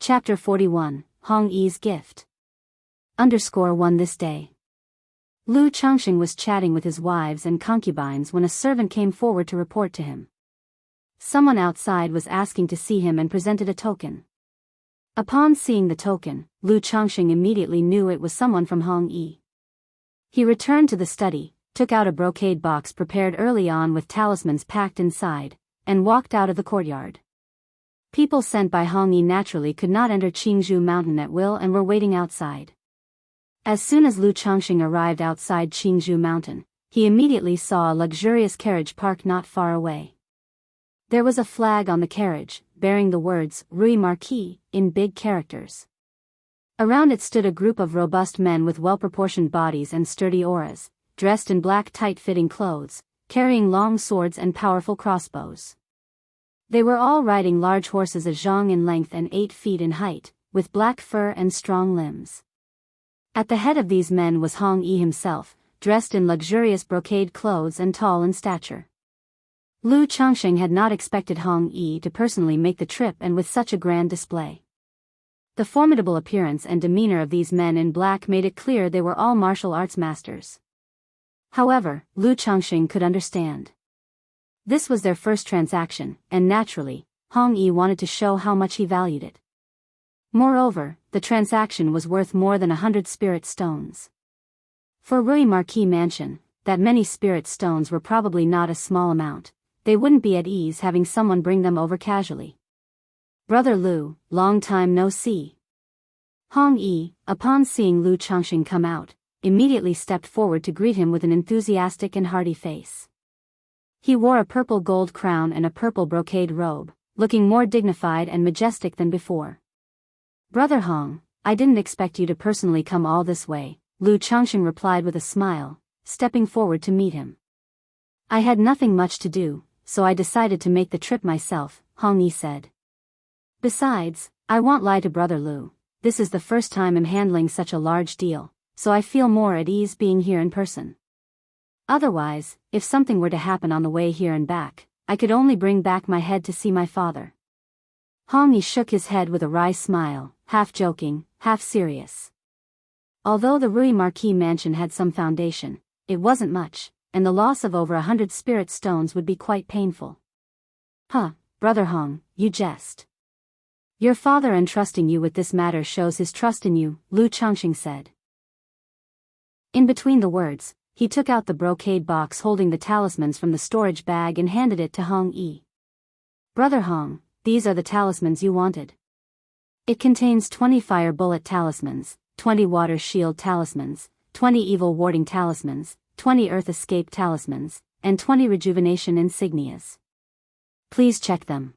Chapter 41, Hong Yi's Gift. _1 This day. Lu Changxing was chatting with his wives and concubines when a servant came forward to report to him. Someone outside was asking to see him and presented a token. Upon seeing the token, Lu Changxing immediately knew it was someone from Hong Yi. He returned to the study, took out a brocade box prepared early on with talismans packed inside, and walked out of the courtyard. People sent by Hong Yi naturally could not enter Jianghu mountain at will and were waiting outside. As soon as Lu Changxing arrived outside Jianghu mountain, he immediately saw a luxurious carriage parked not far away. There was a flag on the carriage, bearing the words, Rui Marquis, in big characters. Around it stood a group of robust men with well-proportioned bodies and sturdy auras, dressed in black tight-fitting clothes, carrying long swords and powerful crossbows. They were all riding large horses a zhang in length and 8 feet in height, with black fur and strong limbs. At the head of these men was Hong Yi himself, dressed in luxurious brocade clothes and tall in stature. Lu Changxing had not expected Hong Yi to personally make the trip and with such a grand display. The formidable appearance and demeanor of these men in black made it clear they were all martial arts masters. However, Lu Changxing could understand. This was their first transaction, and naturally, Hong Yi wanted to show how much he valued it. Moreover, the transaction was worth more than 100 spirit stones. For Rui Marquis Mansion, that many spirit stones were probably not a small amount. They wouldn't be at ease having someone bring them over casually. Brother Lu, long time no see. Hong Yi, upon seeing Lu Changxing come out, immediately stepped forward to greet him with an enthusiastic and hearty face. He wore a purple gold crown and a purple brocade robe, looking more dignified and majestic than before. Brother Hong, I didn't expect you to personally come all this way, Lu Changxing replied with a smile, stepping forward to meet him. I had nothing much to do, so I decided to make the trip myself, Hong Yi said. Besides, I won't lie to Brother Lu, this is the first time I'm handling such a large deal, so I feel more at ease being here in person. Otherwise, if something were to happen on the way here and back, I could only bring back my head to see my father. Hong Yi shook his head with a wry smile, half joking, half serious. Although the Rui Marquis Mansion had some foundation, it wasn't much, and the loss of over 100 spirit stones would be quite painful. Huh, Brother Hong, you jest. Your father entrusting you with this matter shows his trust in you, Lu Changxing said. In between the words, he took out the brocade box holding the talismans from the storage bag and handed it to Hong Yi. Brother Hong, these are the talismans you wanted. It contains 20 fire bullet talismans, 20 water shield talismans, 20 evil warding talismans, 20 earth escape talismans, and 20 rejuvenation insignias. Please check them.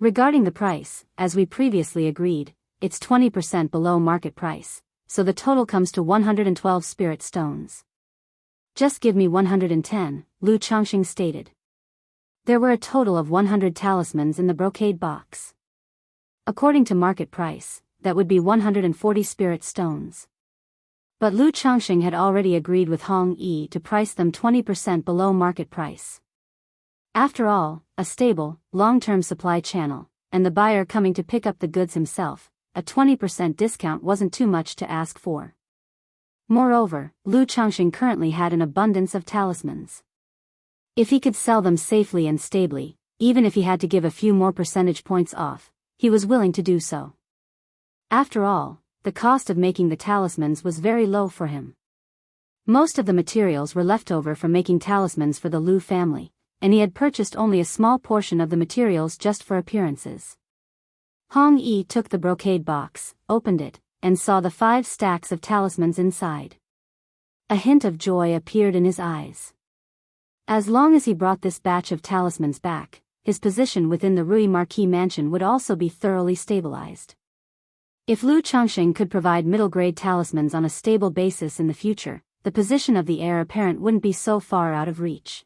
Regarding the price, as we previously agreed, it's 20% below market price, so the total comes to 112 spirit stones. Just give me 110, Lu Changxing stated. There were a total of 100 talismans in the brocade box. According to market price, that would be 140 spirit stones. But Lu Changxing had already agreed with Hong Yi to price them 20% below market price. After all, a stable, long-term supply channel, and the buyer coming to pick up the goods himself, a 20% discount wasn't too much to ask for. Moreover, Lu Changxing currently had an abundance of talismans. If he could sell them safely and stably, even if he had to give a few more percentage points off, he was willing to do so. After all, the cost of making the talismans was very low for him. Most of the materials were left over from making talismans for the Lu family, and he had purchased only a small portion of the materials just for appearances. Hong Yi took the brocade box, opened it, and saw the 5 stacks of talismans inside. A hint of joy appeared in his eyes. As long as he brought this batch of talismans back, his position within the Rui Marquis Mansion would also be thoroughly stabilized. If Lu Changxing could provide middle-grade talismans on a stable basis in the future, the position of the heir apparent wouldn't be so far out of reach.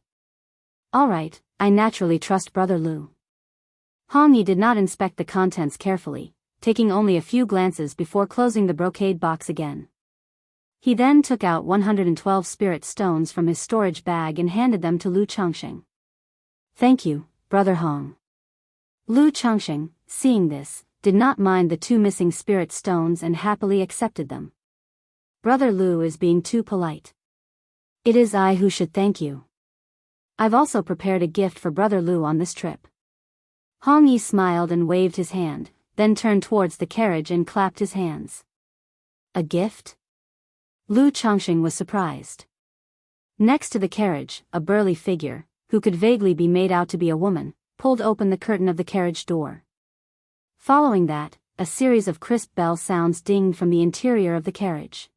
Alright, I naturally trust Brother Lu. Hong Yi did not inspect the contents carefully, taking only a few glances before closing the brocade box again. He then took out 112 spirit stones from his storage bag and handed them to Lu Changxing. Thank you, Brother Hong. Lu Changxing, seeing this, did not mind the 2 missing spirit stones and happily accepted them. Brother Lu is being too polite. It is I who should thank you. I've also prepared a gift for Brother Lu on this trip. Hong Yi smiled and waved his hand, then turned towards the carriage and clapped his hands. A gift? Lu Changxing was surprised. Next to the carriage, a burly figure, who could vaguely be made out to be a woman, pulled open the curtain of the carriage door. Following that, a series of crisp bell sounds dinged from the interior of the carriage.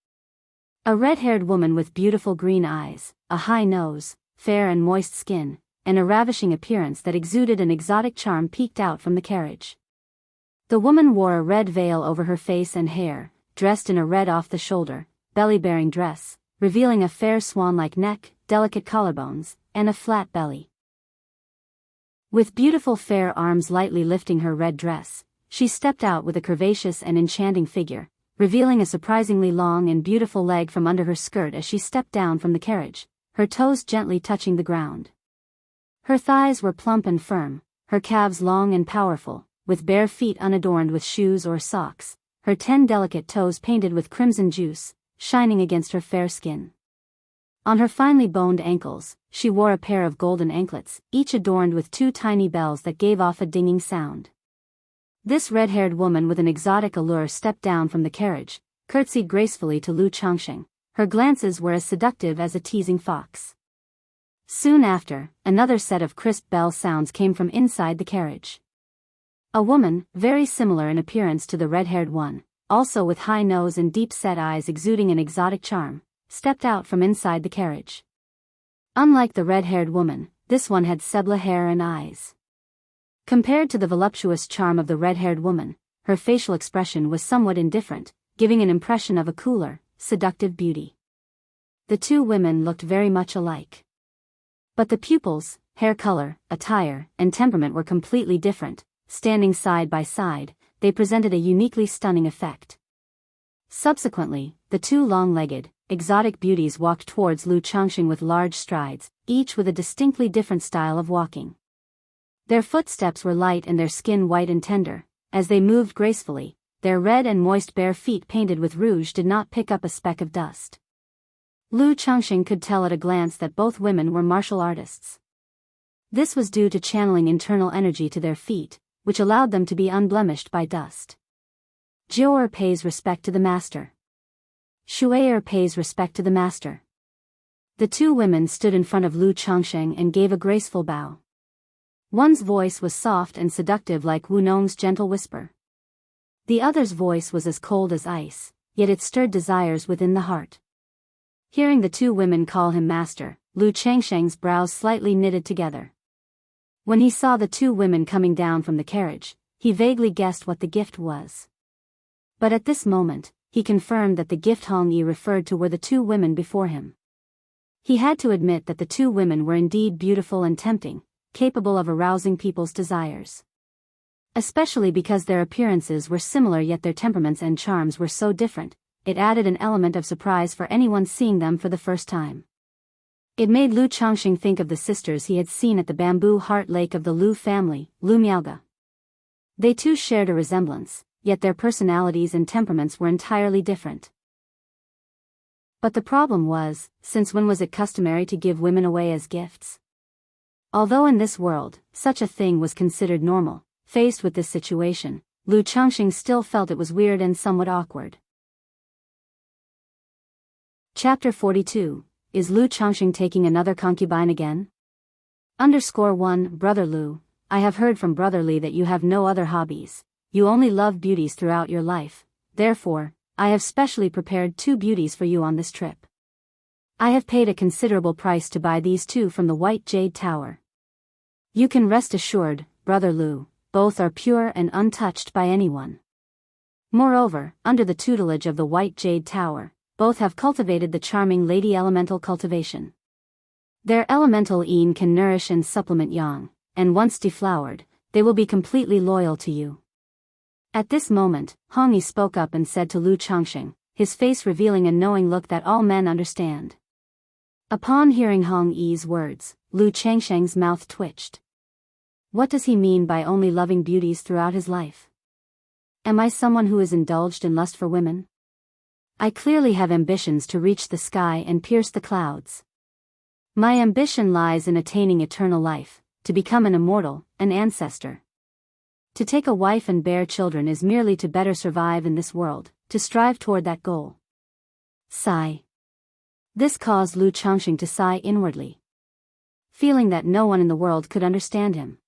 A red-haired woman with beautiful green eyes, a high nose, fair and moist skin, and a ravishing appearance that exuded an exotic charm peeked out from the carriage. The woman wore a red veil over her face and hair, dressed in a red off-the-shoulder, belly-bearing dress, revealing a fair swan-like neck, delicate collarbones, and a flat belly. With beautiful fair arms lightly lifting her red dress, she stepped out with a curvaceous and enchanting figure, revealing a surprisingly long and beautiful leg from under her skirt as she stepped down from the carriage, her toes gently touching the ground. Her thighs were plump and firm, her calves long and powerful, with bare feet unadorned with shoes or socks, her 10 delicate toes painted with crimson juice, shining against her fair skin. On her finely boned ankles, she wore a pair of golden anklets, each adorned with 2 tiny bells that gave off a dinging sound. This red-haired woman with an exotic allure stepped down from the carriage, curtsied gracefully to Lu Changxing. Her glances were as seductive as a teasing fox. Soon after, another set of crisp bell sounds came from inside the carriage. A woman, very similar in appearance to the red-haired one, also with high nose and deep-set eyes exuding an exotic charm, stepped out from inside the carriage. Unlike the red-haired woman, this one had sable hair and eyes. Compared to the voluptuous charm of the red-haired woman, her facial expression was somewhat indifferent, giving an impression of a cooler, seductive beauty. The 2 women looked very much alike. But the pupils, hair color, attire, and temperament were completely different. Standing side by side, they presented a uniquely stunning effect. Subsequently, the 2 long-legged, exotic beauties walked towards Lu Changxing with large strides, each with a distinctly different style of walking. Their footsteps were light and their skin white and tender. As they moved gracefully, their red and moist bare feet painted with rouge did not pick up a speck of dust. Lu Changxing could tell at a glance that both women were martial artists. This was due to channeling internal energy to their feet, which allowed them to be unblemished by dust. Jiu'er pays respect to the master. Shu'er pays respect to the master. The 2 women stood in front of Lu Changxing and gave a graceful bow. One's voice was soft and seductive like Wu Nong's gentle whisper. The other's voice was as cold as ice, yet it stirred desires within the heart. Hearing the 2 women call him master, Lu Changxing's brows slightly knitted together. When he saw the 2 women coming down from the carriage, he vaguely guessed what the gift was. But at this moment, he confirmed that the gift Hong Yi referred to were the 2 women before him. He had to admit that the 2 women were indeed beautiful and tempting, capable of arousing people's desires. Especially because their appearances were similar yet their temperaments and charms were so different, it added an element of surprise for anyone seeing them for the first time. It made Lu Changxing think of the sisters he had seen at the bamboo heart lake of the Lu family, Lu Miaoge. They too shared a resemblance, yet their personalities and temperaments were entirely different. But the problem was, since when was it customary to give women away as gifts? Although in this world, such a thing was considered normal, faced with this situation, Lu Changxing still felt it was weird and somewhat awkward. Chapter 42, Is Lu Changxing taking another concubine again? _1 Brother Lu, I have heard from Brother Li that you have no other hobbies, you only love beauties throughout your life, therefore, I have specially prepared 2 beauties for you on this trip. I have paid a considerable price to buy these 2 from the White Jade Tower. You can rest assured, Brother Lu, both are pure and untouched by anyone. Moreover, under the tutelage of the White Jade Tower, both have cultivated the charming Lady Elemental Cultivation. Their elemental yin can nourish and supplement yang, and once deflowered, they will be completely loyal to you. At this moment, Hong Yi spoke up and said to Lu Changxing, his face revealing a knowing look that all men understand. Upon hearing Hong Yi's words, Lu Changxing's mouth twitched. What does he mean by only loving beauties throughout his life? Am I someone who is indulged in lust for women? I clearly have ambitions to reach the sky and pierce the clouds. My ambition lies in attaining eternal life, to become an immortal, an ancestor. To take a wife and bear children is merely to better survive in this world, to strive toward that goal. Sigh. This caused Lu Changxing to sigh inwardly, feeling that no one in the world could understand him.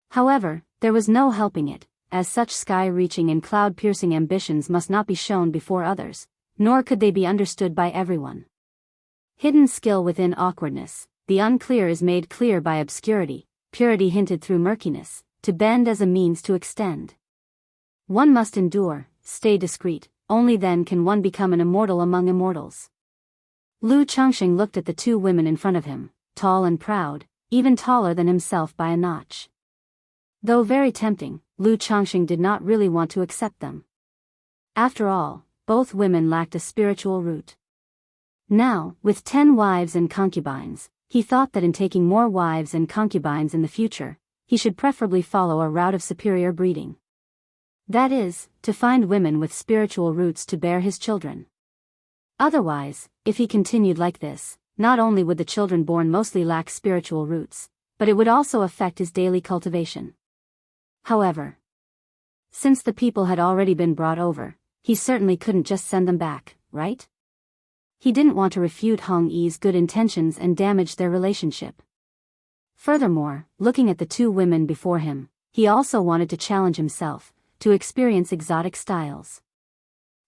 However, there was no helping it, as such sky-reaching and cloud-piercing ambitions must not be shown before others, nor could they be understood by everyone. Hidden skill within awkwardness, the unclear is made clear by obscurity, purity hinted through murkiness, to bend as a means to extend. One must endure, stay discreet, only then can one become an immortal among immortals. Lu Changxing looked at the two women in front of him, tall and proud, even taller than himself by a notch. Though very tempting, Lu Changxing did not really want to accept them. After all, both women lacked a spiritual root. Now, with 10 wives and concubines, he thought that in taking more wives and concubines in the future, he should preferably follow a route of superior breeding. That is, to find women with spiritual roots to bear his children. Otherwise, if he continued like this, not only would the children born mostly lack spiritual roots, but it would also affect his daily cultivation. However, since the people had already been brought over, he certainly couldn't just send them back, right? He didn't want to refute Hong Yi's good intentions and damage their relationship. Furthermore, looking at the two women before him, he also wanted to challenge himself, to experience exotic styles.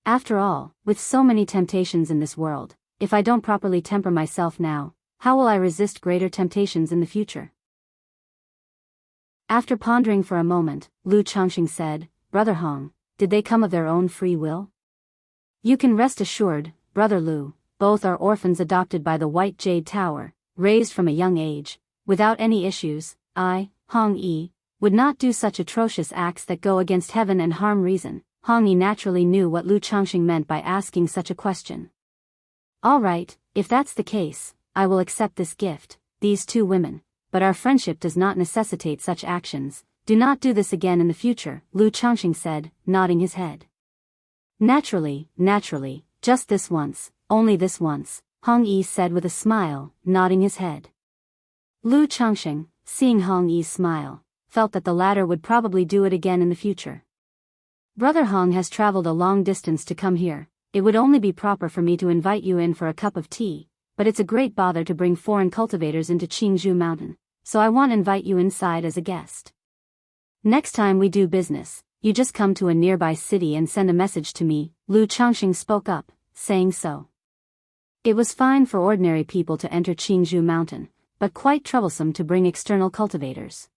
After all, with so many temptations in this world, if I don't properly temper myself now, how will I resist greater temptations in the future? After pondering for a moment, Lu Changxing said, Brother Hong, did they come of their own free will? You can rest assured, Brother Lu, both are orphans adopted by the White Jade Tower, raised from a young age, without any issues. I, Hong Yi, would not do such atrocious acts that go against heaven and harm reason. Hong Yi naturally knew what Lu Changxing meant by asking such a question. All right, if that's the case, I will accept this gift, these two women, but our friendship does not necessitate such actions. Do not do this again in the future, Lu Changxing said, nodding his head. Naturally, just this once, only this once, Hong Yi said with a smile, nodding his head. Lu Changxing, seeing Hong Yi's smile, felt that the latter would probably do it again in the future. Brother Hong has traveled a long distance to come here. It would only be proper for me to invite you in for a cup of tea, but it's a great bother to bring foreign cultivators into Jianghu Mountain, so I want to invite you inside as a guest. Next time we do business, you just come to a nearby city and send a message to me, Lu Changxing spoke up, saying so. It was fine for ordinary people to enter Jianghu Mountain, but quite troublesome to bring external cultivators.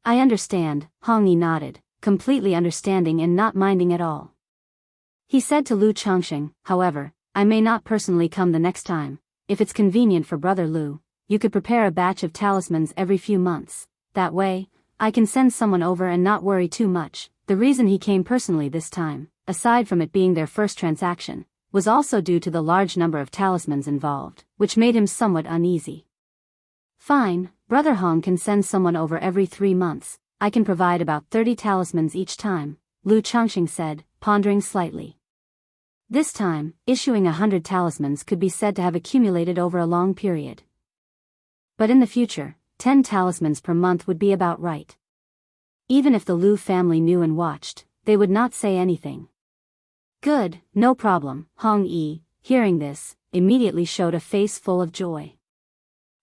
I understand, Hong Yi nodded, completely understanding and not minding at all. He said to Lu Changxing, however, I may not personally come the next time. If it's convenient for Brother Lu, you could prepare a batch of talismans every few months. That way, I can send someone over and not worry too much. The reason he came personally this time, aside from it being their first transaction, was also due to the large number of talismans involved, which made him somewhat uneasy. Fine, Brother Hong can send someone over every 3 months. I can provide about 30 talismans each time, Lu Changxing said, pondering slightly. This time, issuing 100 talismans could be said to have accumulated over a long period. But in the future, 10 talismans per month would be about right. Even if the Lu family knew and watched, they would not say anything. Good, no problem, Hong Yi, hearing this, immediately showed a face full of joy.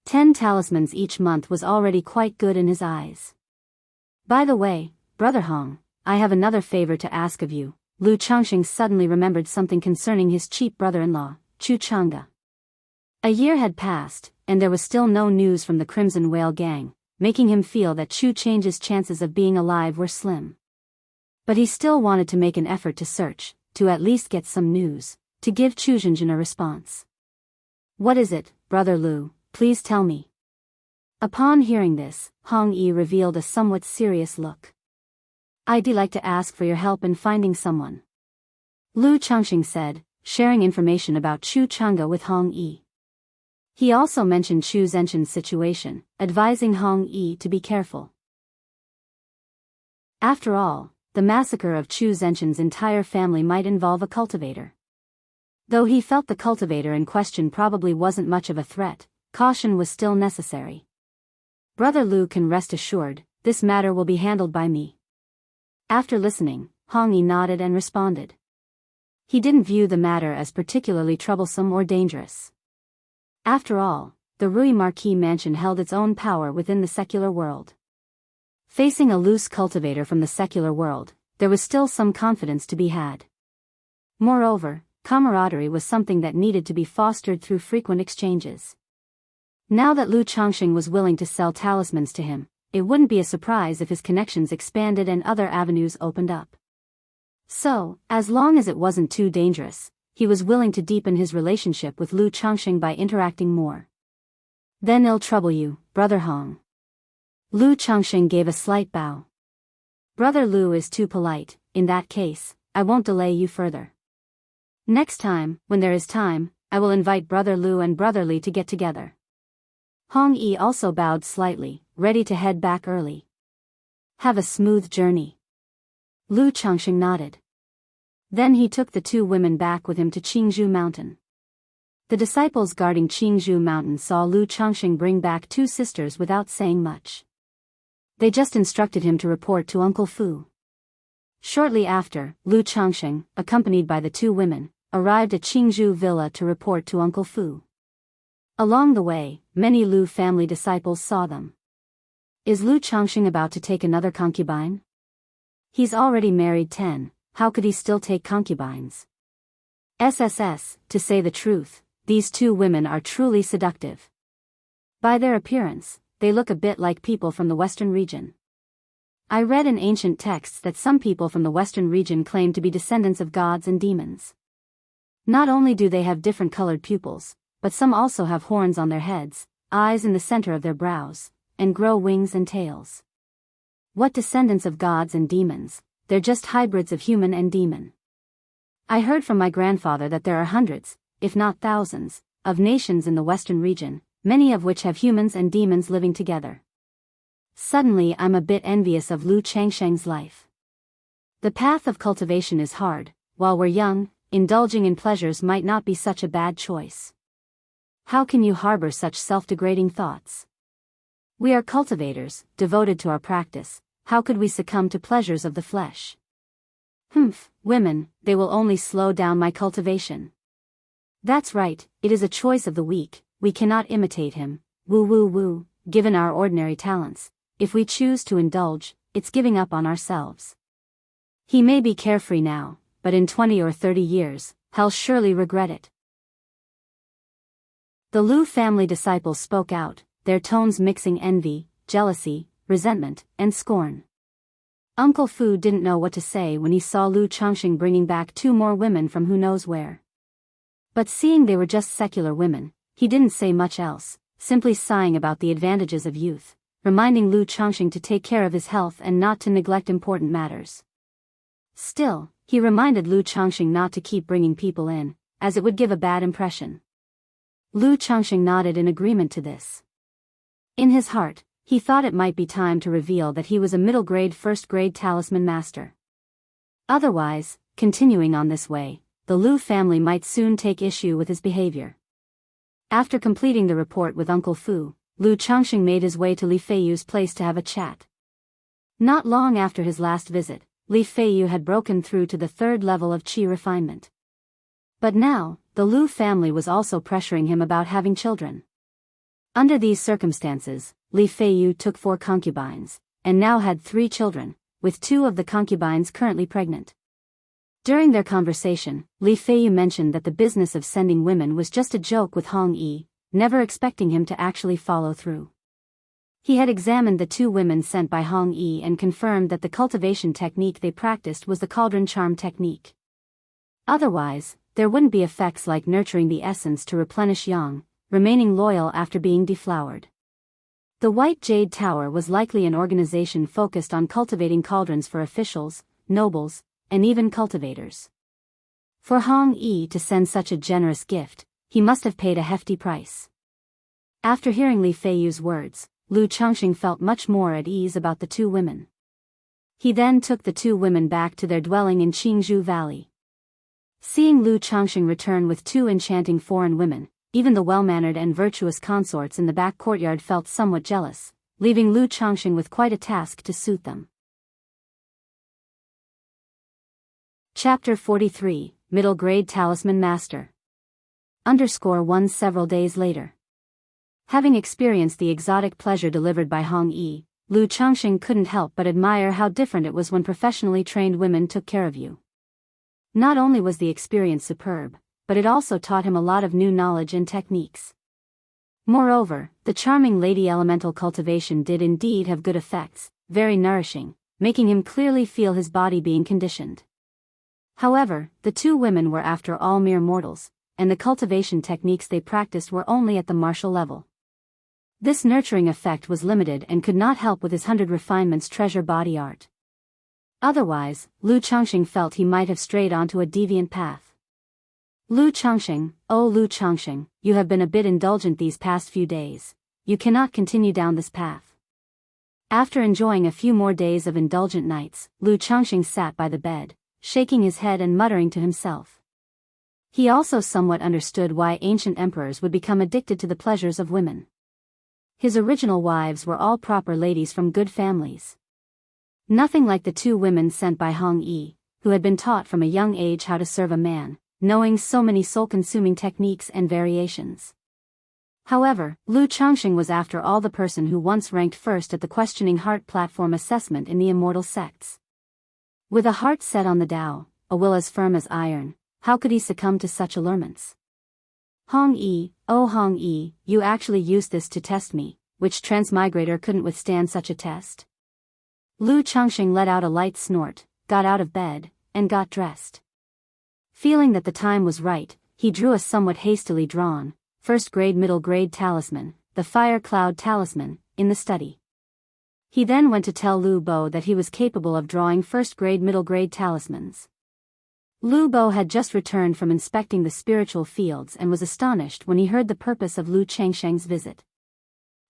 10 talismans each month was already quite good in his eyes. By the way, Brother Hong, I have another favor to ask of you. Lu Changxing suddenly remembered something concerning his cheap brother-in-law, Chu Chang'e. A year had passed, and there was still no news from the Crimson Whale gang, making him feel that Chu Chang'e's chances of being alive were slim. But he still wanted to make an effort to search, to at least get some news, to give Chu Zhenjin a response. What is it, Brother Lu, please tell me. Upon hearing this, Hong Yi revealed a somewhat serious look. I'd like to ask for your help in finding someone. Lu Changxing said, sharing information about Chu Chang'e with Hong Yi. He also mentioned Chu Zhenjin's situation, advising Hong Yi to be careful. After all, the massacre of Chu Zhenshin's entire family might involve a cultivator. Though he felt the cultivator in question probably wasn't much of a threat, caution was still necessary. Brother Lu can rest assured, this matter will be handled by me. After listening, Hong Yi nodded and responded. He didn't view the matter as particularly troublesome or dangerous. After all, the Rui Marquis mansion held its own power within the secular world. Facing a loose cultivator from the secular world, there was still some confidence to be had. Moreover, camaraderie was something that needed to be fostered through frequent exchanges. Now that Lu Changxing was willing to sell talismans to him, it wouldn't be a surprise if his connections expanded and other avenues opened up. So, as long as it wasn't too dangerous, he was willing to deepen his relationship with Lu Changxing by interacting more. Then I'll trouble you, Brother Hong. Lu Changxing gave a slight bow. Brother Lu is too polite. In that case, I won't delay you further. Next time, when there is time, I will invite Brother Lu and Brother Li to get together. Hong Yi also bowed slightly, ready to head back early. Have a smooth journey. Lu Changxing nodded. Then he took the two women back with him to Qingzhou Mountain. The disciples guarding Qingzhou Mountain saw Lu Changxing bring back two sisters without saying much. They just instructed him to report to Uncle Fu. Shortly after, Lu Changxing, accompanied by the two women, arrived at Qingzhou Villa to report to Uncle Fu. Along the way, many Lu family disciples saw them. Is Lu Changxing about to take another concubine? He's already married 10, how could he still take concubines? SSS, to say the truth, these two women are truly seductive. By their appearance, they look a bit like people from the Western region. I read in ancient texts that some people from the Western region claim to be descendants of gods and demons. Not only do they have different colored pupils, but some also have horns on their heads, eyes in the center of their brows, and grow wings and tails. What descendants of gods and demons? They're just hybrids of human and demon. I heard from my grandfather that there are hundreds, if not thousands, of nations in the Western region, many of which have humans and demons living together. Suddenly I'm a bit envious of Lu Changxing's life. The path of cultivation is hard. While we're young, indulging in pleasures might not be such a bad choice. How can you harbor such self-degrading thoughts? We are cultivators, devoted to our practice. How could we succumb to pleasures of the flesh? Women, they will only slow down my cultivation. That's right, it is a choice of the weak. We cannot imitate him. Woo, given our ordinary talents. If we choose to indulge, it's giving up on ourselves. He may be carefree now, but in 20 or 30 years, he'll surely regret it. The Lu family disciples spoke out, their tones mixing envy, jealousy, resentment, and scorn. Uncle Fu didn't know what to say when he saw Lu Changxing bringing back two more women from who knows where. But seeing they were just secular women, he didn't say much else, simply sighing about the advantages of youth, reminding Lu Changxing to take care of his health and not to neglect important matters. Still, he reminded Lu Changxing not to keep bringing people in, as it would give a bad impression. Lu Changxing nodded in agreement to this. In his heart, he thought it might be time to reveal that he was a middle-grade first-grade talisman master. Otherwise, continuing on this way, the Lu family might soon take issue with his behavior. After completing the report with Uncle Fu, Lu Changxing made his way to Li Feiyu's place to have a chat. Not long after his last visit, Li Feiyu had broken through to the third level of qi refinement. But now, the Lu family was also pressuring him about having children. Under these circumstances, Li Feiyu took 4 concubines, and now had 3 children, with 2 of the concubines currently pregnant. During their conversation, Li Feiyu mentioned that the business of sending women was just a joke with Hong Yi, never expecting him to actually follow through. He had examined the 2 women sent by Hong Yi and confirmed that the cultivation technique they practiced was the cauldron charm technique. Otherwise, there wouldn't be effects like nurturing the essence to replenish yang, remaining loyal after being deflowered. The White Jade Tower was likely an organization focused on cultivating cauldrons for officials, nobles, and even cultivators. For Hong Yi to send such a generous gift, he must have paid a hefty price. After hearing Li Feiyu's words, Lu Changxing felt much more at ease about the 2 women. He then took the two women back to their dwelling in Jianghu Valley. Seeing Lu Changxing return with two enchanting foreign women, even the well-mannered and virtuous consorts in the back courtyard felt somewhat jealous, leaving Lu Changxing with quite a task to suit them. Chapter 43, Middle Grade Talisman Master. _1 Several days later. Having experienced the exotic pleasure delivered by Hong Yi, Lu Changxing couldn't help but admire how different it was when professionally trained women took care of you. Not only was the experience superb, but it also taught him a lot of new knowledge and techniques. Moreover, the charming Lady Elemental Cultivation did indeed have good effects, very nourishing, making him clearly feel his body being conditioned. However, the two women were after all mere mortals, and the cultivation techniques they practiced were only at the martial level. This nurturing effect was limited and could not help with his 100 refinements treasure body art. Otherwise, Lu Changxing felt he might have strayed onto a deviant path. Lu Changxing, oh Lu Changxing, you have been a bit indulgent these past few days. You cannot continue down this path. After enjoying a few more days of indulgent nights, Lu Changxing sat by the bed, shaking his head and muttering to himself. He also somewhat understood why ancient emperors would become addicted to the pleasures of women. His original wives were all proper ladies from good families. Nothing like the two women sent by Hong Yi, who had been taught from a young age how to serve a man, knowing so many soul-consuming techniques and variations. However, Lu Changxing was after all the person who once ranked first at the questioning heart platform assessment in the Immortal sects. With a heart set on the Tao, a will as firm as iron, how could he succumb to such allurements? Hong Yi, oh Hong Yi, you actually used this to test me, which transmigrator couldn't withstand such a test? Lu Changxing let out a light snort, got out of bed, and got dressed. Feeling that the time was right, he drew a somewhat hastily drawn, first-grade middle-grade talisman, the Fire Cloud Talisman, in the study. He then went to tell Lu Bo that he was capable of drawing first-grade middle-grade talismans. Lu Bo had just returned from inspecting the spiritual fields and was astonished when he heard the purpose of Lu Changxing's visit.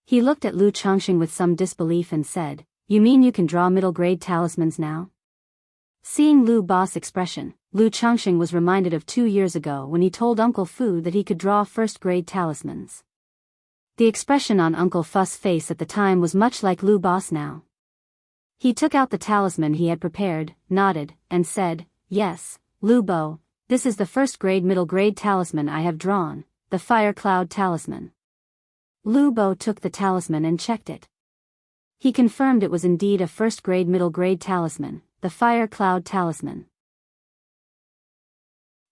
He looked at Lu Changxing with some disbelief and said, "You mean you can draw middle-grade talismans now?" Seeing Lu Bo's expression, Lu Changxing was reminded of 2 years ago when he told Uncle Fu that he could draw first-grade talismans. The expression on Uncle Fu's face at the time was much like Lu Bo's now. He took out the talisman he had prepared, nodded, and said, "Yes, Lu Bo, this is the first-grade middle-grade talisman I have drawn, the Fire Cloud Talisman." Lu Bo took the talisman and checked it. He confirmed it was indeed a first-grade middle-grade talisman, the Fire Cloud Talisman.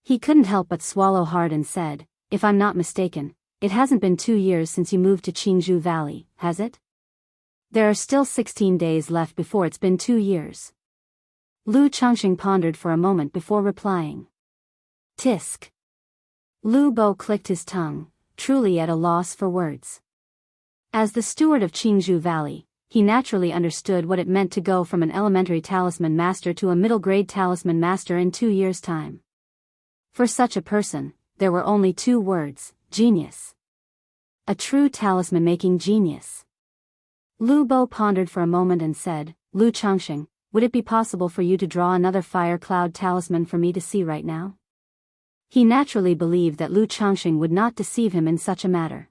He couldn't help but swallow hard and said, "If I'm not mistaken, it hasn't been 2 years since you moved to Jianghu Valley, has it? There are still 16 days left before it's been 2 years. Lu Changxing pondered for a moment before replying. Tisk. Lu Bo clicked his tongue, truly at a loss for words. As the steward of Jianghu Valley, he naturally understood what it meant to go from an elementary talisman master to a middle-grade talisman master in 2 years' time. For such a person, there were only 2 words, genius. A true talisman-making genius. Lu Bo pondered for a moment and said, "Lu Changxing, would it be possible for you to draw another Fire Cloud Talisman for me to see right now?" He naturally believed that Lu Changxing would not deceive him in such a matter.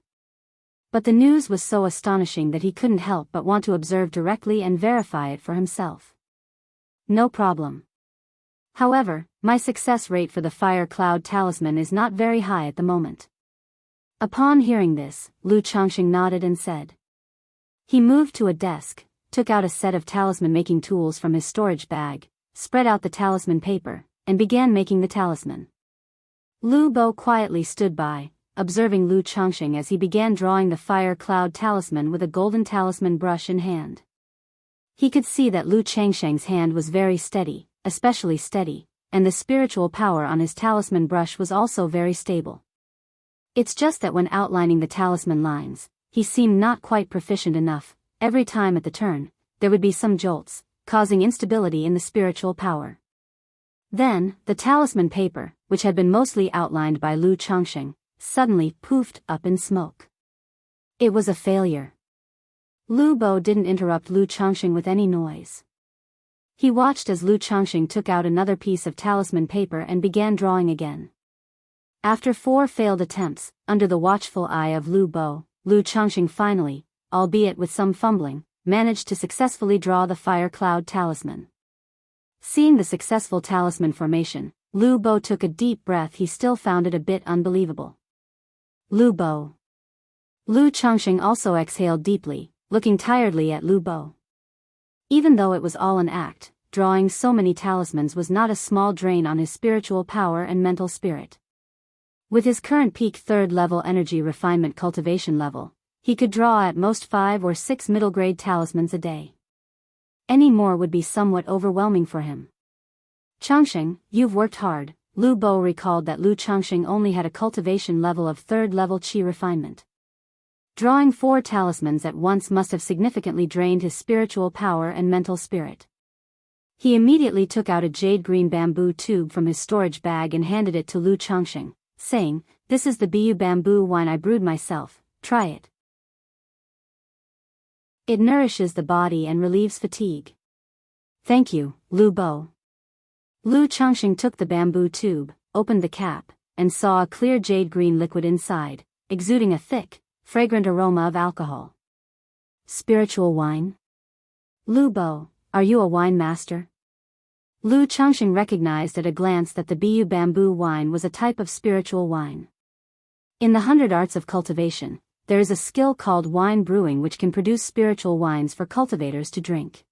But the news was so astonishing that he couldn't help but want to observe directly and verify it for himself. "No problem. However, my success rate for the Fire Cloud Talisman is not very high at the moment." Upon hearing this, Lu Changxing nodded and said. He moved to a desk, took out a set of talisman-making tools from his storage bag, spread out the talisman paper, and began making the talisman. Lu Bo quietly stood by, observing Lu Changxing as he began drawing the Fire Cloud Talisman with a golden talisman brush in hand. He could see that Lu Changxing's hand was very steady, especially steady, and the spiritual power on his talisman brush was also very stable. It's just that when outlining the talisman lines, he seemed not quite proficient enough. Every time at the turn, there would be some jolts, causing instability in the spiritual power. Then, the talisman paper, which had been mostly outlined by Lu Changxing, suddenly poofed up in smoke. It was a failure. Lu Bo didn't interrupt Lu Changxing with any noise. He watched as Lu Changxing took out another piece of talisman paper and began drawing again. After 4 failed attempts, under the watchful eye of Lu Bo, Lu Changxing finally, albeit with some fumbling, managed to successfully draw the fire cloud talisman. Seeing the successful talisman formation, Lu Bo took a deep breath. He still found it a bit unbelievable. Lu Bo. Lu Changxing also exhaled deeply, looking tiredly at Lu Bo. Even though it was all an act, drawing so many talismans was not a small drain on his spiritual power and mental spirit. With his current peak 3rd level energy refinement cultivation level, he could draw at most 5 or 6 middle-grade talismans a day. Any more would be somewhat overwhelming for him. Changxing, you've worked hard. Lu Bo recalled that Lu Changxing only had a cultivation level of 3rd level qi refinement. Drawing 4 talismans at once must have significantly drained his spiritual power and mental spirit. He immediately took out a jade green bamboo tube from his storage bag and handed it to Lu Changxing, saying, "This is the Bu bamboo wine I brewed myself, try it. It nourishes the body and relieves fatigue." "Thank you, Lu Bo." Lu Changxing took the bamboo tube, opened the cap, and saw a clear jade green liquid inside, exuding a thick, fragrant aroma of alcohol. Spiritual wine? Lu Bo, are you a wine master? Lu Changxing recognized at a glance that the Bu bamboo wine was a type of spiritual wine. In the 100 arts of cultivation, there is a skill called wine brewing which can produce spiritual wines for cultivators to drink.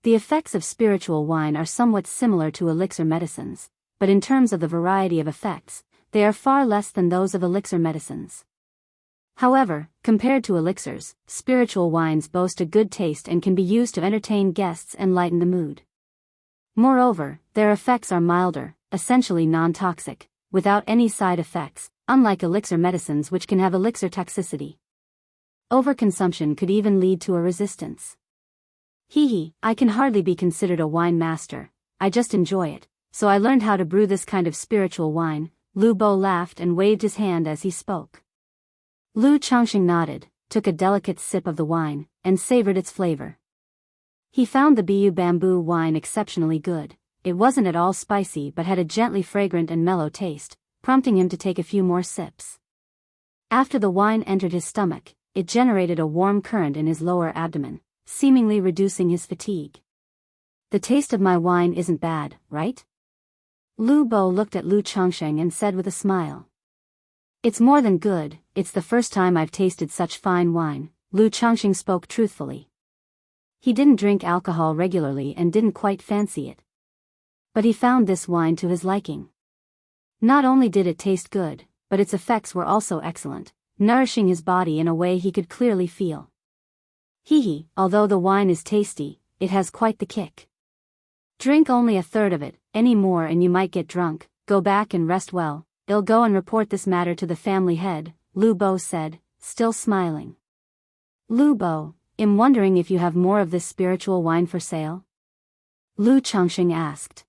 The effects of spiritual wine are somewhat similar to elixir medicines, but in terms of the variety of effects, they are far less than those of elixir medicines. However, compared to elixirs, spiritual wines boast a good taste and can be used to entertain guests and lighten the mood. Moreover, their effects are milder, essentially non-toxic, without any side effects, unlike elixir medicines which can have elixir toxicity. Overconsumption could even lead to a resistance. I can hardly be considered a wine master, I just enjoy it, so I learned how to brew this kind of spiritual wine. Lu Bo laughed and waved his hand as he spoke. Lu Changxing nodded, took a delicate sip of the wine, and savored its flavor. He found the Bu bamboo wine exceptionally good. It wasn't at all spicy but had a gently fragrant and mellow taste, prompting him to take a few more sips. After the wine entered his stomach, it generated a warm current in his lower abdomen, seemingly reducing his fatigue. The taste of my wine isn't bad, right? Lu Bo looked at Lu Changxing and said with a smile. It's more than good, it's the first time I've tasted such fine wine. Lu Changxing spoke truthfully. He didn't drink alcohol regularly and didn't quite fancy it. But he found this wine to his liking. Not only did it taste good, but its effects were also excellent, nourishing his body in a way he could clearly feel. Although the wine is tasty, it has quite the kick. Drink only a third of it, any more and you might get drunk. Go back and rest well. I'll go and report this matter to the family head, Lu Bo said, still smiling. Lu Bo, I'm wondering if you have more of this spiritual wine for sale? Lu Changxing asked.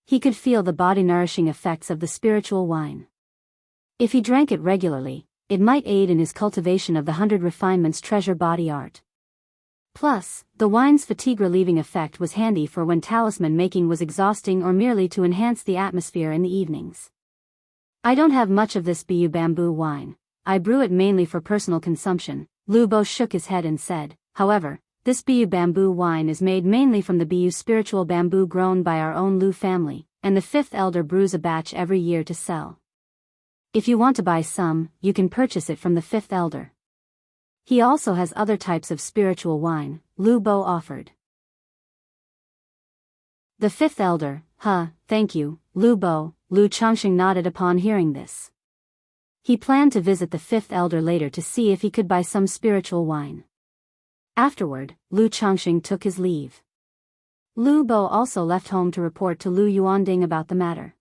He could feel the body-nourishing effects of the spiritual wine. If he drank it regularly, it might aid in his cultivation of the 100 refinements treasure body art. Plus, the wine's fatigue-relieving effect was handy for when talisman making was exhausting or merely to enhance the atmosphere in the evenings. I don't have much of this Bu bamboo wine. I brew it mainly for personal consumption. Lu Bo shook his head and said, however, this Bu bamboo wine is made mainly from the Bu spiritual bamboo grown by our own Lu family, and the 5th elder brews a batch every year to sell. If you want to buy some, you can purchase it from the 5th elder. He also has other types of spiritual wine, Lu Bo offered. The 5th elder, thank you, Lu Bo. Lu Changxing nodded upon hearing this. He planned to visit the 5th elder later to see if he could buy some spiritual wine. Afterward, Lu Changxing took his leave. Lu Bo also left home to report to Lu Yuanding about the matter.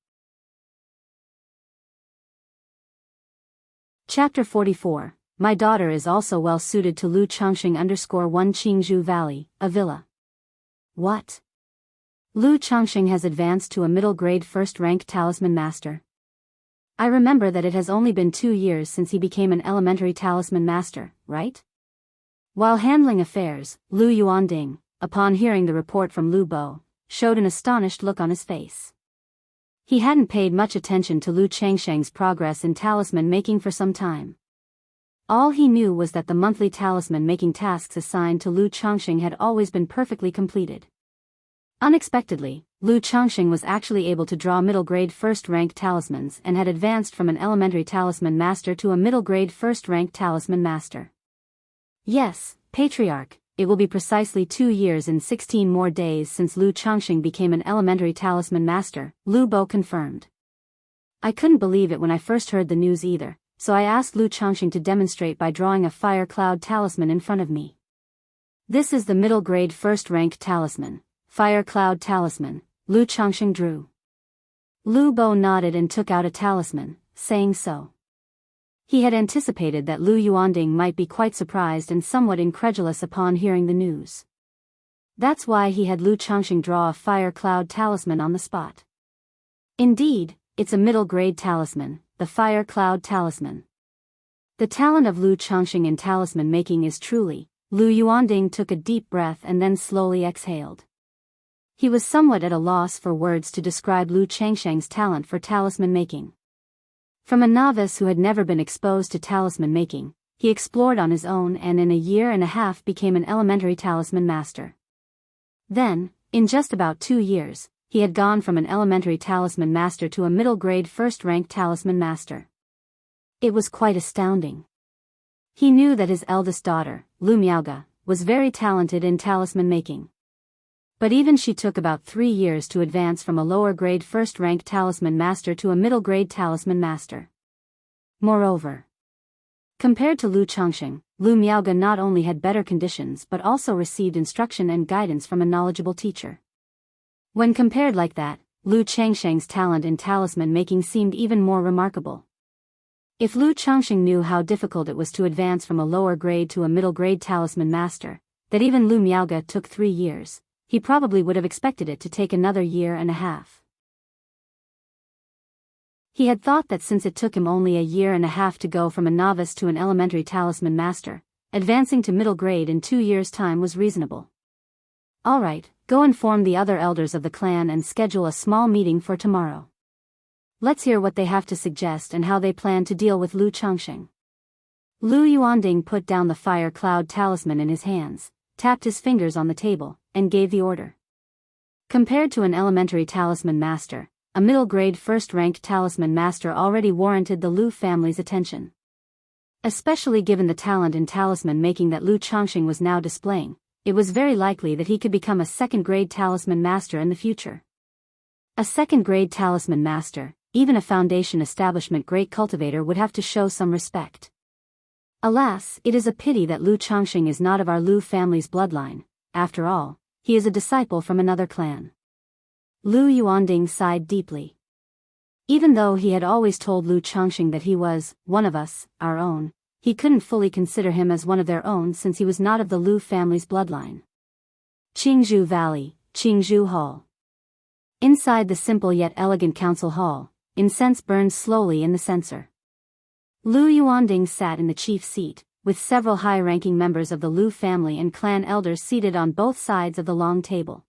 Chapter 44. My daughter is also well suited to Lu Changxing _1 Jianghu Valley, a villa. What? Lu Changxing has advanced to a middle-grade first-rank talisman master. I remember that it has only been 2 years since he became an elementary talisman master, right? While handling affairs, Lu Yuanding, upon hearing the report from Lu Bo, showed an astonished look on his face. He hadn't paid much attention to Lu Changsheng's progress in talisman making for some time. All he knew was that the monthly talisman making tasks assigned to Lu Changsheng had always been perfectly completed. Unexpectedly, Lu Changsheng was actually able to draw middle-grade first-rank talismans and had advanced from an elementary talisman master to a middle-grade first-rank talisman master. Yes, Patriarch, it will be precisely 2 years and 16 more days since Lu Changsheng became an elementary talisman master, Lu Bo confirmed. I couldn't believe it when I first heard the news either, so I asked Lu Changsheng to demonstrate by drawing a fire cloud talisman in front of me. This is the middle-grade first-rank talisman, fire cloud talisman, Lu Changsheng drew. Lu Bo nodded and took out a talisman, saying so. He had anticipated that Lu Yuanding might be quite surprised and somewhat incredulous upon hearing the news. That's why he had Lu Changsheng draw a fire cloud talisman on the spot. Indeed, it's a middle-grade talisman, the fire cloud talisman. The talent of Lu Changsheng in talisman making is truly. Lu Yuanding took a deep breath and then slowly exhaled. He was somewhat at a loss for words to describe Lu Changsheng's talent for talisman making. From a novice who had never been exposed to talisman making, he explored on his own and in a year and a half became an elementary talisman master. Then, in just about 2 years, he had gone from an elementary talisman master to a middle-grade first-rank talisman master. It was quite astounding. He knew that his eldest daughter, Lu Miaoge, was very talented in talisman making. But even she took about 3 years to advance from a lower-grade first-rank talisman master to a middle-grade talisman master. Moreover, compared to Lu Changsheng, Lu Miaoge not only had better conditions but also received instruction and guidance from a knowledgeable teacher. When compared like that, Lu Changsheng's talent in talisman making seemed even more remarkable. If Lu Changsheng knew how difficult it was to advance from a lower grade to a middle grade talisman master, that even Lu Miaoge took 3 years, he probably would have expected it to take another year and a half. He had thought that since it took him only a year and a half to go from a novice to an elementary talisman master, advancing to middle grade in 2 years' time was reasonable. Alright, go inform the other elders of the clan and schedule a small meeting for tomorrow. Let's hear what they have to suggest and how they plan to deal with Lu Changsheng. Lu Yuanding put down the fire cloud talisman in his hands, tapped his fingers on the table, and gave the order. Compared to an elementary talisman master, a middle-grade first-ranked talisman master already warranted the Lu family's attention. Especially given the talent in talisman making that Lu Changsheng was now displaying, it was very likely that he could become a second-grade talisman master in the future. A second-grade talisman master, even a foundation establishment great cultivator would have to show some respect. Alas, it is a pity that Lu Changsheng is not of our Lu family's bloodline. After all, he is a disciple from another clan. Lu Yuanding sighed deeply. Even though he had always told Lu Changsheng that he was one of us, our own, he couldn't fully consider him as one of their own since he was not of the Lu family's bloodline. Jianghu Valley, Jianghu Hall. Inside the simple yet elegant council hall, incense burned slowly in the censer. Lu Yuanding sat in the chief seat, with several high-ranking members of the Lu family and clan elders seated on both sides of the long table.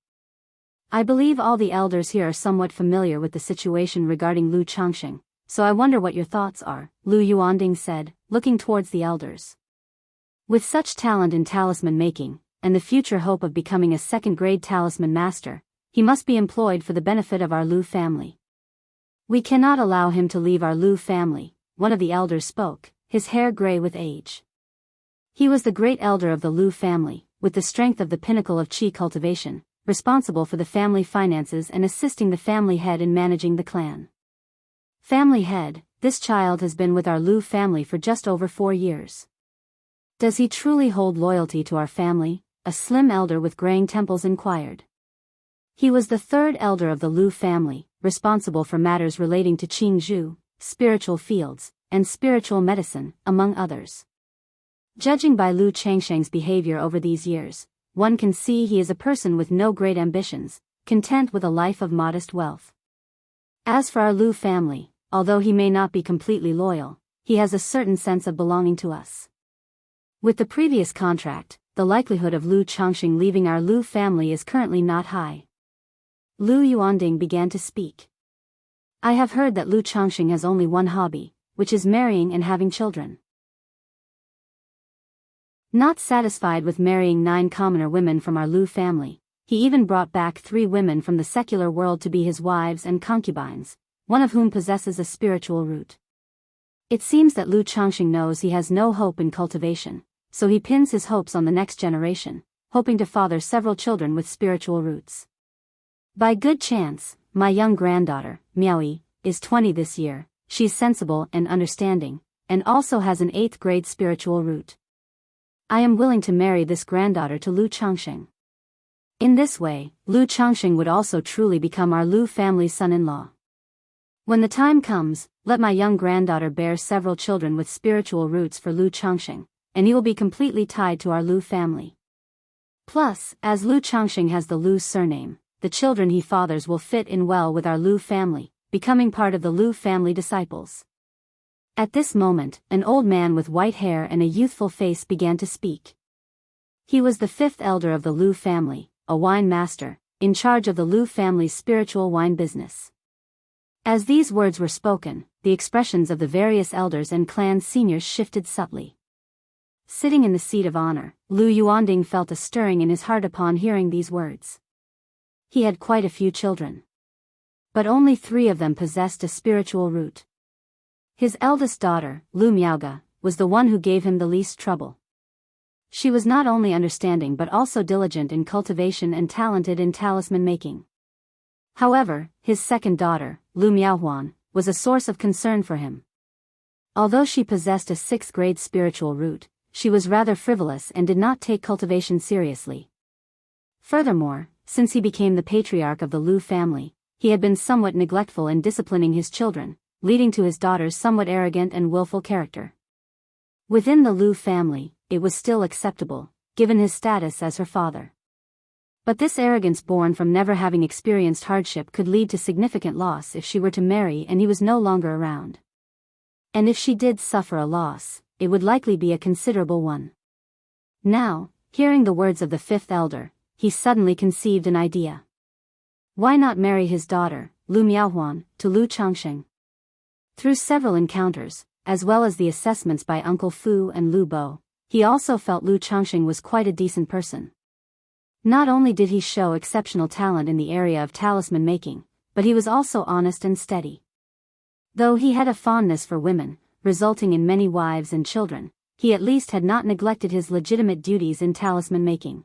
I believe all the elders here are somewhat familiar with the situation regarding Lu Changsheng, so I wonder what your thoughts are, Lu Yuanding said, looking towards the elders. With such talent in talisman making, and the future hope of becoming a second-grade talisman master, he must be employed for the benefit of our Lu family. We cannot allow him to leave our Lu family, one of the elders spoke, his hair gray with age. He was the great elder of the Lu family, with the strength of the pinnacle of qi cultivation, responsible for the family finances and assisting the family head in managing the clan. Family head, this child has been with our Lu family for just over 4 years. Does he truly hold loyalty to our family? A slim elder with graying temples inquired. He was the 3rd elder of the Lu family, responsible for matters relating to Qingzhu, spiritual fields, and spiritual medicine, among others. Judging by Lu Changsheng's behavior over these years, one can see he is a person with no great ambitions, content with a life of modest wealth. As for our Lu family, although he may not be completely loyal, he has a certain sense of belonging to us. With the previous contract, the likelihood of Lu Changxing leaving our Lu family is currently not high. Lu Yuanding began to speak. I have heard that Lu Changxing has only one hobby, which is marrying and having children. Not satisfied with marrying 9 commoner women from our Lu family, he even brought back 3 women from the secular world to be his wives and concubines, one of whom possesses a spiritual root. It seems that Lu Changxing knows he has no hope in cultivation, so he pins his hopes on the next generation, hoping to father several children with spiritual roots. By good chance, my young granddaughter, Miaoyi, is 20 this year. She's sensible and understanding, and also has an 8th grade spiritual root. I am willing to marry this granddaughter to Lu Changxing. In this way, Lu Changxing would also truly become our Lu family's son-in-law. When the time comes, let my young granddaughter bear several children with spiritual roots for Lu Changxing, and he will be completely tied to our Lu family. Plus, as Lu Changxing has the Lu surname, the children he fathers will fit in well with our Lu family, becoming part of the Lu family disciples. At this moment, an old man with white hair and a youthful face began to speak. He was the 5th elder of the Lu family, a wine master, in charge of the Lu family's spiritual wine business. As these words were spoken, the expressions of the various elders and clan seniors shifted subtly. Sitting in the seat of honor, Lu Yuanding felt a stirring in his heart upon hearing these words. He had quite a few children, but only 3 of them possessed a spiritual root. His eldest daughter, Lu Miaoga, was the one who gave him the least trouble. She was not only understanding but also diligent in cultivation and talented in talisman making. However, his second daughter, Lu Miaohuan, was a source of concern for him. Although she possessed a 6th grade spiritual root, she was rather frivolous and did not take cultivation seriously. Furthermore, since he became the patriarch of the Lu family, he had been somewhat neglectful in disciplining his children, leading to his daughter's somewhat arrogant and willful character. Within the Lu family, it was still acceptable, given his status as her father. But this arrogance born from never having experienced hardship could lead to significant loss if she were to marry and he was no longer around. And if she did suffer a loss, it would likely be a considerable one. Now, hearing the words of the 5th elder, he suddenly conceived an idea. Why not marry his daughter, Lu Miaohuan, to Lu Changxing? Through several encounters, as well as the assessments by Uncle Fu and Lu Bo, he also felt Lu Changxing was quite a decent person. Not only did he show exceptional talent in the area of talisman making, but he was also honest and steady. Though he had a fondness for women, resulting in many wives and children, he at least had not neglected his legitimate duties in talisman making.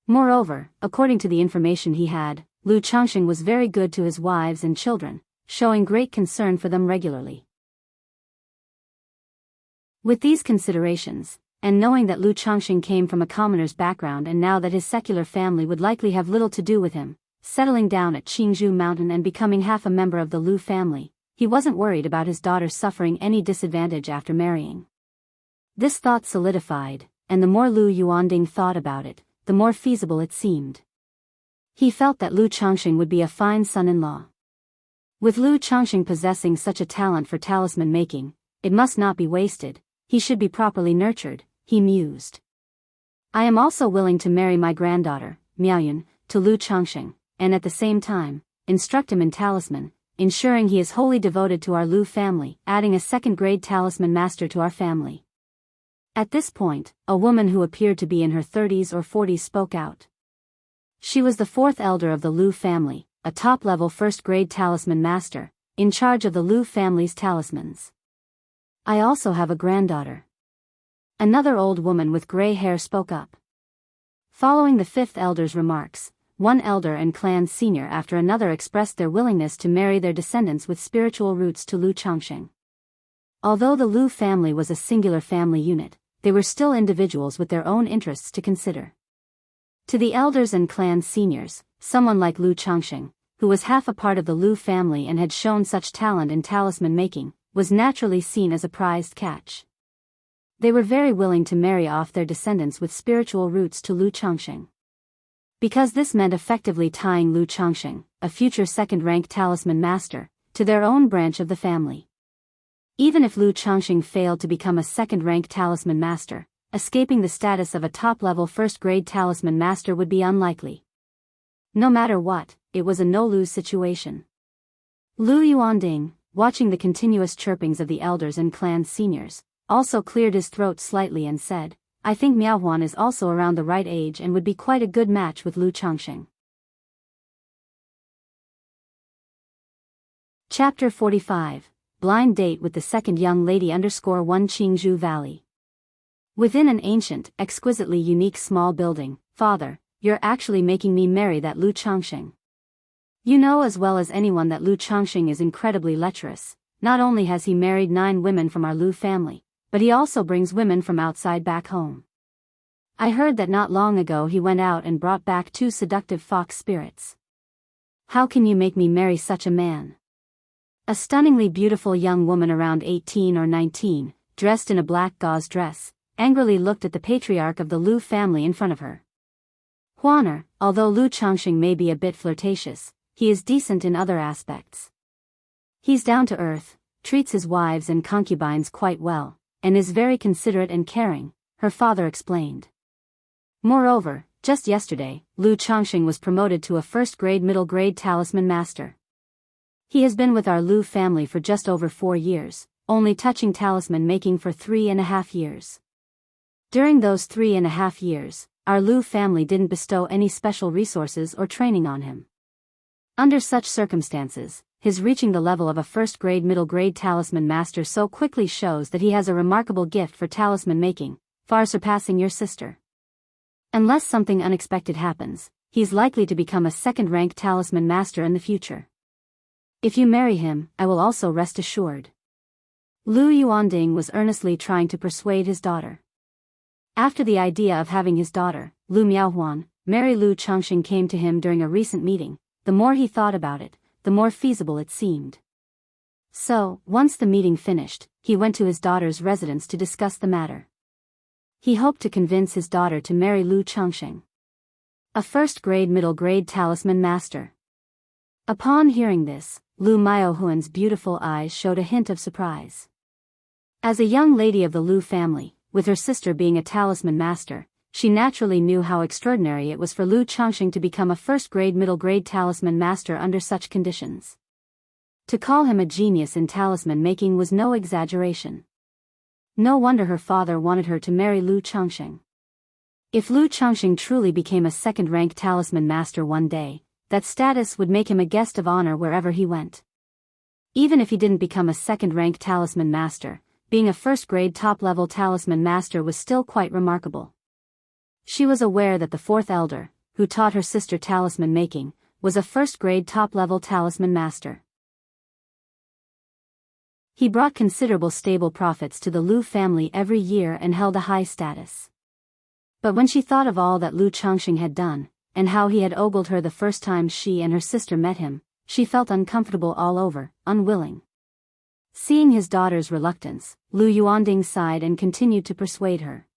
Moreover, according to the information he had, Lu Changxing was very good to his wives and children, showing great concern for them regularly. With these considerations, and knowing that Lu Changxing came from a commoner's background and now that his secular family would likely have little to do with him, settling down at Qingzhou Mountain and becoming half a member of the Lu family, he wasn't worried about his daughter suffering any disadvantage after marrying. This thought solidified, and the more Lu Yuanding thought about it, the more feasible it seemed. He felt that Lu Changxing would be a fine son-in-law. With Lu Changxing possessing such a talent for talisman making, it must not be wasted, he should be properly nurtured, he mused. I am also willing to marry my granddaughter, Miaoyun, to Lu Changxing, and at the same time, instruct him in talisman, ensuring he is wholly devoted to our Lu family, adding a 2nd grade talisman master to our family. At this point, a woman who appeared to be in her 30s or 40s spoke out. She was the 4th elder of the Lu family, a top-level 1st grade talisman master, in charge of the Lu family's talismans. I also have a granddaughter. Another old woman with gray hair spoke up. Following the 5th elder's remarks, one elder and clan senior after another expressed their willingness to marry their descendants with spiritual roots to Lu Changxing. Although the Lu family was a singular family unit, they were still individuals with their own interests to consider. To the elders and clan seniors, someone like Lu Changxing, who was half a part of the Lu family and had shown such talent in talisman making, was naturally seen as a prized catch. They were very willing to marry off their descendants with spiritual roots to Lu Changxing. Because this meant effectively tying Lu Changxing, a future 2nd-rank talisman master, to their own branch of the family. Even if Lu Changxing failed to become a 2nd-rank talisman master, escaping the status of a top-level first-grade talisman master would be unlikely. No matter what, it was a no-lose situation. Lu Yuanding, watching the continuous chirpings of the elders and clan seniors, also cleared his throat slightly and said, I think Miao Huan is also around the right age and would be quite a good match with Lu Changxing. Chapter 45, Blind Date with the Second Young Lady _1 Qingzhou Valley. Within an ancient, exquisitely unique small building, Father, you're actually making me marry that Lu Changxing. You know as well as anyone that Lu Changxing is incredibly lecherous. Not only has he married 9 women from our Lu family, but he also brings women from outside back home. I heard that not long ago he went out and brought back 2 seductive fox spirits. How can you make me marry such a man? A stunningly beautiful young woman around 18 or 19, dressed in a black gauze dress, angrily looked at the patriarch of the Lu family in front of her. Huaner, although Lu Changxing may be a bit flirtatious, he is decent in other aspects. He's down to earth, treats his wives and concubines quite well, and is very considerate and caring, her father explained. Moreover, just yesterday, Lu Changxing was promoted to a first-grade middle-grade talisman master. He has been with our Lu family for just over 4 years, only touching talisman making for 3.5 years. During those 3.5 years, our Lu family didn't bestow any special resources or training on him. Under such circumstances, his reaching the level of a first-grade middle-grade talisman master so quickly shows that he has a remarkable gift for talisman making, far surpassing your sister. Unless something unexpected happens, he's likely to become a second-rank talisman master in the future. If you marry him, I will also rest assured. Lu Yuanding was earnestly trying to persuade his daughter. After the idea of having his daughter, Lu Miaohuan, marry Lu Changxing came to him during a recent meeting, the more he thought about it, the more feasible it seemed. So, once the meeting finished, he went to his daughter's residence to discuss the matter. He hoped to convince his daughter to marry Lu Changxing, a first-grade middle-grade talisman master. Upon hearing this, Lu Miaohuan's beautiful eyes showed a hint of surprise. As a young lady of the Lu family, with her sister being a talisman master, she naturally knew how extraordinary it was for Lu Changxing to become a first-grade middle-grade talisman master under such conditions. To call him a genius in talisman making was no exaggeration. No wonder her father wanted her to marry Lu Changxing. If Lu Changxing truly became a second-rank talisman master one day, that status would make him a guest of honor wherever he went. Even if he didn't become a second-rank talisman master, being a first-grade top-level talisman master was still quite remarkable. She was aware that the 4th elder, who taught her sister talisman making, was a first-grade top-level talisman master. He brought considerable stable profits to the Lu family every year and held a high status. But when she thought of all that Lu Changxing had done, and how he had ogled her the first time she and her sister met him, she felt uncomfortable all over, unwilling. Seeing his daughter's reluctance, Lu Yuanding sighed and continued to persuade her.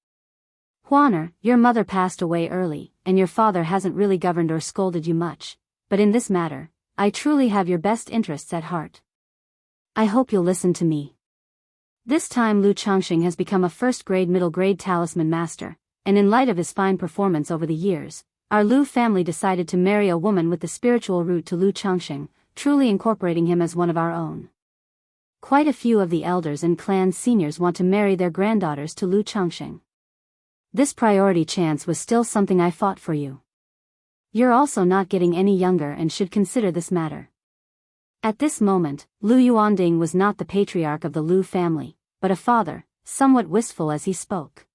Huaner, your mother passed away early, and your father hasn't really governed or scolded you much, but in this matter, I truly have your best interests at heart. I hope you'll listen to me. This time Lu Changxing has become a first-grade middle-grade talisman master, and in light of his fine performance over the years, our Lu family decided to marry a woman with the spiritual root to Lu Changxing, truly incorporating him as one of our own. Quite a few of the elders and clan seniors want to marry their granddaughters to Lu Changxing. This priority chance was still something I fought for you. You're also not getting any younger and should consider this matter. At this moment, Lu Yuanding was not the patriarch of the Lu family, but a father, somewhat wistful as he spoke.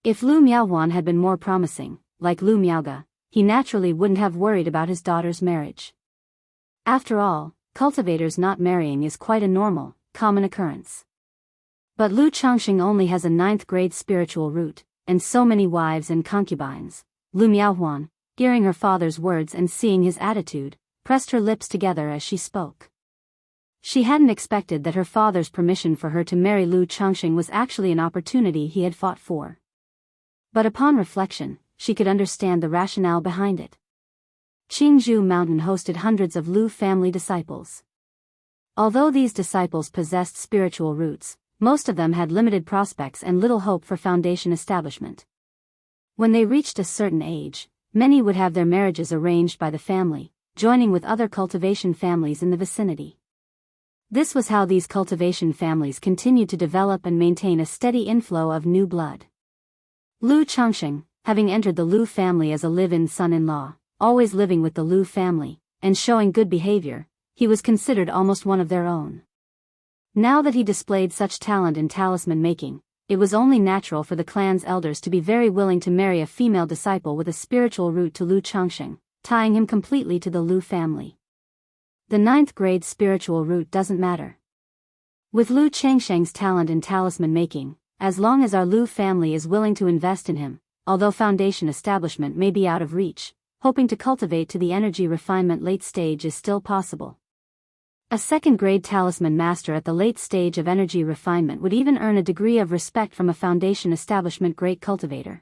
If Lu Miaohuan had been more promising, like Lu Miaoga, he naturally wouldn't have worried about his daughter's marriage. After all, cultivators not marrying is quite a normal, common occurrence. But Lu Changxing only has a 9th-grade spiritual root, and so many wives and concubines. Lu Miaohuan, hearing her father's words and seeing his attitude, pressed her lips together as she spoke. She hadn't expected that her father's permission for her to marry Lu Changxing was actually an opportunity he had fought for. But upon reflection, she could understand the rationale behind it. Jianghu Mountain hosted hundreds of Lu family disciples. Although these disciples possessed spiritual roots, most of them had limited prospects and little hope for foundation establishment. When they reached a certain age, many would have their marriages arranged by the family, joining with other cultivation families in the vicinity. This was how these cultivation families continued to develop and maintain a steady inflow of new blood. Lu Changxing, having entered the Lu family as a live-in son-in-law, always living with the Lu family, and showing good behavior, he was considered almost one of their own. Now that he displayed such talent in talisman making, it was only natural for the clan's elders to be very willing to marry a female disciple with a spiritual root to Lu Changxing, tying him completely to the Lu family. The 9th grade spiritual root doesn't matter. With Lu Changxing's talent in talisman making, as long as our Lu family is willing to invest in him, although foundation establishment may be out of reach, hoping to cultivate to the energy refinement late stage is still possible. A 2nd grade talisman master at the late stage of energy refinement would even earn a degree of respect from a foundation establishment great cultivator.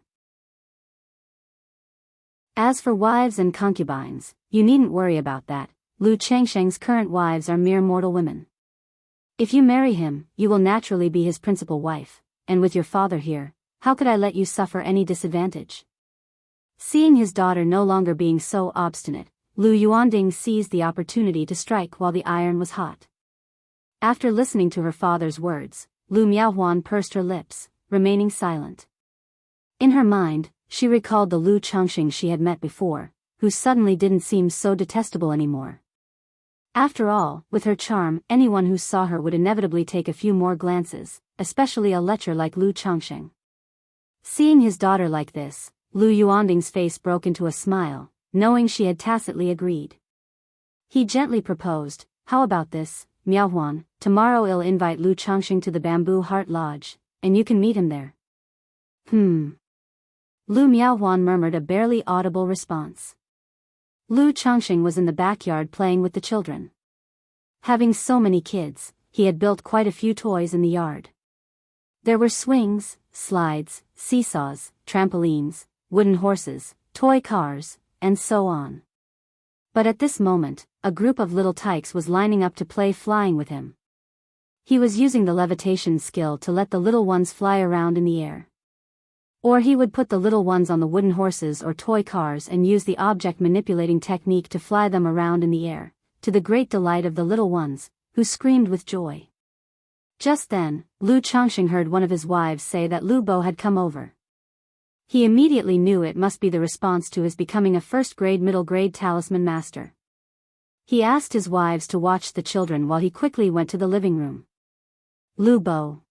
As for wives and concubines, you needn't worry about that. Lu Changxing's current wives are mere mortal women. If you marry him, you will naturally be his principal wife, and with your father here, how could I let you suffer any disadvantage? Seeing his daughter no longer being so obstinate, Lu Yuanding seized the opportunity to strike while the iron was hot. After listening to her father's words, Lu Miaohuan pursed her lips, remaining silent. In her mind, she recalled the Lu Changxing she had met before, who suddenly didn't seem so detestable anymore. After all, with her charm, anyone who saw her would inevitably take a few more glances, especially a lecher like Lu Changxing. Seeing his daughter like this, Lu Yuanding's face broke into a smile, knowing she had tacitly agreed. He gently proposed, "How about this, Miaohuan, tomorrow I'll invite Lu Changxing to the Bamboo Heart Lodge, and you can meet him there." Lu Miaohuan murmured a barely audible response. Lu Changxing was in the backyard playing with the children. Having so many kids, he had built quite a few toys in the yard. There were swings, slides, seesaws, trampolines, wooden horses, toy cars, and so on. But at this moment, a group of little tykes was lining up to play flying with him. He was using the levitation skill to let the little ones fly around in the air. Or he would put the little ones on the wooden horses or toy cars and use the object manipulating technique to fly them around in the air, to the great delight of the little ones, who screamed with joy. Just then, Lu Changxing heard one of his wives say that Lu Bo had come over. He immediately knew it must be the response to his becoming a 1st grade middle grade talisman master. He asked his wives to watch the children while he quickly went to the living room. Lu Bo.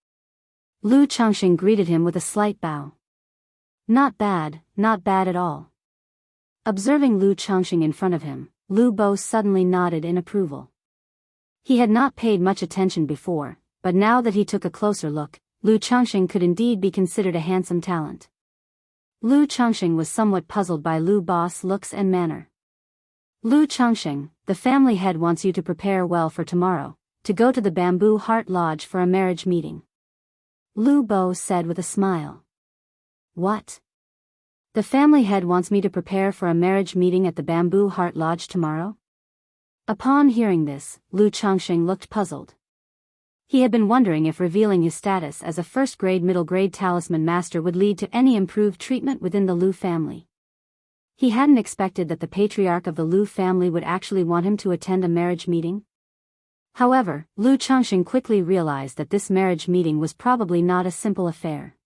Lu Changxing greeted him with a slight bow. Not bad at all. Observing Lu Changxing in front of him, Lu Bo suddenly nodded in approval. He had not paid much attention before, but now that he took a closer look, Lu Changxing could indeed be considered a handsome talent. Lu Changxing was somewhat puzzled by Lu Bo's looks and manner. Lu Changxing, the family head wants you to prepare well for tomorrow, to go to the Bamboo Heart Lodge for a marriage meeting. Lu Bo said with a smile. What? The family head wants me to prepare for a marriage meeting at the Bamboo Heart Lodge tomorrow? Upon hearing this, Lu Changxing looked puzzled. He had been wondering if revealing his status as a 1st grade middle grade talisman master would lead to any improved treatment within the Lu family. He hadn't expected that the patriarch of the Lu family would actually want him to attend a marriage meeting. However, Lu Changxing quickly realized that this marriage meeting was probably not a simple affair.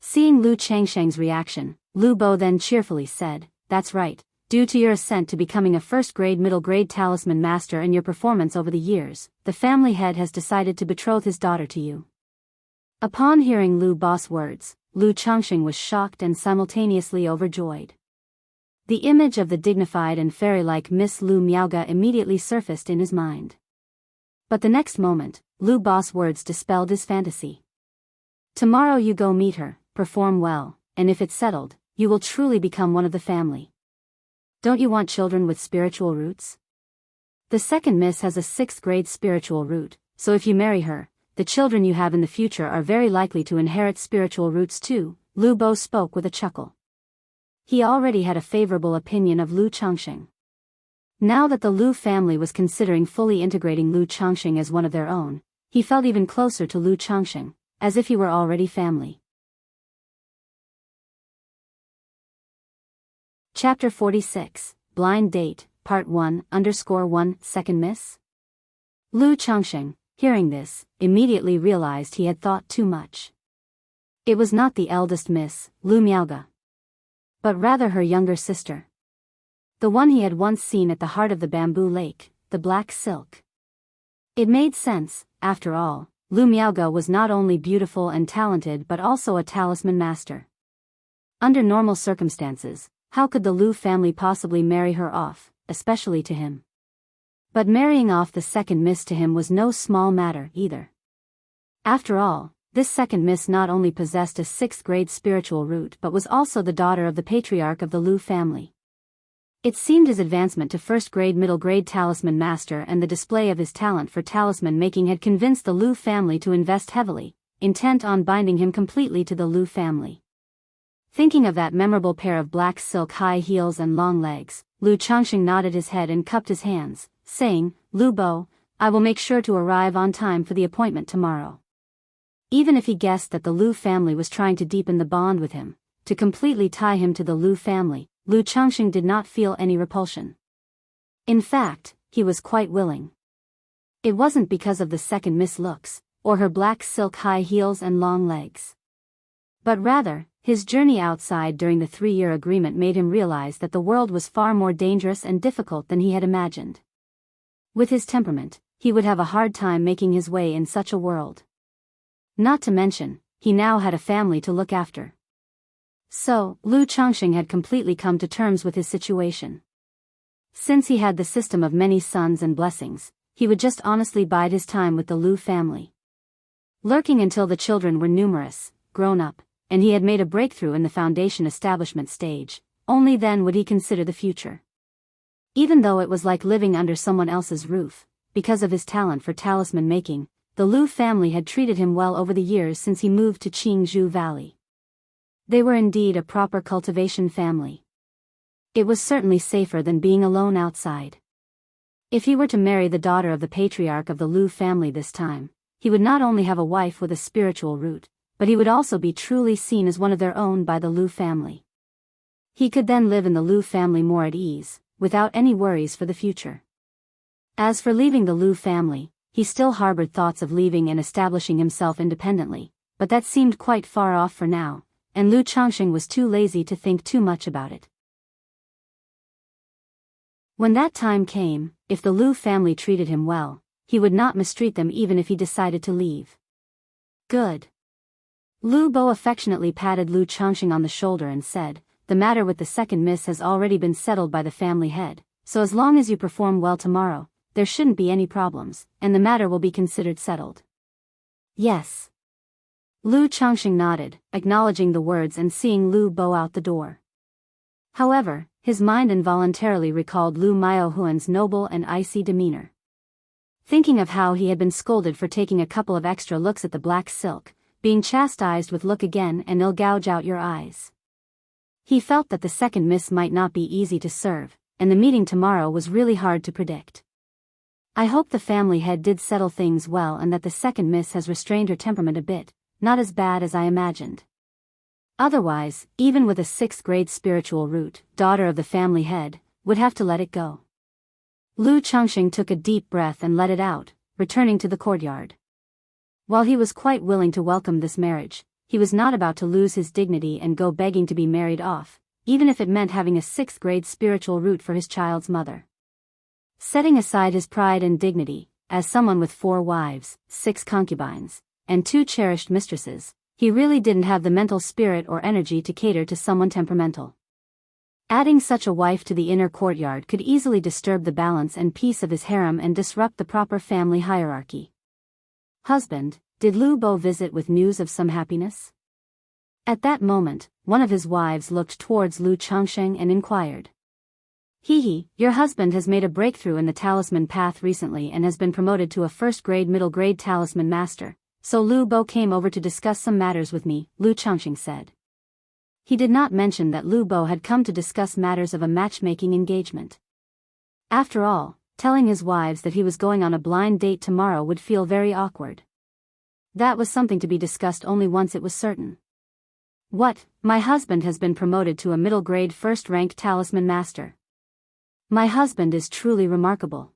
Seeing Lu Changxing's reaction, Lu Bo then cheerfully said, "That's right. Due to your ascent to becoming a 1st grade middle grade talisman master and your performance over the years, the family head has decided to betroth his daughter to you." Upon hearing Lu Bo's words, Lu Changxing was shocked and simultaneously overjoyed. The image of the dignified and fairy-like Miss Lu Miaoga immediately surfaced in his mind. But the next moment, Lu Bo's words dispelled his fantasy. "Tomorrow you go meet her, perform well, and if it's settled, you will truly become one of the family. Don't you want children with spiritual roots? The 2nd miss has a 6th grade spiritual root, so if you marry her, the children you have in the future are very likely to inherit spiritual roots too." Lu Bo spoke with a chuckle. He already had a favorable opinion of Lu Changxing. Now that the Lu family was considering fully integrating Lu Changxing as one of their own, he felt even closer to Lu Changxing, as if he were already family. Chapter 46, Blind Date, Part 1_1 Second Miss? Lu Changxing, hearing this, immediately realized he had thought too much. It was not the eldest miss, Lu Miaoge, but rather her younger sister. The one he had once seen at the heart of the bamboo lake, the black silk. It made sense, after all, Lu Miaoge was not only beautiful and talented but also a talisman master. Under normal circumstances, how could the Lu family possibly marry her off, especially to him? But marrying off the second miss to him was no small matter either. After all, this second miss not only possessed a 6th grade spiritual root but was also the daughter of the Patriarch of the Lu family. It seemed his advancement to 1st grade middle grade talisman master and the display of his talent for talisman making had convinced the Lu family to invest heavily, intent on binding him completely to the Lu family. Thinking of that memorable pair of black silk high heels and long legs, Lu Changxing nodded his head and cupped his hands, saying, "Lu Bo, I will make sure to arrive on time for the appointment tomorrow." Even if he guessed that the Lu family was trying to deepen the bond with him, to completely tie him to the Lu family, Lu Changxing did not feel any repulsion. In fact, he was quite willing. It wasn't because of the second miss looks, or her black silk high heels and long legs. But rather, his journey outside during the 3-year agreement made him realize that the world was far more dangerous and difficult than he had imagined. With his temperament, he would have a hard time making his way in such a world. Not to mention, he now had a family to look after. So, Lu Changxing had completely come to terms with his situation. Since he had the system of many sons and blessings, he would just honestly bide his time with the Lu family. Lurking until the children were numerous, grown up, and he had made a breakthrough in the foundation establishment stage, only then would he consider the future. Even though it was like living under someone else's roof, because of his talent for talisman making, the Lu family had treated him well over the years since he moved to Jianghu Valley. They were indeed a proper cultivation family. It was certainly safer than being alone outside. If he were to marry the daughter of the Patriarch of the Lu family this time, he would not only have a wife with a spiritual root, but he would also be truly seen as one of their own by the Lu family. He could then live in the Lu family more at ease, without any worries for the future. As for leaving the Lu family, he still harbored thoughts of leaving and establishing himself independently, but that seemed quite far off for now, and Lu Changxing was too lazy to think too much about it. When that time came, if the Lu family treated him well, he would not mistreat them even if he decided to leave. Good. Lu Bo affectionately patted Lu Changxing on the shoulder and said, "The matter with the second miss has already been settled by the family head, so as long as you perform well tomorrow, there shouldn't be any problems, and the matter will be considered settled." Yes. Lu Changxing nodded, acknowledging the words and seeing Lu Bo out the door. However, his mind involuntarily recalled Lu Miaohuan's noble and icy demeanor. Thinking of how he had been scolded for taking a couple of extra looks at the black silk, being chastised with "look again and I'll gouge out your eyes." He felt that the second miss might not be easy to serve, and the meeting tomorrow was really hard to predict. I hope the family head did settle things well and that the second miss has restrained her temperament a bit, not as bad as I imagined. Otherwise, even with a 6th grade spiritual root, daughter of the family head, would have to let it go. Lu Changxing took a deep breath and let it out, returning to the courtyard. While he was quite willing to welcome this marriage, he was not about to lose his dignity and go begging to be married off, even if it meant having a 6th grade spiritual root for his child's mother. Setting aside his pride and dignity, as someone with 4 wives, 6 concubines, and 2 cherished mistresses, he really didn't have the mental spirit or energy to cater to someone temperamental. Adding such a wife to the inner courtyard could easily disturb the balance and peace of his harem and disrupt the proper family hierarchy. "Husband, did Lu Bo visit with news of some happiness?" At that moment, one of his wives looked towards Lu Changxing and inquired. "He, your husband has made a breakthrough in the talisman path recently and has been promoted to a 1st grade middle grade talisman master, so Lu Bo came over to discuss some matters with me," Lu Changxing said. He did not mention that Lu Bo had come to discuss matters of a matchmaking engagement. After all, telling his wives that he was going on a blind date tomorrow would feel very awkward. That was something to be discussed only once it was certain. What? My husband has been promoted to a middle-grade first-rank talisman master. My husband is truly remarkable.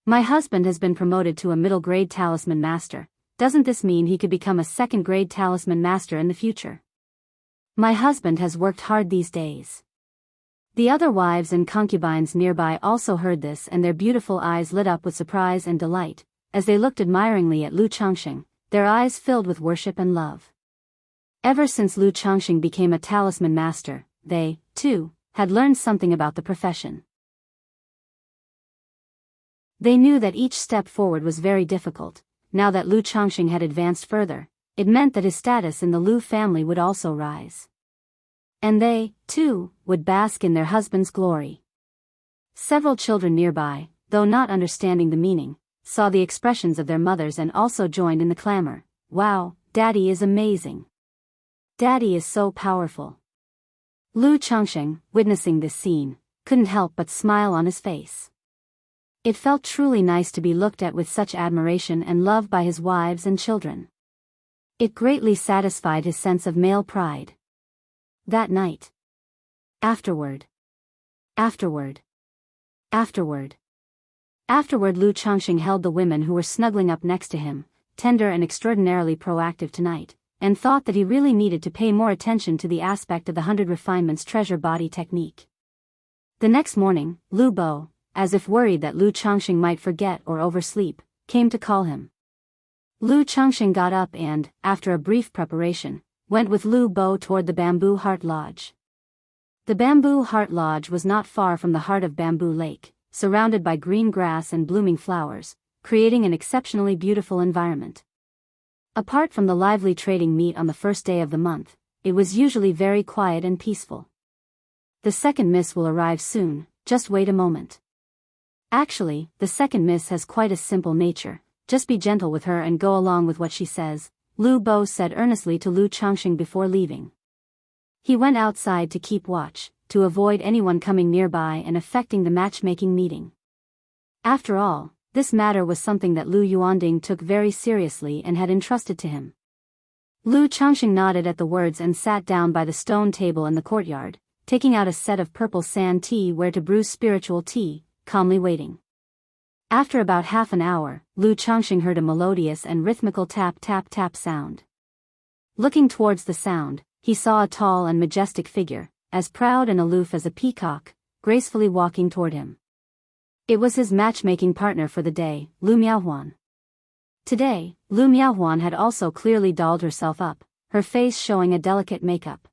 My husband has been promoted to a middle-grade talisman master. Doesn't this mean he could become a second-grade talisman master in the future? My husband has worked hard these days. The other wives and concubines nearby also heard this, and their beautiful eyes lit up with surprise and delight, as they looked admiringly at Lu Changxing, their eyes filled with worship and love. Ever since Lu Changxing became a talisman master, they, too, had learned something about the profession. They knew that each step forward was very difficult. Now that Lu Changxing had advanced further, it meant that his status in the Lu family would also rise. And they, too, would bask in their husband's glory. Several children nearby, though not understanding the meaning, saw the expressions of their mothers and also joined in the clamor. Wow, Daddy is amazing. Daddy is so powerful. Lu Changxing, witnessing this scene, couldn't help but smile on his face. It felt truly nice to be looked at with such admiration and love by his wives and children. It greatly satisfied his sense of male pride. That night. Afterward, Lu Changxing held the women who were snuggling up next to him, tender and extraordinarily proactive tonight, and thought that he really needed to pay more attention to the aspect of the 100 refinements treasure body technique. The next morning, Lu Bo, as if worried that Lu Changxing might forget or oversleep, came to call him. Lu Changxing got up and, after a brief preparation, went with Lu Bo toward the Bamboo Heart Lodge. The Bamboo Heart Lodge was not far from the heart of Bamboo Lake, surrounded by green grass and blooming flowers, creating an exceptionally beautiful environment. Apart from the lively trading meet on the first day of the month, it was usually very quiet and peaceful. The second miss will arrive soon, just wait a moment. Actually, the second miss has quite a simple nature, just be gentle with her and go along with what she says, Lu Bo said earnestly to Lu Changxing before leaving. He went outside to keep watch, to avoid anyone coming nearby and affecting the matchmaking meeting. After all, this matter was something that Lu Yuanding took very seriously and had entrusted to him. Lu Changxing nodded at the words and sat down by the stone table in the courtyard, taking out a set of purple sand tea where to brew spiritual tea, calmly waiting. After about half an hour, Lu Changxing heard a melodious and rhythmical tap-tap-tap sound. Looking towards the sound, he saw a tall and majestic figure, as proud and aloof as a peacock, gracefully walking toward him. It was his matchmaking partner for the day, Lu Miaohuan. Today, Lu Miaohuan had also clearly dolled herself up, her face showing a delicate makeup.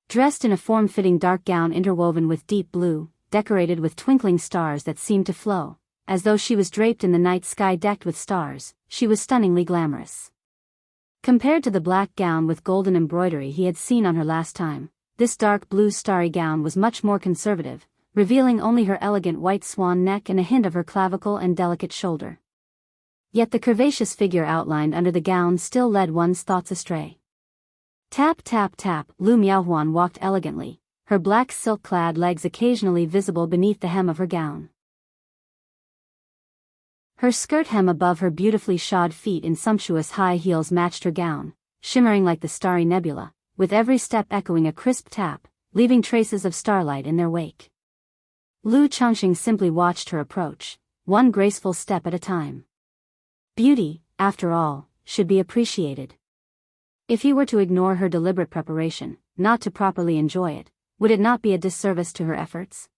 Dressed in a form-fitting dark gown interwoven with deep blue, decorated with twinkling stars that seemed to flow, as though she was draped in the night sky decked with stars, she was stunningly glamorous. Compared to the black gown with golden embroidery he had seen on her last time, this dark blue starry gown was much more conservative, revealing only her elegant white swan neck and a hint of her clavicle and delicate shoulder. Yet the curvaceous figure outlined under the gown still led one's thoughts astray. Tap tap tap, Lu Miaohuan walked elegantly, her black silk-clad legs occasionally visible beneath the hem of her gown. Her skirt hem above her beautifully shod feet in sumptuous high heels matched her gown, shimmering like the starry nebula, with every step echoing a crisp tap, leaving traces of starlight in their wake. Lu Changxing simply watched her approach, one graceful step at a time. Beauty, after all, should be appreciated. If he were to ignore her deliberate preparation, not to properly enjoy it, would it not be a disservice to her efforts?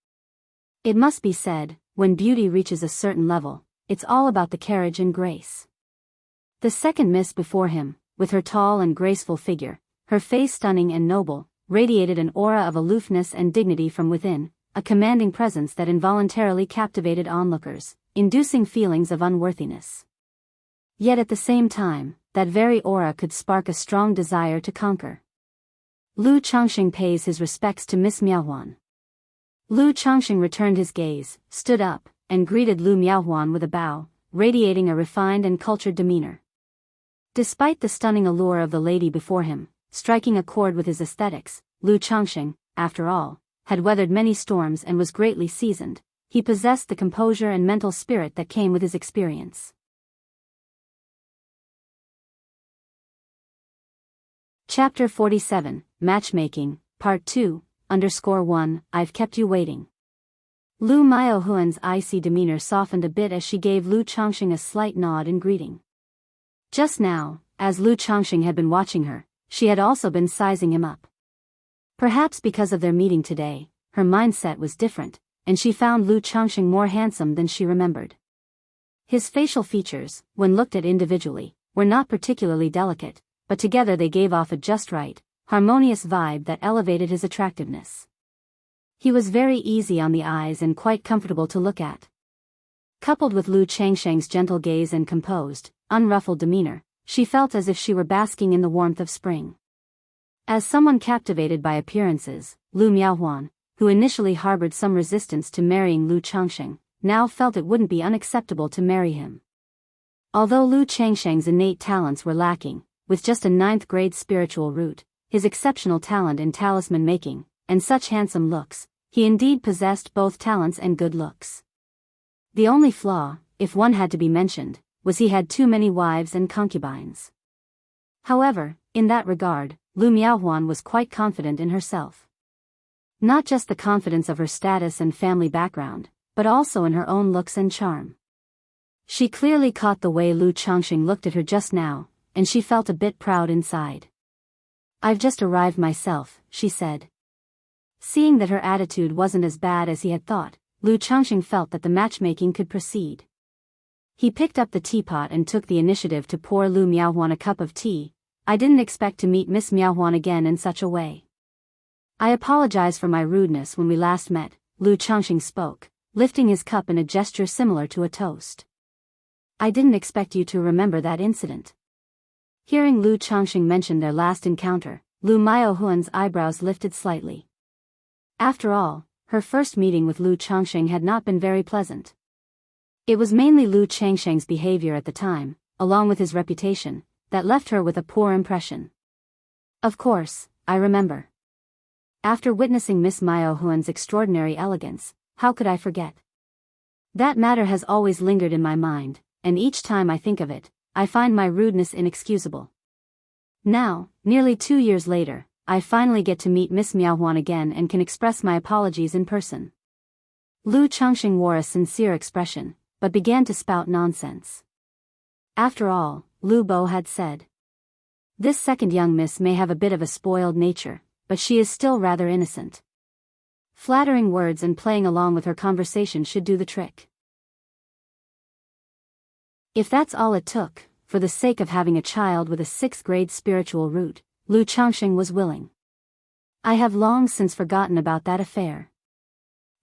It must be said, when beauty reaches a certain level, it's all about the carriage and grace. The second miss before him, with her tall and graceful figure, her face stunning and noble, radiated an aura of aloofness and dignity from within, a commanding presence that involuntarily captivated onlookers, inducing feelings of unworthiness. Yet at the same time, that very aura could spark a strong desire to conquer. Lu Changxing pays his respects to Miss Miaohuan. Lu Changxing returned his gaze, stood up, and greeted Lu Miaohuan with a bow, radiating a refined and cultured demeanor. Despite the stunning allure of the lady before him, striking a chord with his aesthetics, Lu Changxing, after all, had weathered many storms and was greatly seasoned. he possessed the composure and mental spirit that came with his experience. Chapter 47, Matchmaking, Part 2:1, I've kept you waiting. Lu Miaohuan's icy demeanor softened a bit as she gave Lu Changxing a slight nod in greeting. Just now, as Lu Changxing had been watching her, she had also been sizing him up. Perhaps because of their meeting today, her mindset was different, and she found Lu Changxing more handsome than she remembered. His facial features, when looked at individually, were not particularly delicate, but together they gave off a just right, harmonious vibe that elevated his attractiveness. He was very easy on the eyes and quite comfortable to look at. Coupled with Lu Changxing's gentle gaze and composed, unruffled demeanor, she felt as if she were basking in the warmth of spring. As someone captivated by appearances, Lu Miaohuan, who initially harbored some resistance to marrying Lu Changxing, now felt it wouldn't be unacceptable to marry him. Although Lu Changxing's innate talents were lacking, with just a 9th grade spiritual root, his exceptional talent in talisman making, and such handsome looks, he indeed possessed both talents and good looks. The only flaw, if one had to be mentioned, was he had too many wives and concubines. However, in that regard, Lu Miaohuan was quite confident in herself. Not just the confidence of her status and family background, but also in her own looks and charm. She clearly caught the way Lu Changxing looked at her just now, and she felt a bit proud inside. "I've just arrived myself," she said. Seeing that her attitude wasn't as bad as he had thought, Lu Changxing felt that the matchmaking could proceed. He picked up the teapot and took the initiative to pour Lu Miaohuan a cup of tea. "I didn't expect to meet Miss Miaohuan again in such a way. I apologize for my rudeness when we last met," Lu Changxing spoke, lifting his cup in a gesture similar to a toast. "I didn't expect you to remember that incident." Hearing Lu Changxing mention their last encounter, Lu Miaohuan's eyebrows lifted slightly. After all, her first meeting with Lu Changxing had not been very pleasant. It was mainly Lu Changxing's behavior at the time, along with his reputation, that left her with a poor impression. "Of course, I remember. After witnessing Miss Miaohuan's extraordinary elegance, how could I forget? That matter has always lingered in my mind, and each time I think of it, I find my rudeness inexcusable. Now, nearly 2 years later, I finally get to meet Miss Miaohuan again and can express my apologies in person." Lu Changxing wore a sincere expression, but began to spout nonsense. After all, Lu Bo had said, "This second young miss may have a bit of a spoiled nature, but she is still rather innocent." Flattering words and playing along with her conversation should do the trick. If that's all it took, for the sake of having a child with a 6th grade spiritual root, Lu Changxing was willing. "I have long since forgotten about that affair.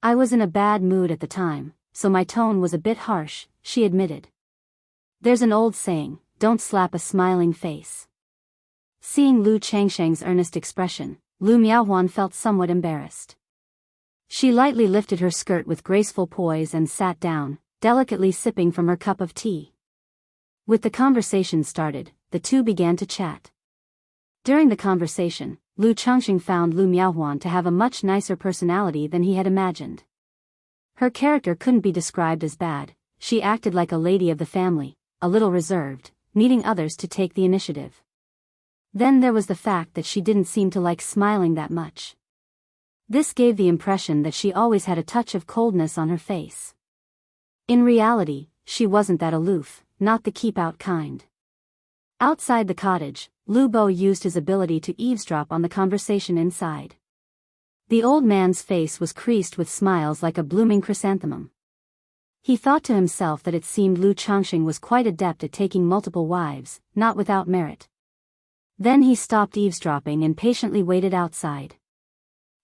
I was in a bad mood at the time, so my tone was a bit harsh," she admitted. "There's an old saying, don't slap a smiling face." Seeing Lu Changxing's earnest expression, Lu Miaohuan felt somewhat embarrassed. She lightly lifted her skirt with graceful poise and sat down, delicately sipping from her cup of tea. With the conversation started, the two began to chat. During the conversation, Lu Changxing found Lu Miaohuan to have a much nicer personality than he had imagined. Her character couldn't be described as bad. She acted like a lady of the family, a little reserved, needing others to take the initiative. Then there was the fact that she didn't seem to like smiling that much. This gave the impression that she always had a touch of coldness on her face. In reality, she wasn't that aloof, not the keep-out kind. Outside the cottage, Lu Bo used his ability to eavesdrop on the conversation inside. The old man's face was creased with smiles like a blooming chrysanthemum. He thought to himself that it seemed Lu Changxing was quite adept at taking multiple wives, not without merit. Then he stopped eavesdropping and patiently waited outside.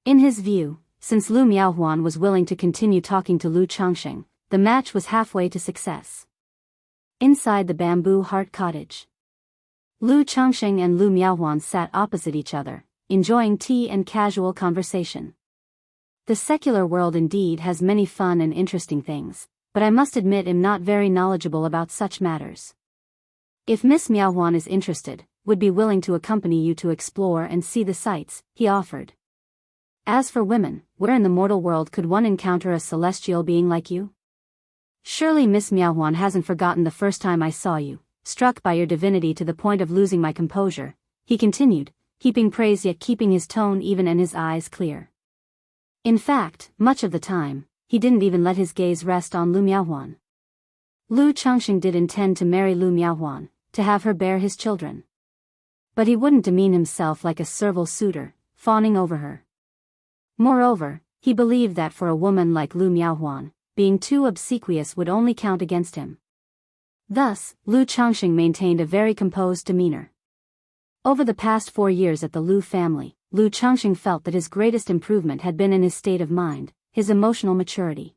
In his view, since Lu Miaohuan was willing to continue talking to Lu Changxing, the match was halfway to success. Inside the bamboo heart cottage, Lu Changxing and Lu Miaohuan sat opposite each other, enjoying tea and casual conversation. The secular world indeed has many fun and interesting things, but I must admit I'm not very knowledgeable about such matters. If Miss Miaohuan is interested, would be willing to accompany you to explore and see the sights, he offered. As for women, where in the mortal world could one encounter a celestial being like you? Surely Miss Miaohuan hasn't forgotten the first time I saw you, struck by your divinity to the point of losing my composure, he continued, heaping praise yet keeping his tone even and his eyes clear. In fact, much of the time, he didn't even let his gaze rest on Lu Miaohuan. Lu Changxing did intend to marry Lu Miaohuan, to have her bear his children. But he wouldn't demean himself like a servile suitor, fawning over her. Moreover, he believed that for a woman like Lu Miaohuan, being too obsequious would only count against him. Thus, Lu Changxing maintained a very composed demeanor. Over the past 4 years at the Lu family, Lu Changxing felt that his greatest improvement had been in his state of mind, his emotional maturity.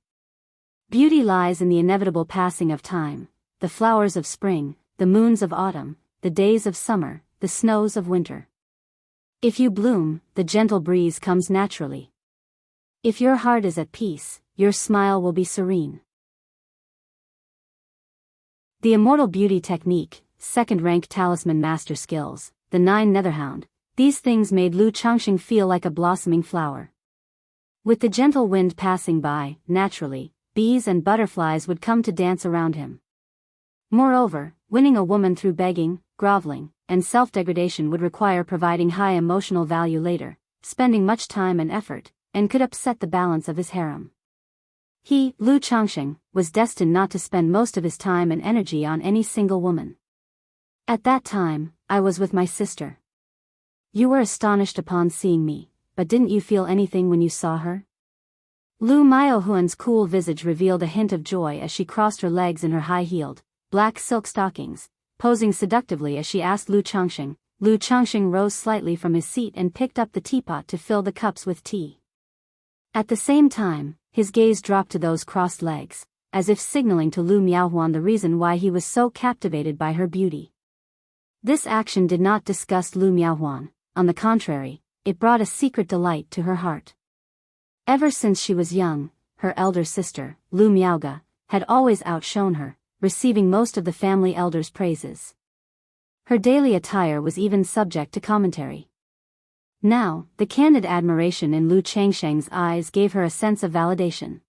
Beauty lies in the inevitable passing of time, the flowers of spring, the moons of autumn, the days of summer, the snows of winter. If you bloom, the gentle breeze comes naturally. If your heart is at peace, your smile will be serene. The Immortal Beauty Technique, second-rank talisman master skills, the 9 Netherhound, these things made Lu Changxing feel like a blossoming flower. With the gentle wind passing by, naturally, bees and butterflies would come to dance around him. Moreover, winning a woman through begging, groveling, and self-degradation would require providing high emotional value later, spending much time and effort, and could upset the balance of his harem. He, Lu Changxing, was destined not to spend most of his time and energy on any single woman. At that time, I was with my sister. You were astonished upon seeing me, but didn't you feel anything when you saw her? Lu Miaohuan's cool visage revealed a hint of joy as she crossed her legs in her high-heeled, black silk stockings, posing seductively as she asked Lu Changxing. Lu Changxing rose slightly from his seat and picked up the teapot to fill the cups with tea. At the same time, his gaze dropped to those crossed legs, as if signaling to Lu Miaohuan the reason why he was so captivated by her beauty. This action did not disgust Lu Miaohuan, on the contrary, it brought a secret delight to her heart. Ever since she was young, her elder sister, Lu Miaoga, had always outshone her, receiving most of the family elders' praises. Her daily attire was even subject to commentary. Now, the candid admiration in Lu Changxing's eyes gave her a sense of validation.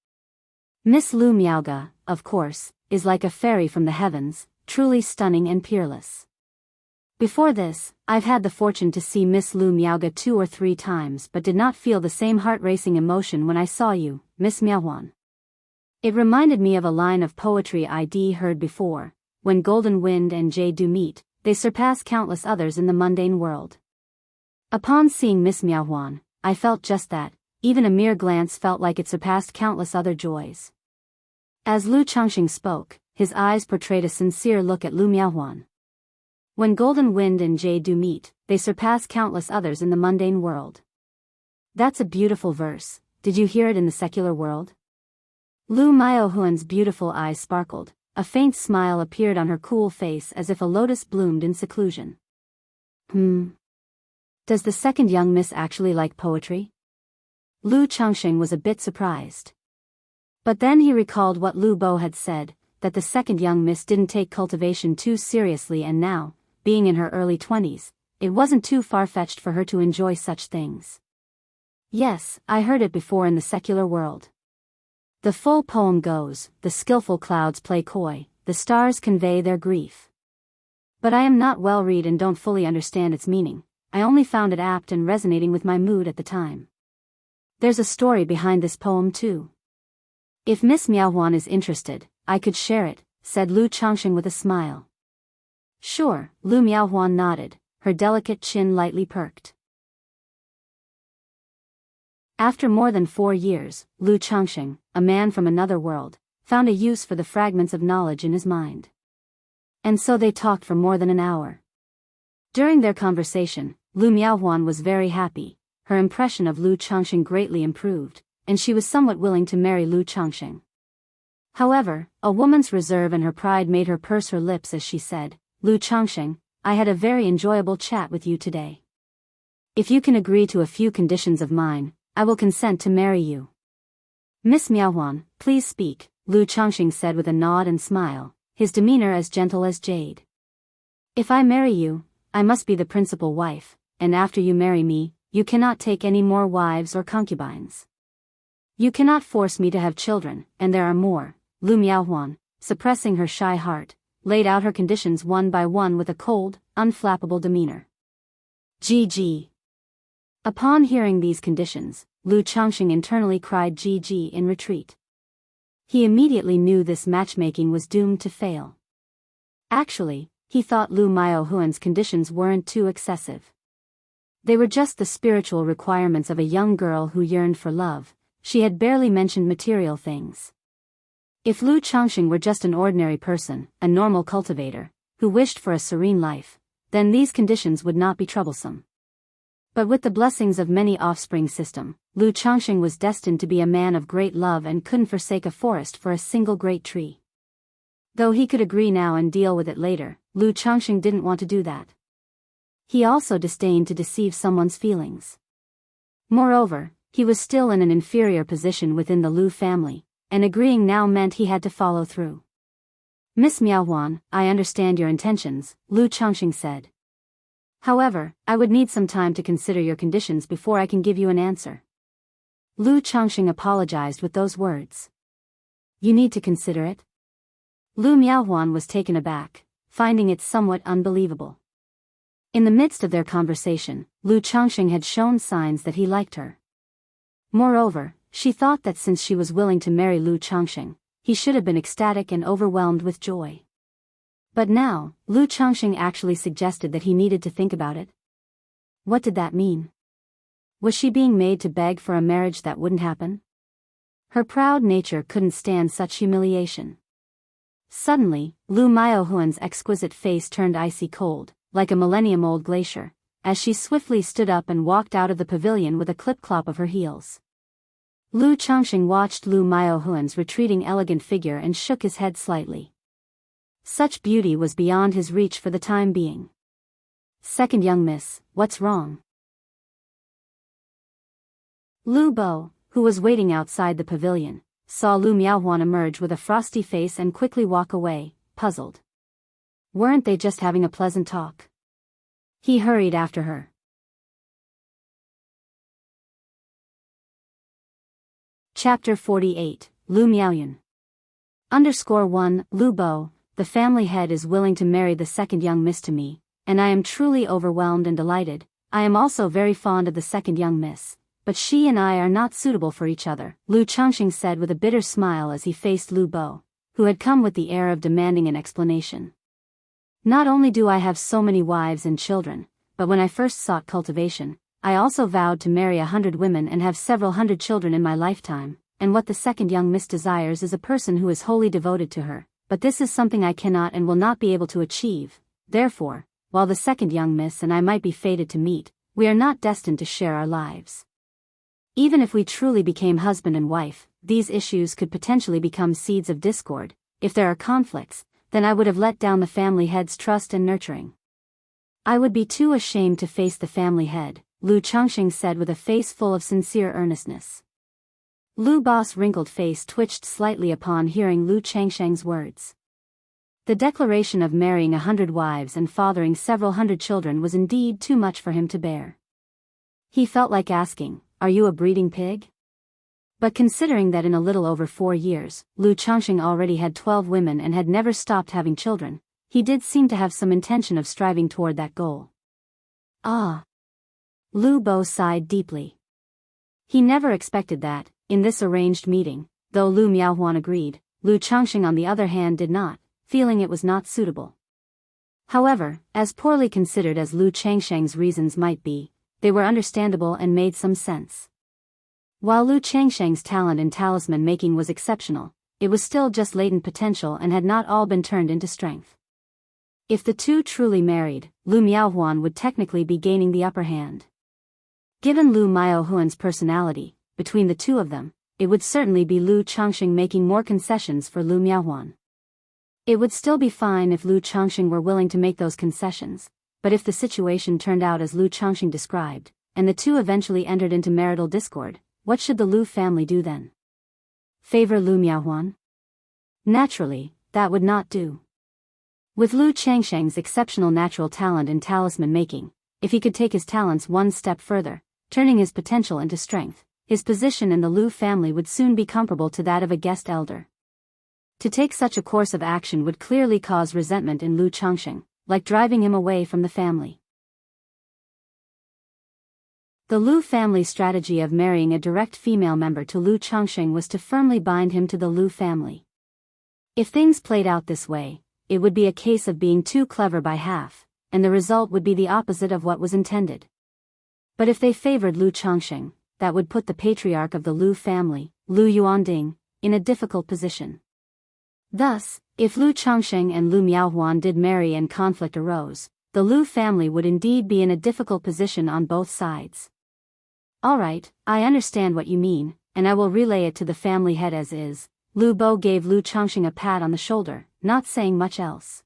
Miss Lu Miaoga, of course, is like a fairy from the heavens, truly stunning and peerless. Before this, I've had the fortune to see Miss Lu Miaoga 2 or 3 times but did not feel the same heart-racing emotion when I saw you, Miss Miaohuan. It reminded me of a line of poetry I'd heard before: when golden wind and jade do meet, they surpass countless others in the mundane world. Upon seeing Miss Miaohuan, I felt just that, even a mere glance felt like it surpassed countless other joys. As Lu Changxing spoke, his eyes portrayed a sincere look at Lu Miaohuan. When golden wind and jade do meet, they surpass countless others in the mundane world. That's a beautiful verse. Did you hear it in the secular world? Lu Miaohuan's beautiful eyes sparkled, a faint smile appeared on her cool face as if a lotus bloomed in seclusion. Does the second young miss actually like poetry? Lu Changxing was a bit surprised. But then he recalled what Lu Bo had said, that the second young miss didn't take cultivation too seriously, and now, being in her early 20s, it wasn't too far-fetched for her to enjoy such things. Yes, I heard it before in the secular world. The full poem goes, the skillful clouds play coy, the stars convey their grief. But I am not well read and don't fully understand its meaning. I only found it apt and resonating with my mood at the time. There's a story behind this poem too. If Miss Miaohuan is interested, I could share it, said Lu Changxing with a smile. Sure, Lu Miaohuan nodded, her delicate chin lightly perked. After more than 4 years, Lu Changxing, a man from another world, found a use for the fragments of knowledge in his mind. And so they talked for more than an hour. During their conversation, Lu Miaohuan was very happy, her impression of Lu Changxing greatly improved, and she was somewhat willing to marry Lu Changxing. However, a woman's reserve and her pride made her purse her lips as she said, Lu Changxing, I had a very enjoyable chat with you today. If you can agree to a few conditions of mine, I will consent to marry you. Miss Miaohuan, please speak, Lu Changxing said with a nod and smile, his demeanor as gentle as jade. If I marry you, I must be the principal wife, and after you marry me, you cannot take any more wives or concubines. You cannot force me to have children, and there are more. Lu Miaohuan, suppressing her shy heart, laid out her conditions one by one with a cold, unflappable demeanor. GG. Upon hearing these conditions, Lu Changxing internally cried GG in retreat. He immediately knew this matchmaking was doomed to fail. Actually, he thought Lu Miaohuan's conditions weren't too excessive. They were just the spiritual requirements of a young girl who yearned for love. She had barely mentioned material things. If Lu Changxing were just an ordinary person, a normal cultivator, who wished for a serene life, then these conditions would not be troublesome. But with the blessings of many offspring system, Lu Changxing was destined to be a man of great love and couldn't forsake a forest for a single great tree. Though he could agree now and deal with it later, Lu Changxing didn't want to do that. He also disdained to deceive someone's feelings. Moreover, he was still in an inferior position within the Lu family, and agreeing now meant he had to follow through. Miss Miaohuan, I understand your intentions, Lu Changxing said. However, I would need some time to consider your conditions before I can give you an answer. Lu Changxing apologized with those words. You need to consider it? Lu Miaohuan was taken aback, finding it somewhat unbelievable. In the midst of their conversation, Lu Changxing had shown signs that he liked her. Moreover, she thought that since she was willing to marry Lu Changxing, he should have been ecstatic and overwhelmed with joy. But now, Lu Changxing actually suggested that he needed to think about it. What did that mean? Was she being made to beg for a marriage that wouldn't happen? Her proud nature couldn't stand such humiliation. Suddenly, Lu Miaohuan's exquisite face turned icy cold, like a millennium-old glacier, as she swiftly stood up and walked out of the pavilion with a clip-clop of her heels. Lu Changxing watched Lu Miaohuan's retreating elegant figure and shook his head slightly. Such beauty was beyond his reach for the time being. Second young miss, what's wrong? Lu Bo, who was waiting outside the pavilion, saw Lu Miaohuan emerge with a frosty face and quickly walk away, puzzled. Weren't they just having a pleasant talk? He hurried after her. Chapter 48, Lu Miaoyun. _1, Lu Bo, the family head is willing to marry the second young miss to me, and I am truly overwhelmed and delighted. I am also very fond of the second young miss, but she and I are not suitable for each other, Lu Changxing said with a bitter smile as he faced Lu Bo, who had come with the air of demanding an explanation. Not only do I have so many wives and children, but when I first sought cultivation, I also vowed to marry 100 women and have several hundred children in my lifetime, and what the second young miss desires is a person who is wholly devoted to her, but this is something I cannot and will not be able to achieve. Therefore, while the second young miss and I might be fated to meet, we are not destined to share our lives. Even if we truly became husband and wife, these issues could potentially become seeds of discord. If there are conflicts, then I would have let down the family head's trust and nurturing. I would be too ashamed to face the family head, Lu Changxing said with a face full of sincere earnestness. Lu Bo's wrinkled face twitched slightly upon hearing Lu Changxing's words. The declaration of marrying 100 wives and fathering several hundred children was indeed too much for him to bear. He felt like asking, "Are you a breeding pig?" But considering that in a little over 4 years, Lu Changxing already had 12 women and had never stopped having children, he did seem to have some intention of striving toward that goal. Ah! Lu Bo sighed deeply. He never expected that, in this arranged meeting, though Lu Miaohuan agreed, Lu Changxing on the other hand did not, feeling it was not suitable. However, as poorly considered as Lu Changxing's reasons might be, they were understandable and made some sense. While Lu Changxing's talent in talisman making was exceptional, it was still just latent potential and had not all been turned into strength. If the two truly married, Lu Miaohuan would technically be gaining the upper hand. Given Lu Miaohuan's personality, between the two of them, it would certainly be Lu Changxing making more concessions for Lu Miaohuan. It would still be fine if Lu Changxing were willing to make those concessions, but if the situation turned out as Lu Changxing described, and the two eventually entered into marital discord, what should the Lu family do then? Favor Lu Miaohuan? Naturally, that would not do. With Lu Changxing's exceptional natural talent in talisman making, if he could take his talents one step further, turning his potential into strength. His position in the Lu family would soon be comparable to that of a guest elder. To take such a course of action would clearly cause resentment in Lu Changxing, like driving him away from the family. The Lu family's strategy of marrying a direct female member to Lu Changxing was to firmly bind him to the Lu family. If things played out this way, it would be a case of being too clever by half, and the result would be the opposite of what was intended. But if they favored Lu Changxing, that would put the patriarch of the Lu family, Lu Yuanding, in a difficult position. Thus, if Lu Changxing and Lu Miaohuan did marry and conflict arose, the Lu family would indeed be in a difficult position on both sides. Alright, I understand what you mean, and I will relay it to the family head as is. Lu Bo gave Lu Changxing a pat on the shoulder, not saying much else.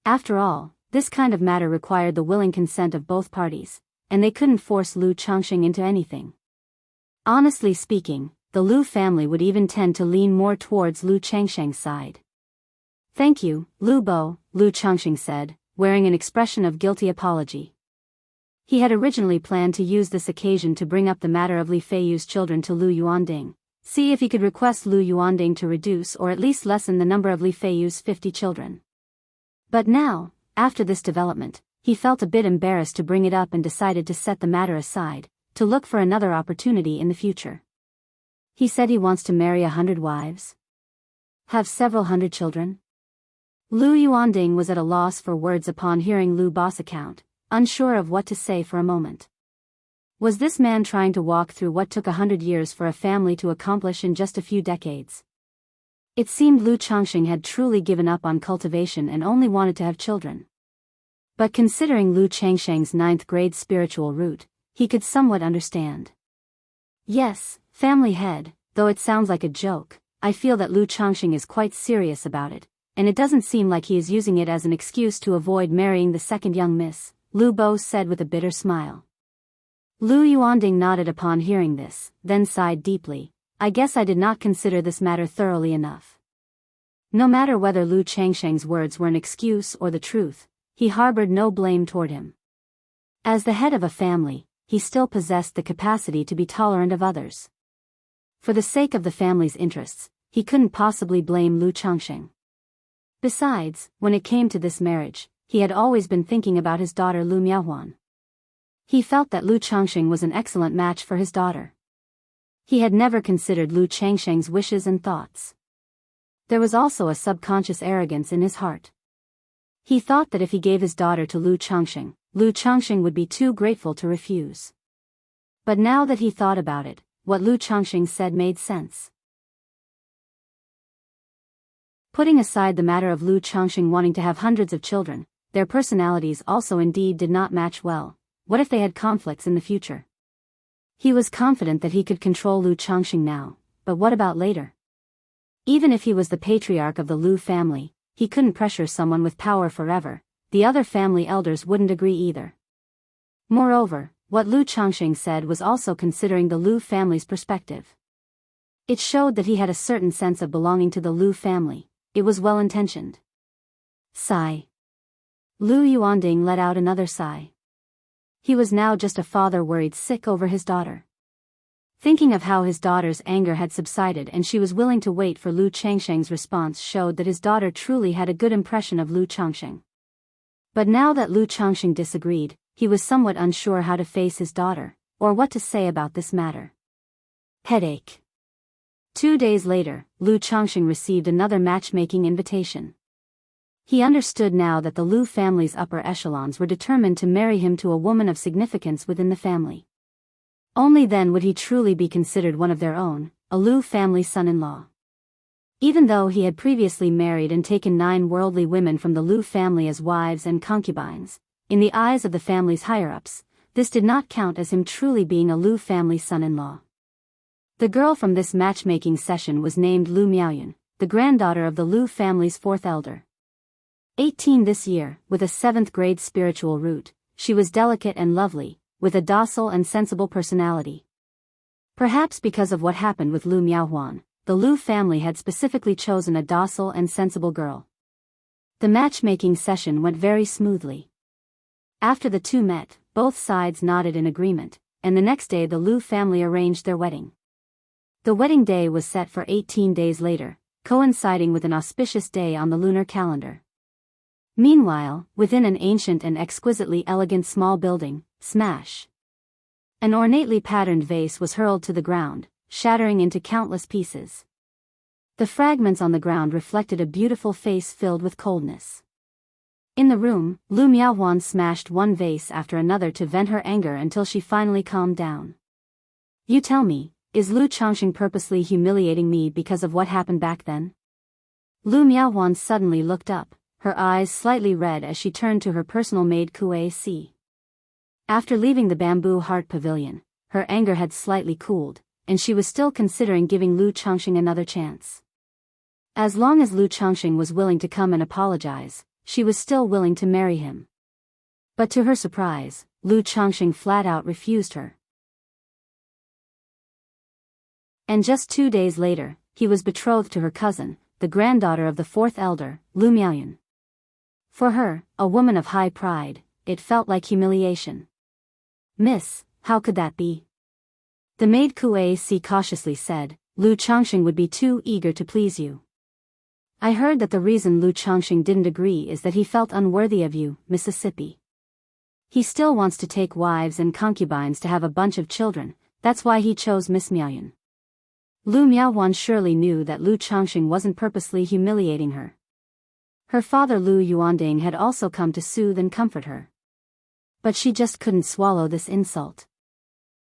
After all, this kind of matter required the willing consent of both parties, and they couldn't force Lu Changxing into anything. Honestly speaking, the Lu family would even tend to lean more towards Lu Changxing's side. Thank you, Lu Bo, Lu Changxing said, wearing an expression of guilty apology. He had originally planned to use this occasion to bring up the matter of Li Feiyu's children to Lu Yuanding, see if he could request Lu Yuanding to reduce or at least lessen the number of Li Feiyu's 50 children. But now, after this development, he felt a bit embarrassed to bring it up and decided to set the matter aside, to look for another opportunity in the future. He said he wants to marry 100 wives. Have several hundred children. Lu Yuanding was at a loss for words upon hearing Lu Bo's account, unsure of what to say for a moment. Was this man trying to walk through what took 100 years for a family to accomplish in just a few decades? It seemed Lu Changxing had truly given up on cultivation and only wanted to have children. But considering Lu Changxing's 9th grade spiritual root, he could somewhat understand. Yes, family head, though it sounds like a joke, I feel that Lu Changxing is quite serious about it, and it doesn't seem like he is using it as an excuse to avoid marrying the second young miss, Lu Bo said with a bitter smile. Lu Yuanding nodded upon hearing this, then sighed deeply. I guess I did not consider this matter thoroughly enough. No matter whether Lu Changxing's words were an excuse or the truth, he harbored no blame toward him. As the head of a family, he still possessed the capacity to be tolerant of others. For the sake of the family's interests, he couldn't possibly blame Lu Changxing. Besides, when it came to this marriage, he had always been thinking about his daughter Lu Miaohuan. He felt that Lu Changxing was an excellent match for his daughter. He had never considered Lu Changxing's wishes and thoughts. There was also a subconscious arrogance in his heart. He thought that if he gave his daughter to Lu Changxing would be too grateful to refuse. But now that he thought about it, what Lu Changxing said made sense. Putting aside the matter of Lu Changxing wanting to have hundreds of children, their personalities also indeed did not match well. What if they had conflicts in the future? He was confident that he could control Lu Changxing now, but what about later? Even if he was the patriarch of the Lu family, he couldn't pressure someone with power forever. The other family elders wouldn't agree either. Moreover, what Lu Changxing said was also considering the Lu family's perspective. It showed that he had a certain sense of belonging to the Lu family. It was well-intentioned. Sigh. Lu Yuanding let out another sigh. He was now just a father worried sick over his daughter. Thinking of how his daughter's anger had subsided and she was willing to wait for Lu Changxing's response showed that his daughter truly had a good impression of Lu Changxing. But now that Lu Changxing disagreed, he was somewhat unsure how to face his daughter, or what to say about this matter. Headache. 2 days later, Lu Changxing received another matchmaking invitation. He understood now that the Lu family's upper echelons were determined to marry him to a woman of significance within the family. Only then would he truly be considered one of their own, a Lu family son-in-law. Even though he had previously married and taken 9 worldly women from the Lu family as wives and concubines, in the eyes of the family's higher-ups, this did not count as him truly being a Lu family son-in-law. The girl from this matchmaking session was named Lu Miaoyun, the granddaughter of the Lu family's 4th elder. 18 this year, with a 7th grade spiritual root, she was delicate and lovely, with a docile and sensible personality. Perhaps because of what happened with Lu Miaohuan, the Lu family had specifically chosen a docile and sensible girl. The matchmaking session went very smoothly. After the two met, both sides nodded in agreement, and the next day the Lu family arranged their wedding. The wedding day was set for 18 days later, coinciding with an auspicious day on the lunar calendar. Meanwhile, within an ancient and exquisitely elegant small building, smash! An ornately patterned vase was hurled to the ground, shattering into countless pieces. The fragments on the ground reflected a beautiful face filled with coldness. In the room, Lu Miaohuan smashed one vase after another to vent her anger until she finally calmed down. You tell me, is Lu Changxing purposely humiliating me because of what happened back then? Lu Miaohuan suddenly looked up, her eyes slightly red as she turned to her personal maid Kue Si. After leaving the bamboo heart pavilion, her anger had slightly cooled, and she was still considering giving Lu Changxing another chance. As long as Lu Changxing was willing to come and apologize, she was still willing to marry him. But to her surprise, Lu Changxing flat out refused her. And just 2 days later, he was betrothed to her cousin, the granddaughter of the fourth elder, Lu Miaoyun. For her, a woman of high pride, it felt like humiliation. Miss, how could that be? The maid Kue Si cautiously said, Lu Changxing would be too eager to please you. I heard that the reason Lu Changxing didn't agree is that he felt unworthy of you, Mississippi. He still wants to take wives and concubines to have a bunch of children, that's why he chose Miss Miaoyun. Lu Miaohuan surely knew that Lu Changxing wasn't purposely humiliating her. Her father Lu Yuanding had also come to soothe and comfort her. But she just couldn't swallow this insult.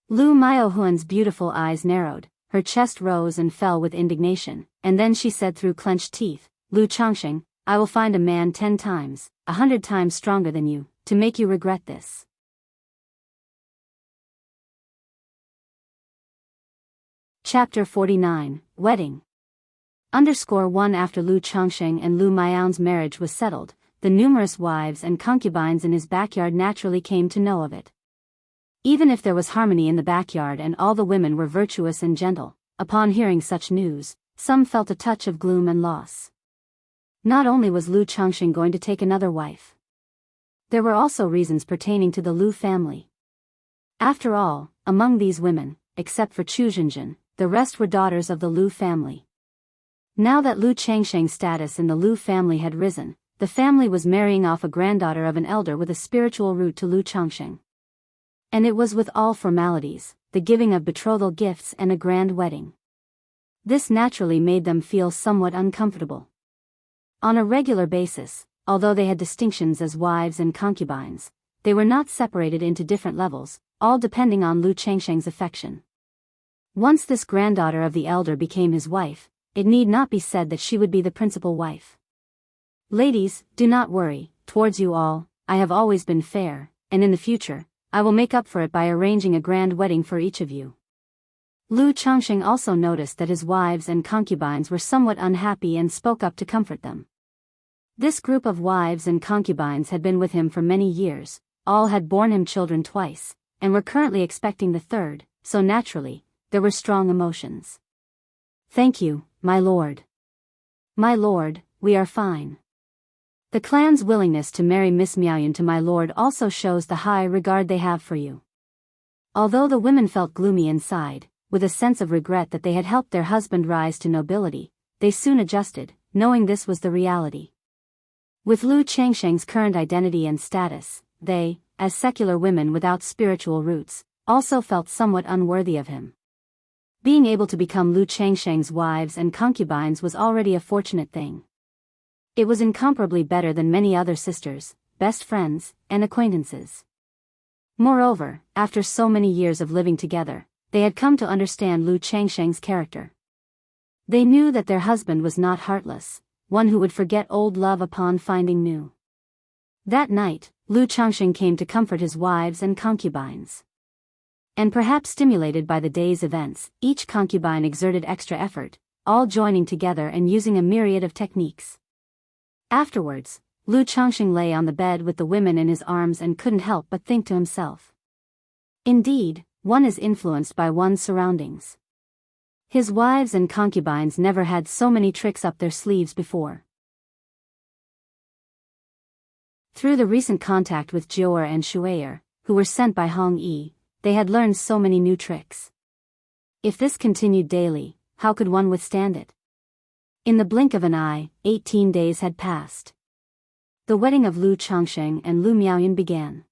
Lu Miaohuan's beautiful eyes narrowed, her chest rose and fell with indignation, and then she said through clenched teeth, Lu Changxing, I will find a man 10 times, 100 times stronger than you, to make you regret this. Chapter 49, Wedding. _1 After Lu Changxing and Lu Miao's marriage was settled, the numerous wives and concubines in his backyard naturally came to know of it. Even if there was harmony in the backyard and all the women were virtuous and gentle, upon hearing such news, some felt a touch of gloom and loss. Not only was Lu Changxing going to take another wife. There were also reasons pertaining to the Lu family. After all, among these women, except for Chu Zhenjin, the rest were daughters of the Lu family. Now that Lu Changxing's status in the Lu family had risen, the family was marrying off a granddaughter of an elder with a spiritual root to Lu Changxing. And it was with all formalities, the giving of betrothal gifts and a grand wedding. This naturally made them feel somewhat uncomfortable. On a regular basis, although they had distinctions as wives and concubines, they were not separated into different levels, all depending on Lu Changxing's affection. Once this granddaughter of the elder became his wife, it need not be said that she would be the principal wife. Ladies, do not worry, towards you all, I have always been fair, and in the future, I will make up for it by arranging a grand wedding for each of you. Lu Changxing also noticed that his wives and concubines were somewhat unhappy and spoke up to comfort them. This group of wives and concubines had been with him for many years, all had borne him children twice, and were currently expecting the third, so naturally, there were strong emotions. Thank you, my lord. My lord, we are fine. The clan's willingness to marry Miss Miaoyun to my lord also shows the high regard they have for you. Although the women felt gloomy inside, with a sense of regret that they had helped their husband rise to nobility, they soon adjusted, knowing this was the reality. With Lu Changxing's current identity and status, they, as secular women without spiritual roots, also felt somewhat unworthy of him. Being able to become Lu Changxing's wives and concubines was already a fortunate thing. It was incomparably better than many other sisters, best friends, and acquaintances. Moreover, after so many years of living together, they had come to understand Lu Changxing's character. They knew that their husband was not heartless, one who would forget old love upon finding new. That night, Lu Changxing came to comfort his wives and concubines. And perhaps stimulated by the day's events, each concubine exerted extra effort, all joining together and using a myriad of techniques. Afterwards, Lu Changxing lay on the bed with the women in his arms and couldn't help but think to himself. Indeed, one is influenced by one's surroundings. His wives and concubines never had so many tricks up their sleeves before. Through the recent contact with Jior and Shuayer, who were sent by Hong Yi, they had learned so many new tricks. If this continued daily, how could one withstand it? In the blink of an eye, 18 days had passed. The wedding of Lu Changsheng and Lu Miaoyun began.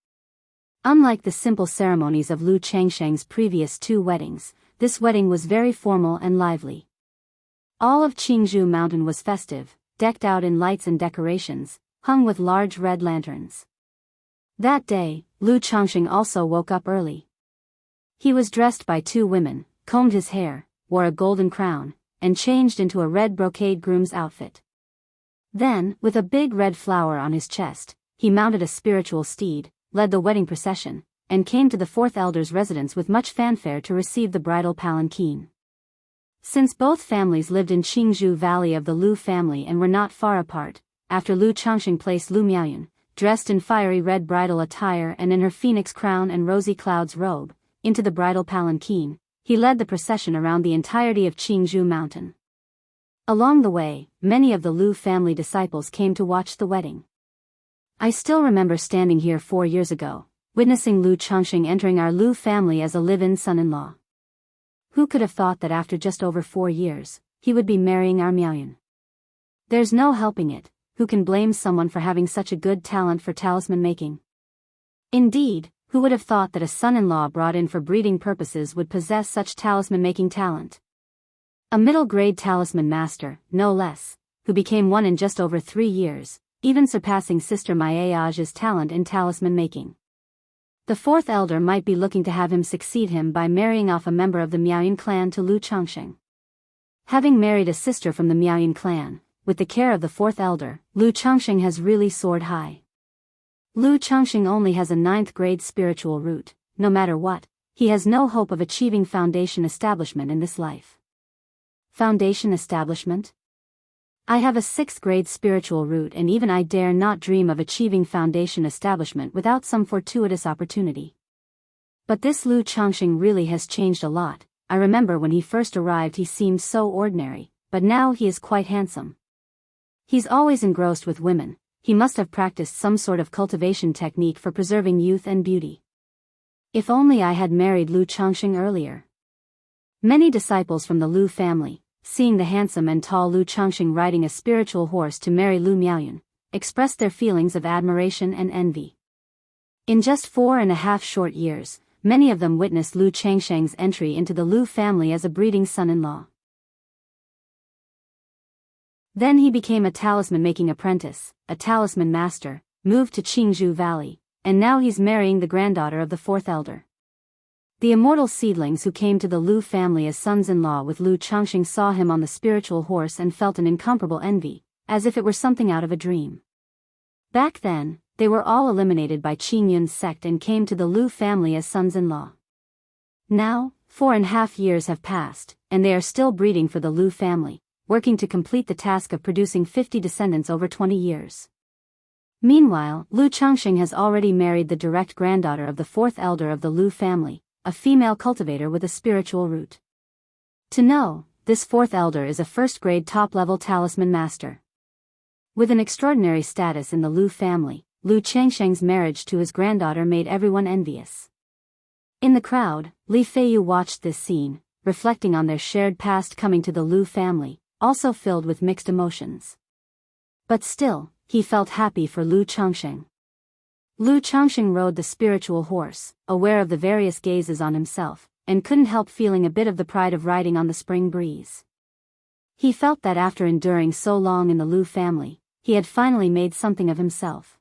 Unlike the simple ceremonies of Lu Changsheng's previous 2 weddings, this wedding was very formal and lively. All of Jianghu mountain was festive, decked out in lights and decorations, hung with large red lanterns. That day, Lu Changsheng also woke up early. He was dressed by 2 women, combed his hair, wore a golden crown, and changed into a red brocade groom's outfit. Then, with a big red flower on his chest, he mounted a spiritual steed, led the wedding procession, and came to the 4th elder's residence with much fanfare to receive the bridal palanquin. Since both families lived in Jianghu Valley of the Lu family and were not far apart, after Lu Changsheng placed Lu Miaoyun, dressed in fiery red bridal attire and in her phoenix crown and rosy clouds robe, into the bridal palanquin, he led the procession around the entirety of Jianghu mountain. Along the way, many of the Lu family disciples came to watch the wedding. I still remember standing here 4 years ago, witnessing Lu Changsheng entering our Lu family as a live-in son-in-law. Who could have thought that after just over 4 years, he would be marrying our Miaoyun? There's no helping it, who can blame someone for having such a good talent for talisman making? Indeed, who would have thought that a son-in-law brought in for breeding purposes would possess such talisman-making talent? A middle-grade talisman master, no less, who became one in just over 3 years, even surpassing Sister Maiage's talent in talisman making. The 4th elder might be looking to have him succeed him by marrying off a member of the Miaoyun clan to Lu Changsheng. Having married a sister from the Miaoyun clan, with the care of the 4th elder, Lu Changsheng has really soared high. Lu Changsheng only has a 9th grade spiritual root. No matter what, he has no hope of achieving foundation establishment in this life. Foundation establishment? I have a 6th grade spiritual root and even I dare not dream of achieving foundation establishment without some fortuitous opportunity. But this Lu Changsheng really has changed a lot. I remember when he first arrived he seemed so ordinary, but now he is quite handsome. He's always engrossed with women. He must have practiced some sort of cultivation technique for preserving youth and beauty. If only I had married Lu Changsheng earlier. Many disciples from the Lu family, seeing the handsome and tall Lu Changsheng riding a spiritual horse to marry Lu Miaoyun, expressed their feelings of admiration and envy. In just 4.5 short years, many of them witnessed Lu Changsheng's entry into the Lu family as a breeding son-in-law. Then he became a talisman-making apprentice, a talisman master, moved to Jianghu Valley, and now he's marrying the granddaughter of the 4th elder. The immortal seedlings who came to the Lu family as sons-in-law with Lu Changsheng saw him on the spiritual horse and felt an incomparable envy, as if it were something out of a dream. Back then, they were all eliminated by Qingyun's sect and came to the Lu family as sons-in-law. Now, 4.5 years have passed, and they are still breeding for the Lu family, working to complete the task of producing 50 descendants over 20 years. Meanwhile, Lu Changsheng has already married the direct granddaughter of the 4th elder of the Lu family, a female cultivator with a spiritual root. To know, this 4th elder is a 1st grade top-level talisman master. With an extraordinary status in the Lu family, Lu Changsheng's marriage to his granddaughter made everyone envious. In the crowd, Li Feiyu watched this scene, reflecting on their shared past coming to the Lu family, also filled with mixed emotions. But still, he felt happy for Lu Changsheng. Lu Changsheng rode the spiritual horse, aware of the various gazes on himself, and couldn't help feeling a bit of the pride of riding on the spring breeze. He felt that after enduring so long in the Lu family, he had finally made something of himself.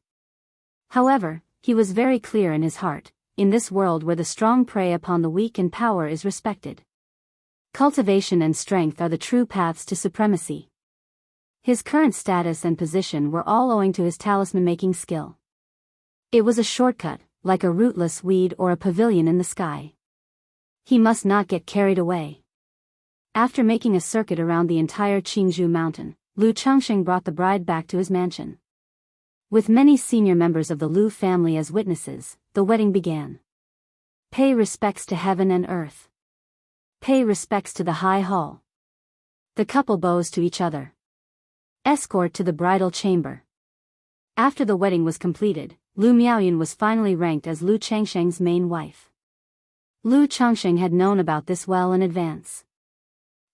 However, he was very clear in his heart, in this world where the strong prey upon the weak and power is respected. Cultivation and strength are the true paths to supremacy. His current status and position were all owing to his talisman-making skill. It was a shortcut, like a rootless weed or a pavilion in the sky. He must not get carried away. After making a circuit around the entire Jianghu mountain, Lu Changsheng brought the bride back to his mansion. With many senior members of the Lu family as witnesses, the wedding began. Pay respects to heaven and earth. Pay respects to the high hall. The couple bows to each other. Escort to the bridal chamber. After the wedding was completed, Lu Miaoyun was finally ranked as Lu Changsheng's main wife. Lu Changxing had known about this well in advance.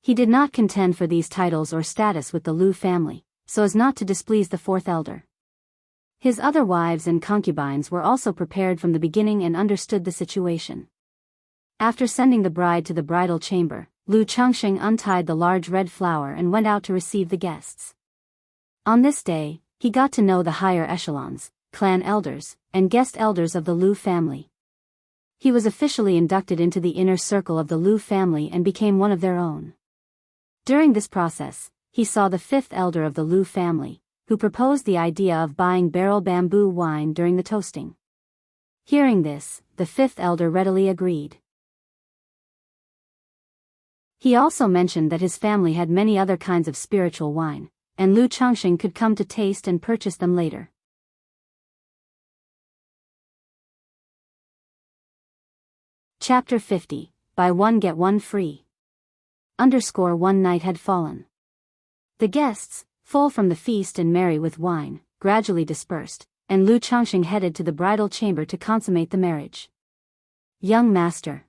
He did not contend for these titles or status with the Lu family, so as not to displease the fourth elder. His other wives and concubines were also prepared from the beginning and understood the situation. After sending the bride to the bridal chamber, Lu Changxing untied the large red flower and went out to receive the guests. On this day, he got to know the higher echelons, clan elders, and guest elders of the Lu family. He was officially inducted into the inner circle of the Lu family and became one of their own. During this process, he saw the fifth elder of the Lu family, who proposed the idea of buying barrel bamboo wine during the toasting. Hearing this, the fifth elder readily agreed. He also mentioned that his family had many other kinds of spiritual wine, and Lu Changxing could come to taste and purchase them later. Chapter 50, Buy One Get One Free. One night had fallen. The guests, full from the feast and merry with wine, gradually dispersed, and Lu Changxing headed to the bridal chamber to consummate the marriage. Young master.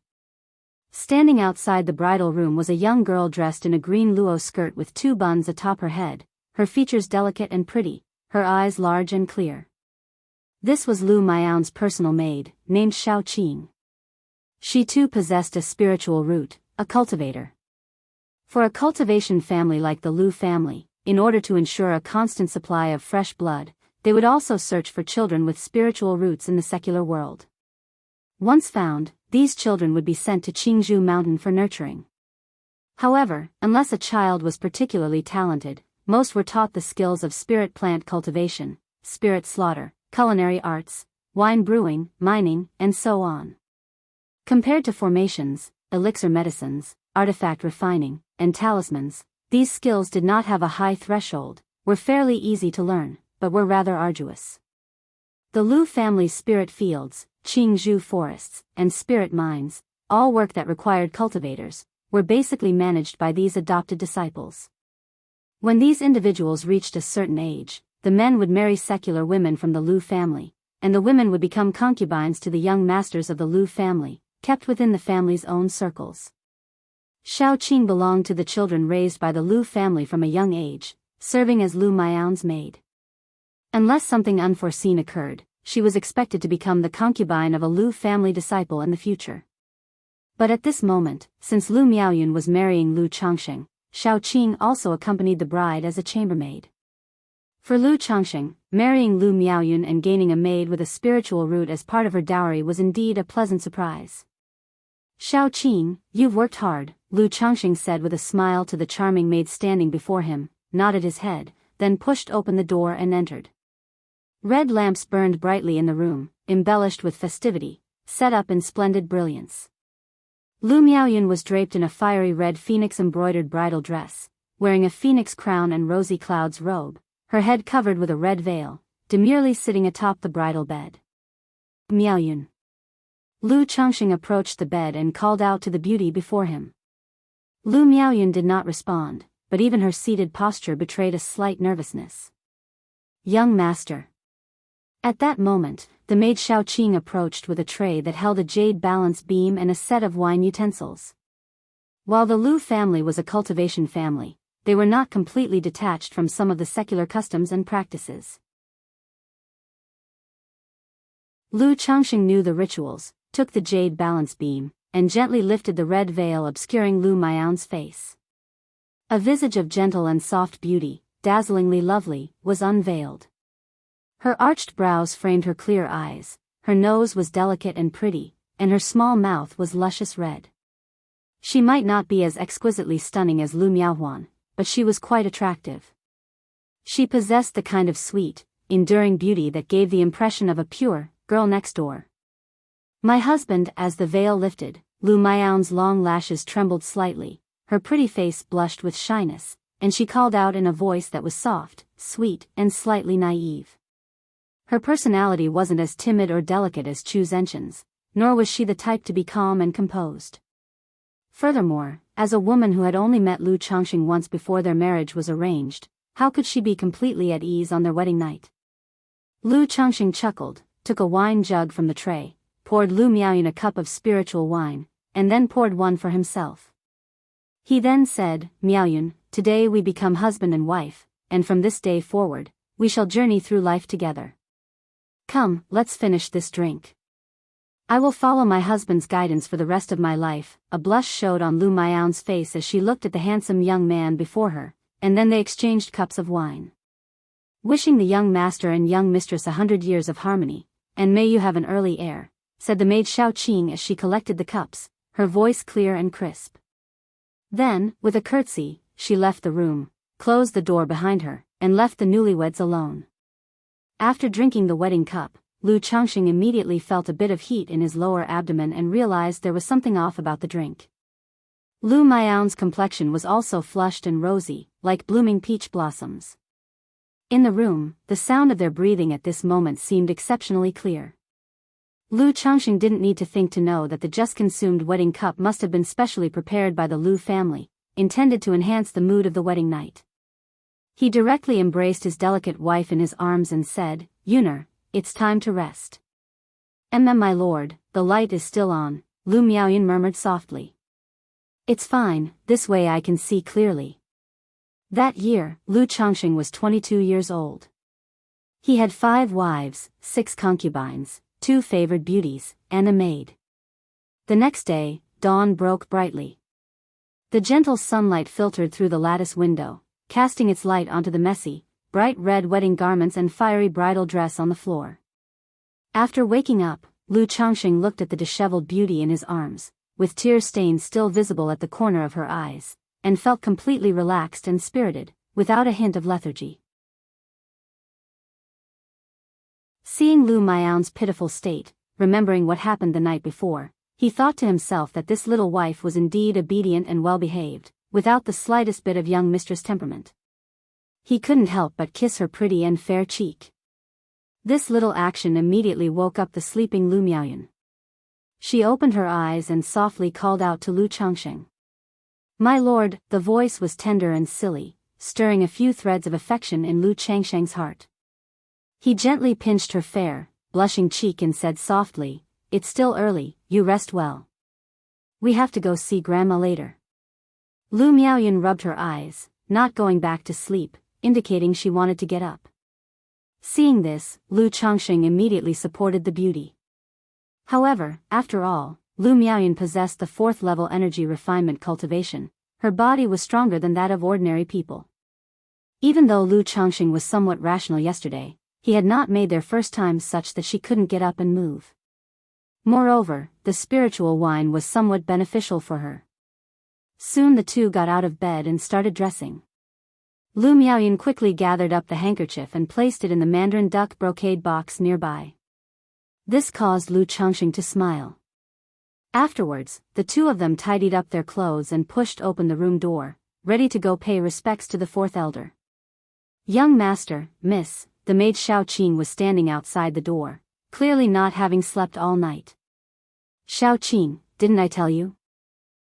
Standing outside the bridal room was a young girl dressed in a green luo skirt with 2 buns atop her head, her features delicate and pretty, her eyes large and clear. This was Lu Miao's personal maid, named Xiaoqing. She too possessed a spiritual root, a cultivator. For a cultivation family like the Lu family, in order to ensure a constant supply of fresh blood, they would also search for children with spiritual roots in the secular world. Once found, these children would be sent to Jianghu mountain for nurturing. However, unless a child was particularly talented, most were taught the skills of spirit plant cultivation, spirit slaughter, culinary arts, wine brewing, mining, and so on. Compared to formations, elixir medicines, artifact refining, and talismans, these skills did not have a high threshold, were fairly easy to learn, but were rather arduous. The Lu family's spirit fields, Jianghu forests, and spirit mines, all work that required cultivators, were basically managed by these adopted disciples. When these individuals reached a certain age, the men would marry secular women from the Lu family, and the women would become concubines to the young masters of the Lu family, kept within the family's own circles. Xiaoqing belonged to the children raised by the Lu family from a young age, serving as Lu Miao's maid. Unless something unforeseen occurred, she was expected to become the concubine of a Lu family disciple in the future. But at this moment, since Lu Miaoyun was marrying Lu Changxing, Xiaoqing also accompanied the bride as a chambermaid. For Lu Changxing, marrying Lu Miaoyun and gaining a maid with a spiritual root as part of her dowry was indeed a pleasant surprise. Xiaoqing, you've worked hard, Lu Changxing said with a smile to the charming maid standing before him, nodded his head, then pushed open the door and entered. Red lamps burned brightly in the room, embellished with festivity, set up in splendid brilliance. Lu Miaoyun was draped in a fiery red phoenix-embroidered bridal dress, wearing a phoenix crown and rosy clouds robe, her head covered with a red veil, demurely sitting atop the bridal bed. Miaoyun. Lu Changxing approached the bed and called out to the beauty before him. Lu Miaoyun did not respond, but even her seated posture betrayed a slight nervousness. Young master. At that moment, the maid Xiaoqing approached with a tray that held a jade balance beam and a set of wine utensils. While the Lu family was a cultivation family, they were not completely detached from some of the secular customs and practices. Lu Changxing knew the rituals, took the jade balance beam, and gently lifted the red veil obscuring Lu Miao's face. A visage of gentle and soft beauty, dazzlingly lovely, was unveiled. Her arched brows framed her clear eyes, her nose was delicate and pretty, and her small mouth was luscious red. She might not be as exquisitely stunning as Lu Miaohuan, but she was quite attractive. She possessed the kind of sweet, enduring beauty that gave the impression of a pure girl next door. My husband. As the veil lifted, Lu Miao's long lashes trembled slightly, her pretty face blushed with shyness, and she called out in a voice that was soft, sweet, and slightly naive. Her personality wasn't as timid or delicate as Chu Zenshin's, nor was she the type to be calm and composed. Furthermore, as a woman who had only met Lu Changxing once before their marriage was arranged, how could she be completely at ease on their wedding night? Lu Changxing chuckled, took a wine jug from the tray, poured Lu Miaoyun a cup of spiritual wine, and then poured one for himself. He then said, "Miaoyun, today we become husband and wife, and from this day forward, we shall journey through life together. Come, let's finish this drink. I will follow my husband's guidance for the rest of my life." A blush showed on Lu Miaoyun's face as she looked at the handsome young man before her, and then they exchanged cups of wine. "Wishing the young master and young mistress 100 years of harmony, and may you have an early heir," said the maid Xiaoqing as she collected the cups, her voice clear and crisp. Then, with a curtsy, she left the room, closed the door behind her, and left the newlyweds alone. After drinking the wedding cup, Lu Changxing immediately felt a bit of heat in his lower abdomen and realized there was something off about the drink. Lu Miaoyun's complexion was also flushed and rosy, like blooming peach blossoms. In the room, the sound of their breathing at this moment seemed exceptionally clear. Lu Changxing didn't need to think to know that the just-consumed wedding cup must have been specially prepared by the Lu family, intended to enhance the mood of the wedding night. He directly embraced his delicate wife in his arms and said, "Yuner, it's time to rest." My lord, the light is still on," Lu Miaoyun murmured softly. "It's fine, this way I can see clearly." That year, Lu Changxing was 22 years old. He had 5 wives, 6 concubines, 2 favored beauties, and a maid. The next day, dawn broke brightly. The gentle sunlight filtered through the lattice window, casting its light onto the messy, bright red wedding garments and fiery bridal dress on the floor. After waking up, Lu Changxing looked at the disheveled beauty in his arms, with tear stains still visible at the corner of her eyes, and felt completely relaxed and spirited, without a hint of lethargy. Seeing Lu Miaoyun's pitiful state, remembering what happened the night before, he thought to himself that this little wife was indeed obedient and well-behaved, without the slightest bit of young mistress temperament. He couldn't help but kiss her pretty and fair cheek. This little action immediately woke up the sleeping Lu Miaoyun. She opened her eyes and softly called out to Lu Changxing. "My lord," the voice was tender and silly, stirring a few threads of affection in Lu Changxing's heart. He gently pinched her fair, blushing cheek and said softly, "It's still early, you rest well. We have to go see grandma later." Lu Miaoyun rubbed her eyes, not going back to sleep, indicating she wanted to get up. Seeing this, Lu Changxing immediately supported the beauty. However, after all, Lu Miaoyun possessed the 4th-level energy refinement cultivation. Her body was stronger than that of ordinary people. Even though Lu Changxing was somewhat rational yesterday, he had not made their first time such that she couldn't get up and move. Moreover, the spiritual wine was somewhat beneficial for her. Soon the two got out of bed and started dressing. Lu Miaoyun quickly gathered up the handkerchief and placed it in the mandarin duck brocade box nearby. This caused Lu Changxing to smile. Afterwards, the two of them tidied up their clothes and pushed open the room door, ready to go pay respects to the 4th elder. "Young master, miss," the maid Xiaoqing was standing outside the door, clearly not having slept all night. "Xiaoqing, didn't I tell you?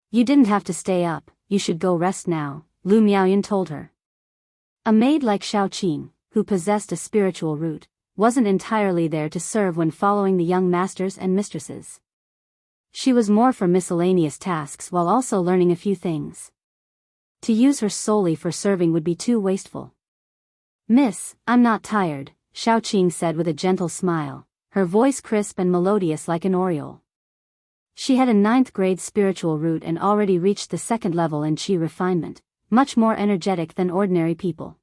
You didn't have to stay up, you should go rest now," Lu Miaoyun told her. A maid like Xiaoqing, who possessed a spiritual root, wasn't entirely there to serve when following the young masters and mistresses. She was more for miscellaneous tasks while also learning a few things. To use her solely for serving would be too wasteful. "Miss, I'm not tired," Xiaoqing said with a gentle smile, her voice crisp and melodious like an oriole. She had a 9th-grade spiritual root and already reached the 2nd level in qi refinement, much more energetic than ordinary people.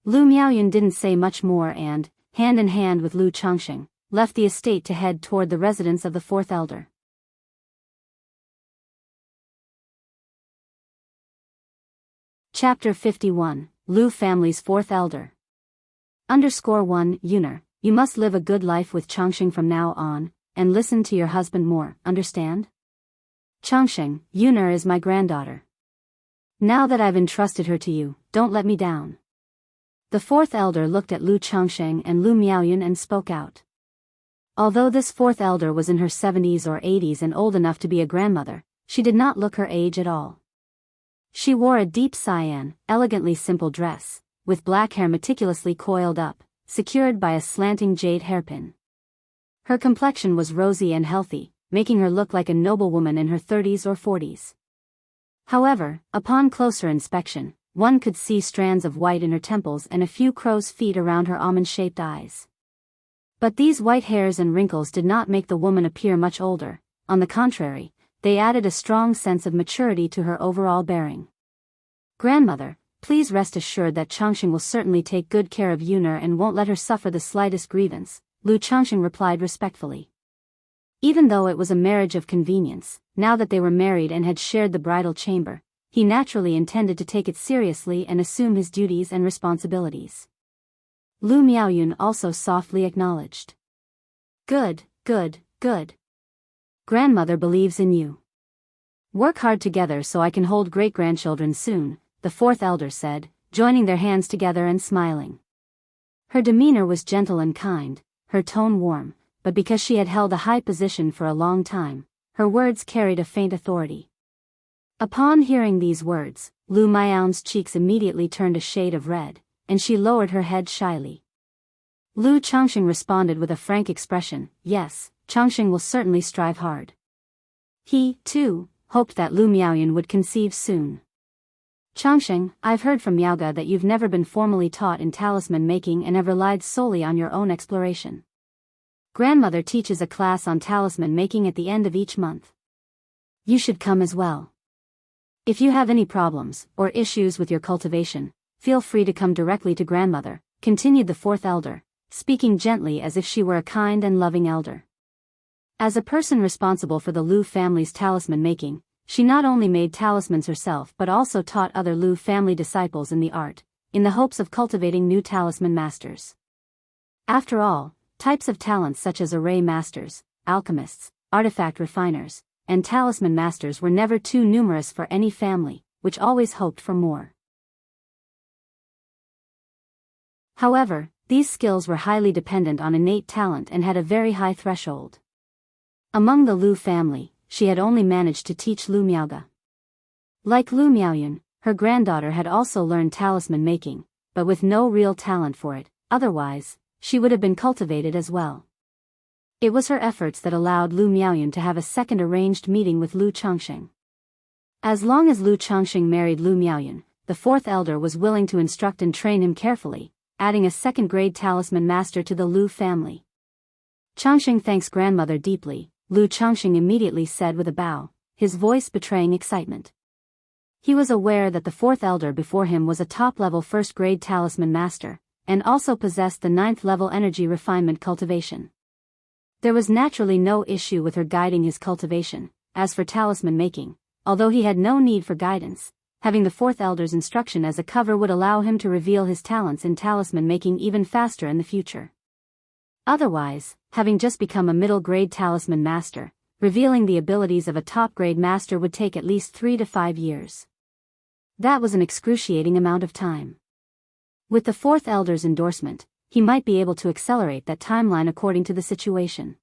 Lu Miaoyun didn't say much more and, hand in hand with Lu Changxing, left the estate to head toward the residence of the 4th elder. Chapter 51, Lu family's 4th elder. _1 Yuner, you must live a good life with Changxing from now on, and listen to your husband more, understand? Changxing, Yuner is my granddaughter. Now that I've entrusted her to you, don't let me down. The 4th elder looked at Lu Changxing and Lu Miaoyun and spoke out. Although this 4th elder was in her 70s or 80s and old enough to be a grandmother, she did not look her age at all. She wore a deep cyan, elegantly simple dress, with black hair meticulously coiled up, secured by a slanting jade hairpin. Her complexion was rosy and healthy, making her look like a noblewoman in her 30s or 40s. However, upon closer inspection, one could see strands of white in her temples and a few crow's feet around her almond-shaped eyes. But these white hairs and wrinkles did not make the woman appear much older. On the contrary, they added a strong sense of maturity to her overall bearing. "Grandmother, please rest assured that Changxing will certainly take good care of Yuner and won't let her suffer the slightest grievance," Lu Changxing replied respectfully. Even though it was a marriage of convenience, now that they were married and had shared the bridal chamber, he naturally intended to take it seriously and assume his duties and responsibilities. Lu Miaoyun also softly acknowledged. Good. Grandmother believes in you. Work hard together so I can hold great-grandchildren soon, the fourth elder said, joining their hands together and smiling. Her demeanor was gentle and kind, her tone warm, but because she had held a high position for a long time, her words carried a faint authority. Upon hearing these words, Lu Miaoyun's cheeks immediately turned a shade of red, and she lowered her head shyly. Lu Changxing responded with a frank expression, "Yes, Changxing will certainly strive hard." He, too, hoped that Lu Miaoyun would conceive soon. "Changxing, I've heard from Miaoga that you've never been formally taught in talisman making and have relied solely on your own exploration. Grandmother teaches a class on talisman making at the end of each month. You should come as well. If you have any problems or issues with your cultivation, feel free to come directly to grandmother," continued the fourth elder, speaking gently as if she were a kind and loving elder. As a person responsible for the Lu family's talisman making, she not only made talismans herself but also taught other Lu family disciples in the art, in the hopes of cultivating new talisman masters. After all, types of talents such as array masters, alchemists, artifact refiners, and talisman masters were never too numerous for any family, which always hoped for more. However, these skills were highly dependent on innate talent and had a very high threshold. Among the Lu family, she had only managed to teach Lu Miaoga. Like Lu Miaoyun, her granddaughter had also learned talisman making, but with no real talent for it, otherwise, she would have been cultivated as well. It was her efforts that allowed Lu Miaoyun to have a second arranged meeting with Lu Changxing. As long as Lu Changxing married Lu Miaoyun, the fourth elder was willing to instruct and train him carefully, adding a second-grade talisman master to the Lu family. "Changxing thanks grandmother deeply," Lu Changxing immediately said with a bow, his voice betraying excitement. He was aware that the fourth elder before him was a top-level first-grade talisman master, and also possessed the 9th-level energy refinement cultivation. There was naturally no issue with her guiding his cultivation. As for talisman making, although he had no need for guidance, having the fourth elder's instruction as a cover would allow him to reveal his talents in talisman making even faster in the future. Otherwise, having just become a middle-grade talisman master, revealing the abilities of a top-grade master would take at least 3 to 5 years. That was an excruciating amount of time. With the fourth elder's endorsement, he might be able to accelerate that timeline according to the situation.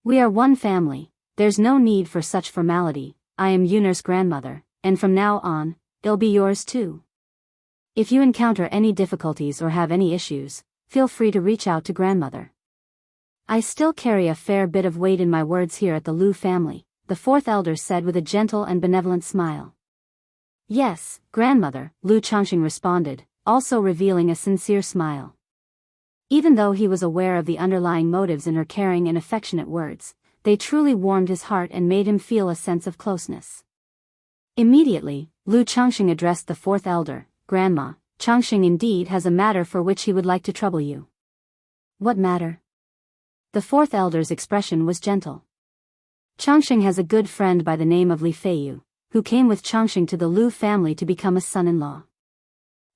"We are one family, there's no need for such formality. I am Yuner's grandmother, and from now on, it'll be yours too. If you encounter any difficulties or have any issues, feel free to reach out to grandmother. I still carry a fair bit of weight in my words here at the Lu family," the fourth elder said with a gentle and benevolent smile. "Yes, grandmother," Lu Changxing responded, also revealing a sincere smile. Even though he was aware of the underlying motives in her caring and affectionate words, they truly warmed his heart and made him feel a sense of closeness. Immediately, Lu Changxing addressed the fourth elder, "Grandma, Changxing indeed has a matter for which he would like to trouble you." "What matter?" The fourth elder's expression was gentle. "Changxing has a good friend by the name of Li Feiyu, who came with Changxing to the Lu family to become a son-in-law.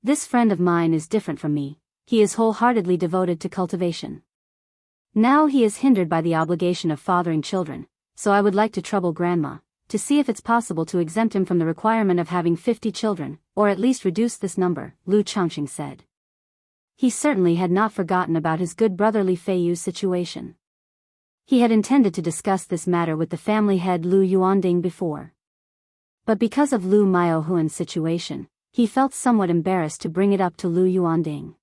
This friend of mine is different from me. He is wholeheartedly devoted to cultivation. Now he is hindered by the obligation of fathering children, so I would like to trouble Grandma, to see if it's possible to exempt him from the requirement of having 50 children, or at least reduce this number," Lu Changxing said. He certainly had not forgotten about his good brother Li Feiyu's situation. He had intended to discuss this matter with the family head Lu Yuanding before. But because of Lu Miaohuan's situation, he felt somewhat embarrassed to bring it up to Lu Yuanding.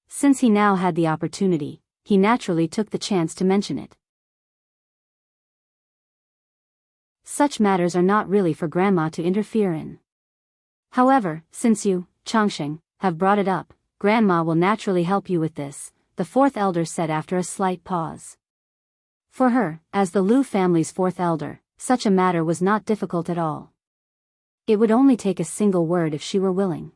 Since he now had the opportunity, he naturally took the chance to mention it. Such matters are not really for Grandma to interfere in. However, since you, Changxing, have brought it up, Grandma will naturally help you with this, the fourth elder said after a slight pause. For her, as the Lu family's fourth elder, such a matter was not difficult at all. It would only take a single word if she were willing.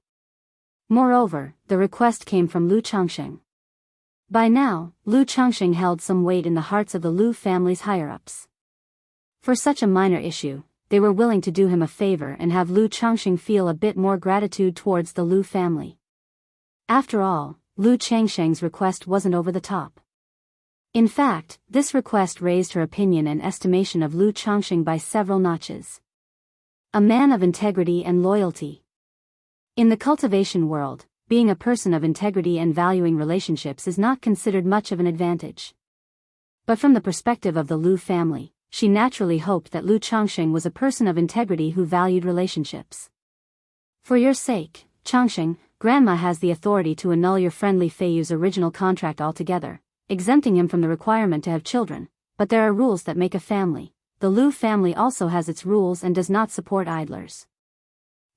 Moreover, the request came from Lu Changxing. By now, Lu Changxing held some weight in the hearts of the Lu family's higher-ups. For such a minor issue, they were willing to do him a favor and have Lu Changxing feel a bit more gratitude towards the Lu family. After all, Lu Changxing's request wasn't over the top. In fact, this request raised her opinion and estimation of Lu Changxing by several notches. A man of integrity and loyalty. In the cultivation world, being a person of integrity and valuing relationships is not considered much of an advantage. But from the perspective of the Lu family, she naturally hoped that Lu Changxing was a person of integrity who valued relationships. For your sake, Changxing, Grandma has the authority to annul your friendly Feiyu's original contract altogether, exempting him from the requirement to have children, but there are rules that make a family. The Lu family also has its rules and does not support idlers.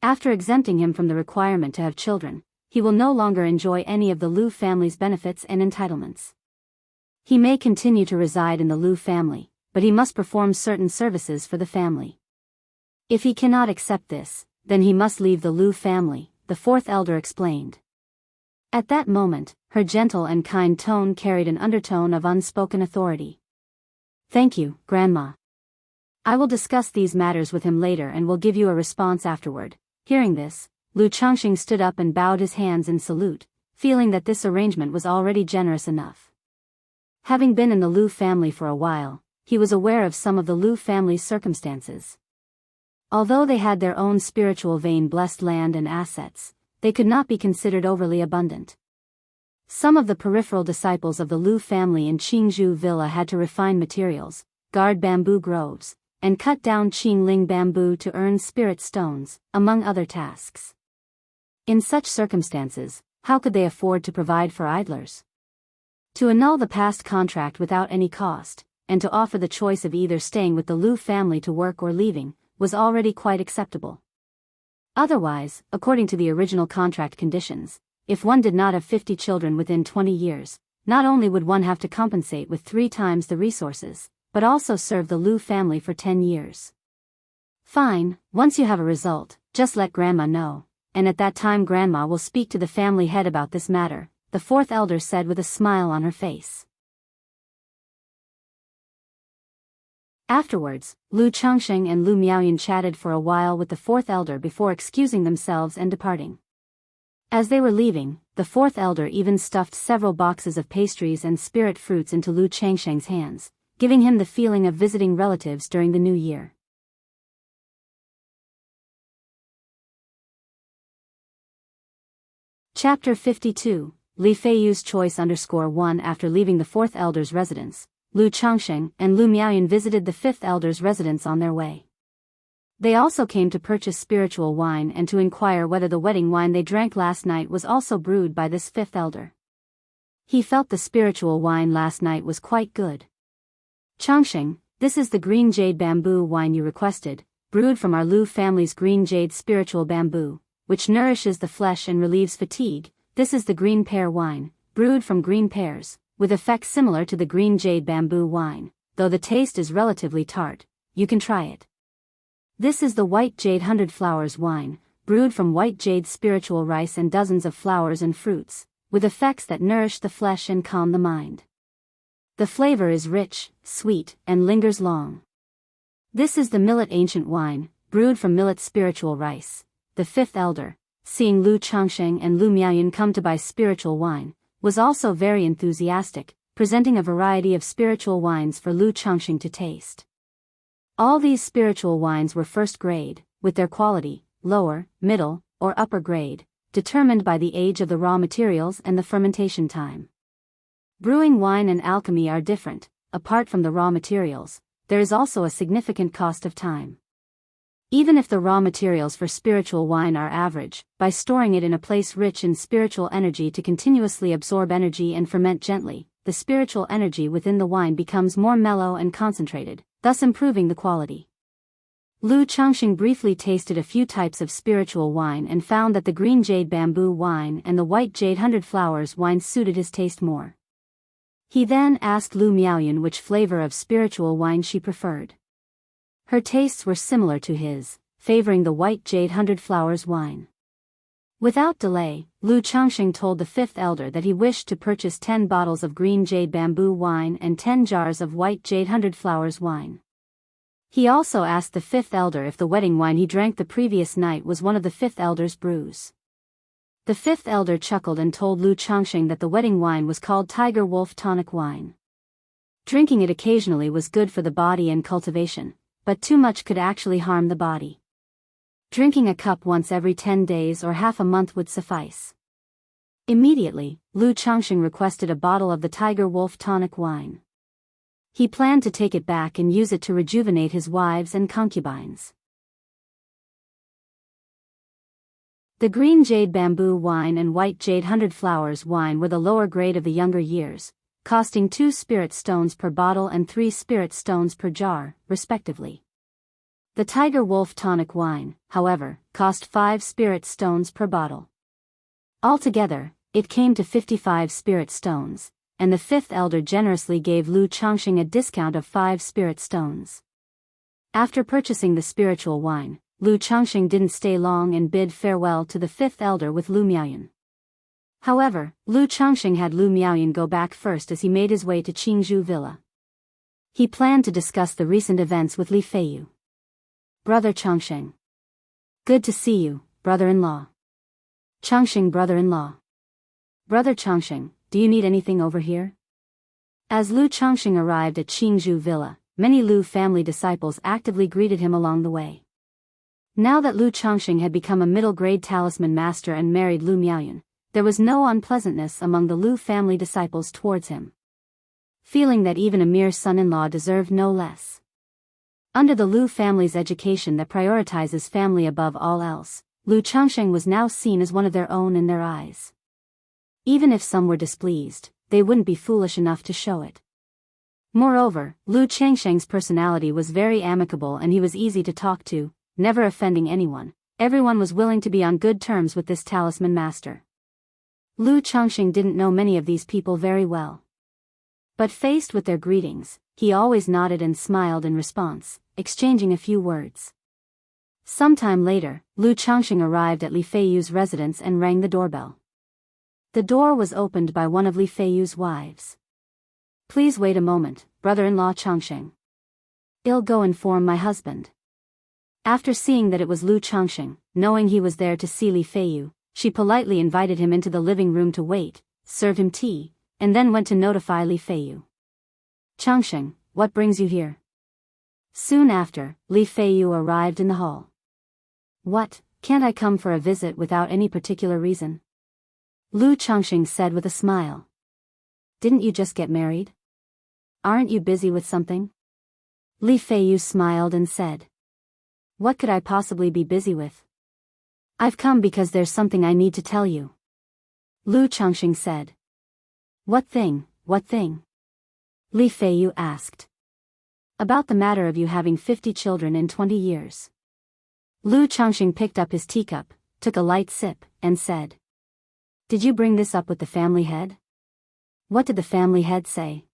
After exempting him from the requirement to have children, he will no longer enjoy any of the Lu family's benefits and entitlements. He may continue to reside in the Lu family, but he must perform certain services for the family. If he cannot accept this, then he must leave the Lu family, the fourth elder explained. At that moment, her gentle and kind tone carried an undertone of unspoken authority. Thank you, Grandma. I will discuss these matters with him later and will give you a response afterward. Hearing this, Lu Changxing stood up and bowed his hands in salute, feeling that this arrangement was already generous enough. Having been in the Lu family for a while, he was aware of some of the Lu family's circumstances. Although they had their own spiritual vein blessed land and assets, they could not be considered overly abundant. Some of the peripheral disciples of the Lu family in Jianghu Villa had to refine materials, guard bamboo groves, and cut down Qingling bamboo to earn spirit stones, among other tasks. In such circumstances, how could they afford to provide for idlers? To annul the past contract without any cost, and to offer the choice of either staying with the Lu family to work or leaving, was already quite acceptable. Otherwise, according to the original contract conditions, if one did not have 50 children within 20 years, not only would one have to compensate with 3 times the resources, but also serve the Lu family for 10 years. Fine, once you have a result, just let Grandma know, and at that time Grandma will speak to the family head about this matter, the fourth elder said with a smile on her face. Afterwards, Lu Changxing and Lu Miaoyan chatted for a while with the fourth elder before excusing themselves and departing. As they were leaving, the fourth elder even stuffed several boxes of pastries and spirit fruits into Lu Changxing's hands, giving him the feeling of visiting relatives during the new year. Chapter 52, Li Feiyu's Choice _1. After leaving the fourth elder's residence, Lu Changxing and Lu Miaoyan visited the fifth elder's residence on their way. They also came to purchase spiritual wine and to inquire whether the wedding wine they drank last night was also brewed by this fifth elder. He felt the spiritual wine last night was quite good. Changxing, this is the green jade bamboo wine you requested, brewed from our Lu family's green jade spiritual bamboo, which nourishes the flesh and relieves fatigue. This is the green pear wine, brewed from green pears, with effects similar to the green jade bamboo wine, though the taste is relatively tart. You can try it. This is the white jade 100 flowers wine, brewed from white jade spiritual rice and dozens of flowers and fruits, with effects that nourish the flesh and calm the mind. The flavor is rich, sweet, and lingers long. This is the millet ancient wine, brewed from millet spiritual rice. The fifth elder, seeing Lu Changxing and Lu Miaoyan come to buy spiritual wine, was also very enthusiastic, presenting a variety of spiritual wines for Lu Changxing to taste. All these spiritual wines were first grade, with their quality, lower, middle, or upper grade, determined by the age of the raw materials and the fermentation time. Brewing wine and alchemy are different. Apart from the raw materials, there is also a significant cost of time. Even if the raw materials for spiritual wine are average, by storing it in a place rich in spiritual energy to continuously absorb energy and ferment gently, the spiritual energy within the wine becomes more mellow and concentrated, thus improving the quality. Lu Changxing briefly tasted a few types of spiritual wine and found that the green jade bamboo wine and the white jade 100 flowers wine suited his taste more. He then asked Lu Miaoyan which flavor of spiritual wine she preferred. Her tastes were similar to his, favoring the white jade 100 flowers wine. Without delay, Lu Changxing told the fifth elder that he wished to purchase 10 bottles of green jade bamboo wine and 10 jars of white jade 100 flowers wine. He also asked the fifth elder if the wedding wine he drank the previous night was one of the fifth elder's brews. The fifth elder chuckled and told Lu Changxing that the wedding wine was called Tiger Wolf Tonic Wine. Drinking it occasionally was good for the body and cultivation, but too much could actually harm the body. Drinking a cup once every 10 days or half a month would suffice. Immediately, Lu Changxing requested a bottle of the Tiger Wolf Tonic Wine. He planned to take it back and use it to rejuvenate his wives and concubines. The green jade bamboo wine and white jade 100 flowers wine were the lower grade of the younger years, costing 2 spirit stones per bottle and 3 spirit stones per jar, respectively. The Tiger Wolf Tonic Wine, however, cost 5 spirit stones per bottle. Altogether, it came to 55 spirit stones, and the fifth elder generously gave Lu Changxing a discount of 5 spirit stones. After purchasing the spiritual wine, Lu Changxing didn't stay long and bid farewell to the fifth elder with Lu Miaoyan. However, Lu Changxing had Lu Miaoyan go back first as he made his way to Jianghu Villa. He planned to discuss the recent events with Li Feiyu. Brother Changxing. Good to see you, brother-in-law. Changxing brother-in-law. Brother Changxing, do you need anything over here? As Lu Changxing arrived at Jianghu Villa, many Lu family disciples actively greeted him along the way. Now that Lu Changxing had become a middle-grade talisman master and married Lu Miaoyan, there was no unpleasantness among the Lu family disciples towards him. Feeling that even a mere son-in-law deserved no less. Under the Lu family's education that prioritizes family above all else, Lu Changxing was now seen as one of their own in their eyes. Even if some were displeased, they wouldn't be foolish enough to show it. Moreover, Lu Changxing's personality was very amicable and he was easy to talk to, never offending anyone. Everyone was willing to be on good terms with this talisman master. Lu Changxing didn't know many of these people very well. But faced with their greetings, he always nodded and smiled in response, exchanging a few words. Sometime later, Lu Changxing arrived at Li Feiyu's residence and rang the doorbell. The door was opened by one of Li Feiyu's wives. Please wait a moment, brother-in-law Changxing. I'll go inform my husband. After seeing that it was Lu Changxing, knowing he was there to see Li Feiyu, she politely invited him into the living room to wait, serve him tea, and then went to notify Li Feiyu. Changxing, what brings you here? Soon after, Li Feiyu arrived in the hall. What, can't I come for a visit without any particular reason? Lu Changxing said with a smile. Didn't you just get married? Aren't you busy with something? Li Feiyu smiled and said. What could I possibly be busy with? I've come because there's something I need to tell you. Lu Changxing said. What thing, what thing? Li Feiyu asked. About the matter of you having 50 children in 20 years. Lu Changxing picked up his teacup, took a light sip, and said. Did you bring this up with the family head? What did the family head say?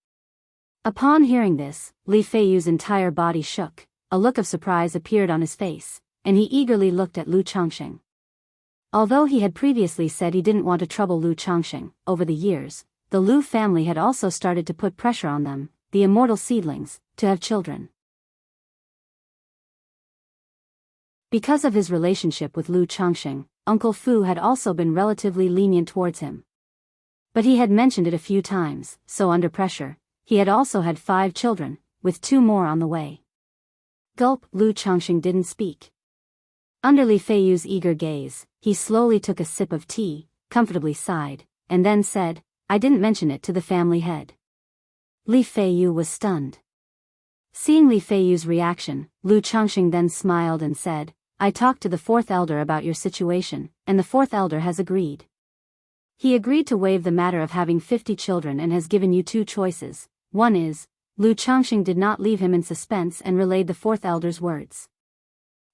Upon hearing this, Li Feiyu's entire body shook, a look of surprise appeared on his face, and he eagerly looked at Lu Changxing. Although he had previously said he didn't want to trouble Lu Changxing, over the years, the Lu family had also started to put pressure on them, the immortal seedlings, to have children. Because of his relationship with Lu Changxing, Uncle Fu had also been relatively lenient towards him. But he had mentioned it a few times, so under pressure, he had also had 5 children, with 2 more on the way. Gulp, Lu Changxing didn't speak. Under Li Feiyu's eager gaze, he slowly took a sip of tea, comfortably sighed, and then said, I didn't mention it to the family head. Li Feiyu was stunned. Seeing Li Feiyu's reaction, Lu Changxing then smiled and said, I talked to the 4th elder about your situation, and the 4th elder has agreed. He agreed to waive the matter of having 50 children and has given you 2 choices. One is, Lu Changxing did not leave him in suspense and relayed the fourth elder's words.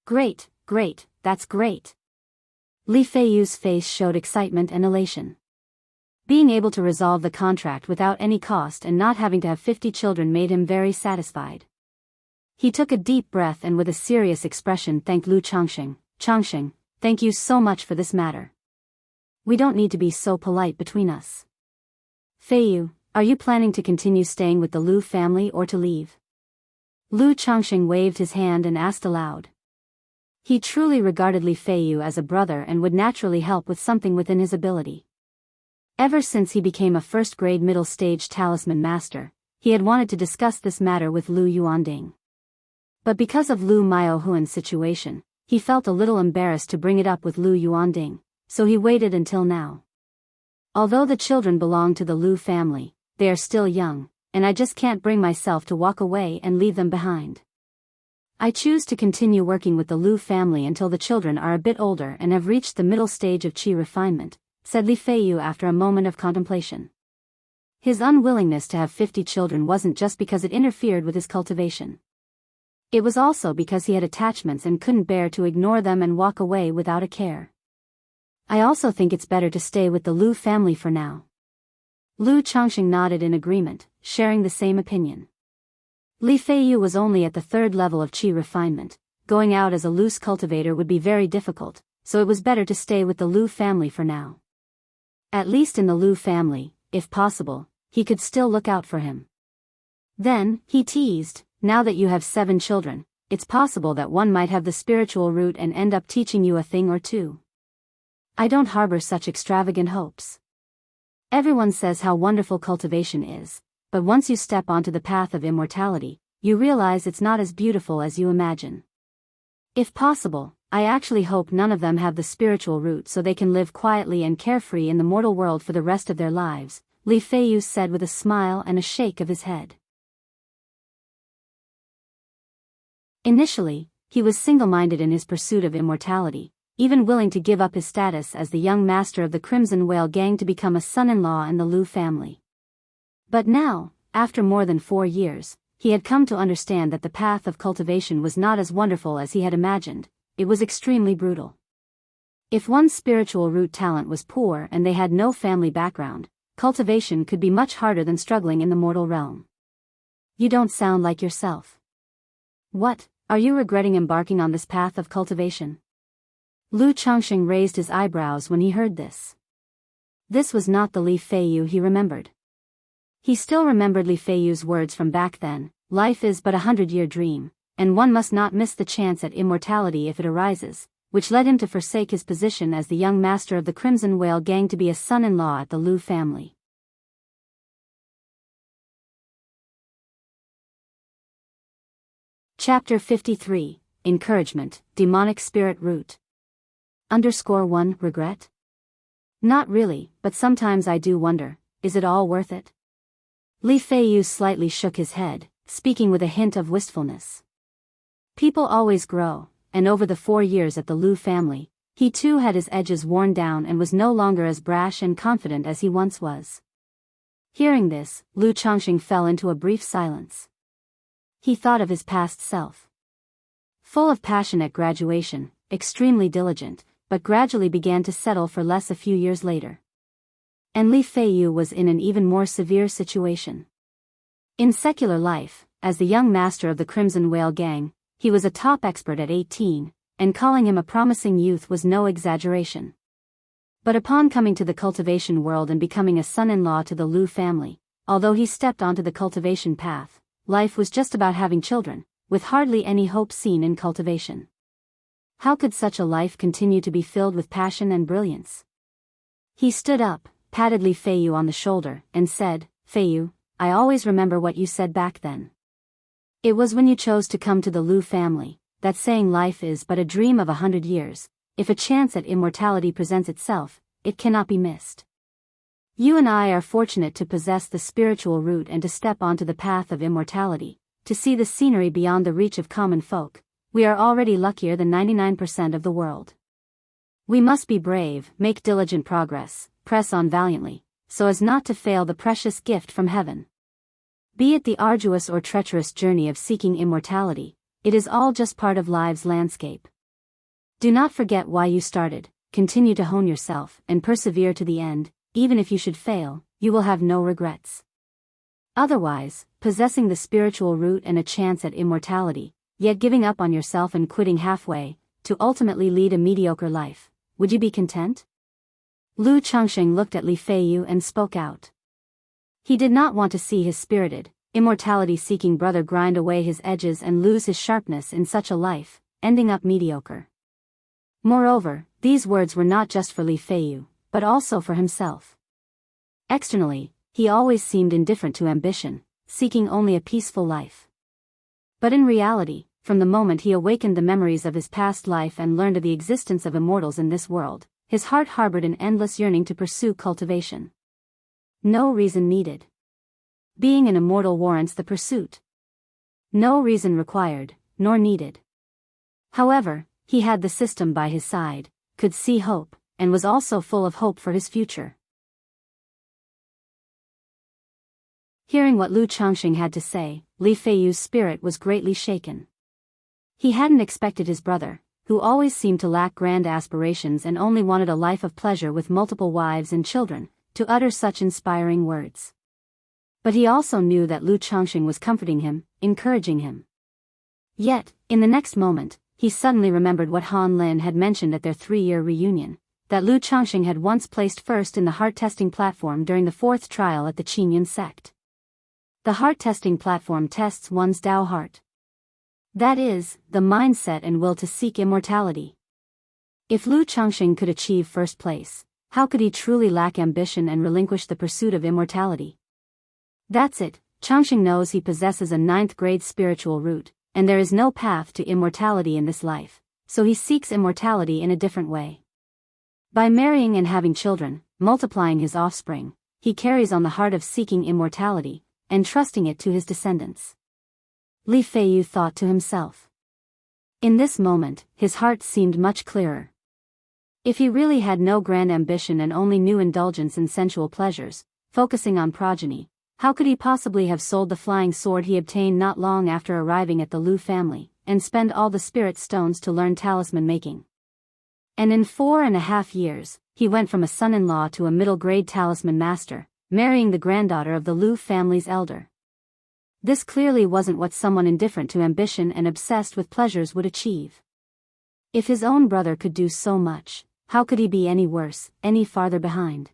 Great, great, that's great. Li Feiyu's face showed excitement and elation. Being able to resolve the contract without any cost and not having to have 50 children made him very satisfied. He took a deep breath and with a serious expression thanked Lu Changxing. Changxing, thank you so much for this matter. We don't need to be so polite between us. Feiyu, are you planning to continue staying with the Lu family or to leave? Lu Changxing waved his hand and asked aloud. He truly regarded Li Feiyu as a brother and would naturally help with something within his ability. Ever since he became a first-grade middle-stage talisman master, he had wanted to discuss this matter with Lu Yuanding. But because of Lu Miaohuan's situation, he felt a little embarrassed to bring it up with Lu Yuanding, so he waited until now. Although the children belong to the Lu family, they are still young, and I just can't bring myself to walk away and leave them behind. I choose to continue working with the Lu family until the children are a bit older and have reached the middle stage of qi refinement, said Li Feiyu after a moment of contemplation. His unwillingness to have 50 children wasn't just because it interfered with his cultivation. It was also because he had attachments and couldn't bear to ignore them and walk away without a care. I also think it's better to stay with the Lu family for now. Lu Changxing nodded in agreement, sharing the same opinion. Li Feiyu was only at the 3rd level of qi refinement. Going out as a loose cultivator would be very difficult, so it was better to stay with the Lu family for now. At least in the Lu family, if possible, he could still look out for him. Then, he teased, now that you have 7 children, it's possible that one might have the spiritual root and end up teaching you a thing or two. I don't harbor such extravagant hopes. Everyone says how wonderful cultivation is, but once you step onto the path of immortality, you realize it's not as beautiful as you imagine. If possible, I actually hope none of them have the spiritual root so they can live quietly and carefree in the mortal world for the rest of their lives, Li Feiyu said with a smile and a shake of his head. Initially, he was single-minded in his pursuit of immortality, even willing to give up his status as the young master of the Crimson Whale gang to become a son-in-law in the Lu family. But now, after more than 4 years, he had come to understand that the path of cultivation was not as wonderful as he had imagined. It was extremely brutal. If one's spiritual root talent was poor and they had no family background, cultivation could be much harder than struggling in the mortal realm. You don't sound like yourself. What, are you regretting embarking on this path of cultivation? Lu Changxing raised his eyebrows when he heard this. This was not the Li Feiyu he remembered. He still remembered Li Feiyu's words from back then, life is but a 100-year dream, and one must not miss the chance at immortality if it arises, which led him to forsake his position as the young master of the Crimson Whale gang to be a son-in-law at the Lu family. Chapter 53, Encouragement, Demonic Spirit Root. _1 Regret? Not really, but sometimes I do wonder, is it all worth it? Li Feiyu slightly shook his head, speaking with a hint of wistfulness. People always grow, and over the 4 years at the Lu family, he too had his edges worn down and was no longer as brash and confident as he once was. Hearing this, Lu Changxing fell into a brief silence. He thought of his past self. Full of passion at graduation, extremely diligent, but gradually began to settle for less a few years later. And Li Feiyu was in an even more severe situation. In secular life, as the young master of the Crimson Whale gang, he was a top expert at 18, and calling him a promising youth was no exaggeration. But upon coming to the cultivation world and becoming a son-in-law to the Lu family, although he stepped onto the cultivation path, life was just about having children, with hardly any hope seen in cultivation. How could such a life continue to be filled with passion and brilliance? He stood up, patted Li Feiyu on the shoulder, and said, Feiyu, I always remember what you said back then. It was when you chose to come to the Lu family, that saying life is but a dream of 100 years, if a chance at immortality presents itself, it cannot be missed. You and I are fortunate to possess the spiritual root and to step onto the path of immortality, to see the scenery beyond the reach of common folk. We are already luckier than 99% of the world. We must be brave, make diligent progress, press on valiantly, so as not to fail the precious gift from heaven. Be it the arduous or treacherous journey of seeking immortality, it is all just part of life's landscape. Do not forget why you started, continue to hone yourself, and persevere to the end. Even if you should fail, you will have no regrets. Otherwise, possessing the spiritual root and a chance at immortality, yet giving up on yourself and quitting halfway, to ultimately lead a mediocre life, would you be content? Lu Changxing looked at Li Feiyu and spoke out. He did not want to see his spirited, immortality-seeking brother grind away his edges and lose his sharpness in such a life, ending up mediocre. Moreover, these words were not just for Li Feiyu, but also for himself. Externally, he always seemed indifferent to ambition, seeking only a peaceful life. But in reality, from the moment he awakened the memories of his past life and learned of the existence of immortals in this world, his heart harbored an endless yearning to pursue cultivation. No reason needed. Being an immortal warrants the pursuit. No reason required, nor needed. However, he had the system by his side, could see hope, and was also full of hope for his future. Hearing what Lu Changxing had to say, Li Feiyu's spirit was greatly shaken. He hadn't expected his brother, who always seemed to lack grand aspirations and only wanted a life of pleasure with multiple wives and children, to utter such inspiring words. But he also knew that Lu Changxing was comforting him, encouraging him. Yet, in the next moment, he suddenly remembered what Han Lin had mentioned at their 3-year reunion, that Lu Changxing had once placed first in the heart-testing platform during the 4th trial at the Qingyun sect. The heart-testing platform tests one's Dao heart. That is, the mindset and will to seek immortality. If Lu Changxing could achieve first place, how could he truly lack ambition and relinquish the pursuit of immortality? That's it, Changxing knows he possesses a 9th-grade spiritual root, and there is no path to immortality in this life, so he seeks immortality in a different way. By marrying and having children, multiplying his offspring, he carries on the heart of seeking immortality, and trusting it to his descendants. Li Feiyu thought to himself. In this moment, his heart seemed much clearer. If he really had no grand ambition and only knew indulgence in sensual pleasures, focusing on progeny, how could he possibly have sold the flying sword he obtained not long after arriving at the Lu family, and spend all the spirit stones to learn talisman making? And in 4.5 years, he went from a son-in-law to a middle-grade talisman master, marrying the granddaughter of the Lu family's elder. This clearly wasn't what someone indifferent to ambition and obsessed with pleasures would achieve. If his own brother could do so much, how could he be any worse, any farther behind?